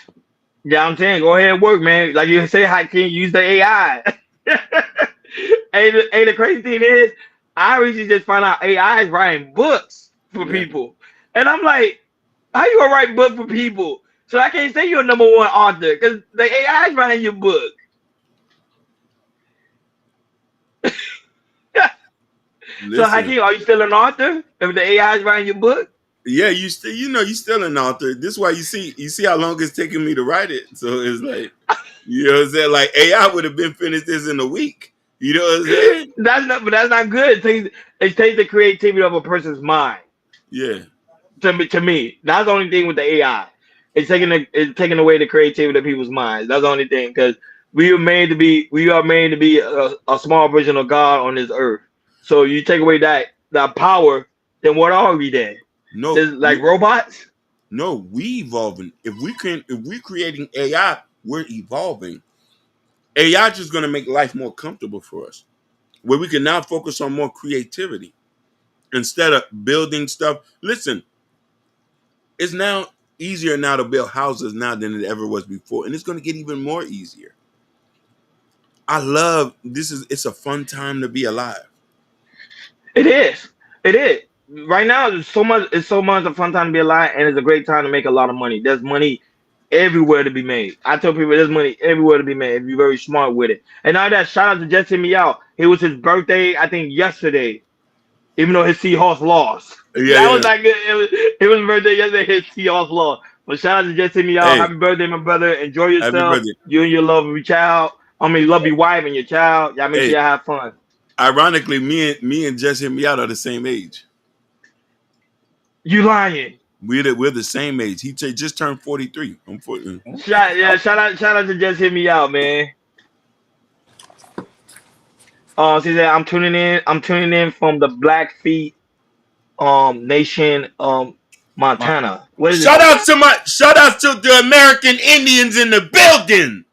Yeah, I'm saying, go ahead and work, man. Like you say, Hakeem, use the AI. The crazy thing is, I recently just found out AI is writing books for people, and I'm like, how you gonna write books for people? So I can't say you're a #1 author because the AI is writing your book. So Hakeem, are you still an author if the AI is writing your book? Yeah, you still an author. This is why you see how long it's taking me to write it. So it's like, you know what I'm saying? Like AI would have been finished this in a week. You know what I'm saying? That's not good. It takes the creativity of a person's mind. Yeah. To me, that's the only thing with the AI. It's taking away the creativity of people's minds. That's the only thing because we are made to be a small version of God on this earth. So you take away that power, then what are we then? No, like robots. No, we evolving. If we're creating AI, we're evolving. AI just going to make life more comfortable for us, where we can now focus on more creativity instead of building stuff. Listen, it's now easier now to build houses now than it ever was before, and it's going to get even more easier. I love this. It's a fun time to be alive. It is. Right now, it's so much a fun time to be alive, and it's a great time to make a lot of money. There's money everywhere to be made. I tell people there's money everywhere to be made if you're very smart with it. And now that, shout out to Jesse Meow. It was his birthday, I think, yesterday, even though his Seahawks lost. That was not good. It was his birthday yesterday, his Seahawks lost. But shout out to Jesse Meow. Happy birthday, my brother. Enjoy yourself. You and your lovely child. Love your wife and your child. Y'all make sure y'all have fun. Ironically, me and Just Hit Me Out are the same age. You lying? We're the same age. He just turned 43. I'm 40. Shout out to Just Hit Me Out, man. She said I'm tuning in. I'm tuning in from the Blackfeet Nation, Montana. What is it? Shout out to the American Indians in the building.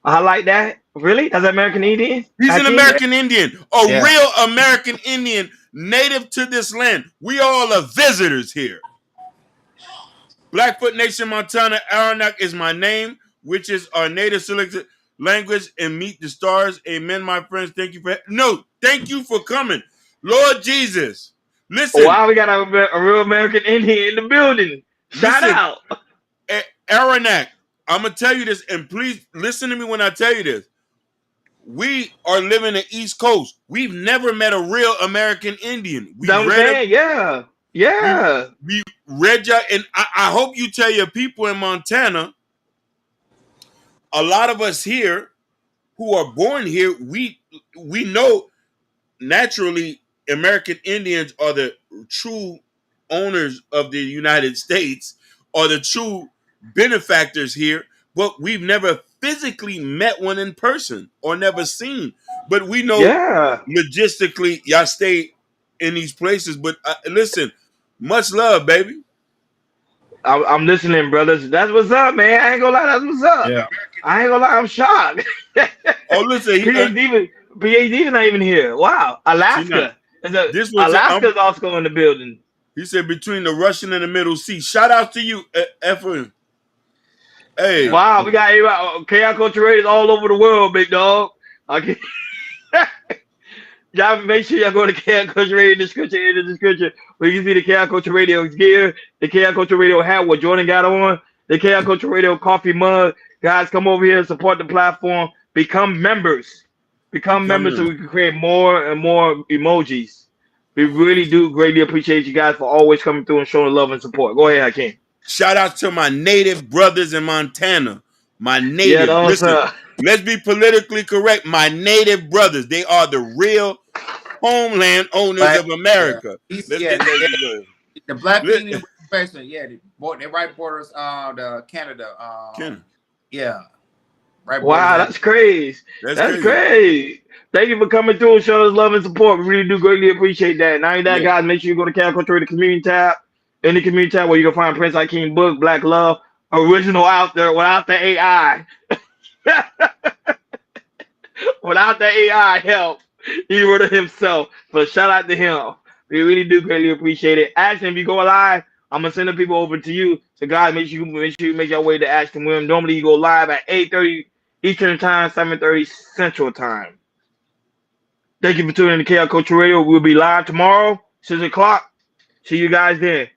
I like that. Really? That's American Indian? He's an American Indian, real American Indian, native to this land. We all are visitors here. Blackfoot Nation, Montana. Aranac is my name, which is our native selected language, and meet the stars. Amen, my friends. Thank you for coming. Lord Jesus. Listen. Wow, we got a real American Indian in the building. Shout out. Aranac, I'm going to tell you this, and please listen to me when I tell you this. We are living the East Coast. We've never met a real American Indian. We read yeah. We read y'all, and I hope you tell your people in Montana. A lot of us here who are born here, we know naturally American Indians are the true owners of the United States, are the true benefactors here, but we've never physically met one in person or never seen. But we know logistically y'all stay in these places. But listen, much love, baby. I'm listening, brothers. That's what's up, man. I ain't gonna lie, that's what's up. Yeah. I ain't gonna lie, I'm shocked. Oh, listen, PhD not even here. Wow, Alaska. Alaska's also in the building. He said between the Russian and the Middle Sea. Shout out to you, Efren. Hey. Wow, we got Chaos Culture Radio all over the world, big dog. Okay. Y'all make sure y'all go to Chaos Culture Radio in the description where you can see the Chaos Culture Radio gear, the Chaos Culture Radio hat, what Jordan got on, the Chaos Culture Radio coffee mug. Guys, come over here and support the platform. Become members. Become members so we can create more and more emojis. We really do greatly appreciate you guys for always coming through and showing love and support. Go ahead, Hakeem. Shout out to my native brothers in Montana. My native. Yeah, listen, let's be politically correct. My native brothers. They are the real homeland owners of America. The Black Indian Reservation, they right borders the Canada. Yeah. Right. Wow, that's crazy. That's crazy. Thank you for coming through and showing us love and support. We really do greatly appreciate that. Not only that, guys, make sure you go to Chaos Culture Radio Community tab. In the community tab where you can find Prince Hakeem book, Black Love, original out there without the AI. Without the AI help, he wrote it himself. So shout out to him. We really do greatly appreciate it. Ashton, if you go live, I'm gonna send the people over to you. So guys, make sure you make your way to Ashton Williams. Normally you go live at 8:30 Eastern Time, 7:30 Central Time. Thank you for tuning in to Chaos Culture Radio. We'll be live tomorrow, 6 o'clock. See you guys there.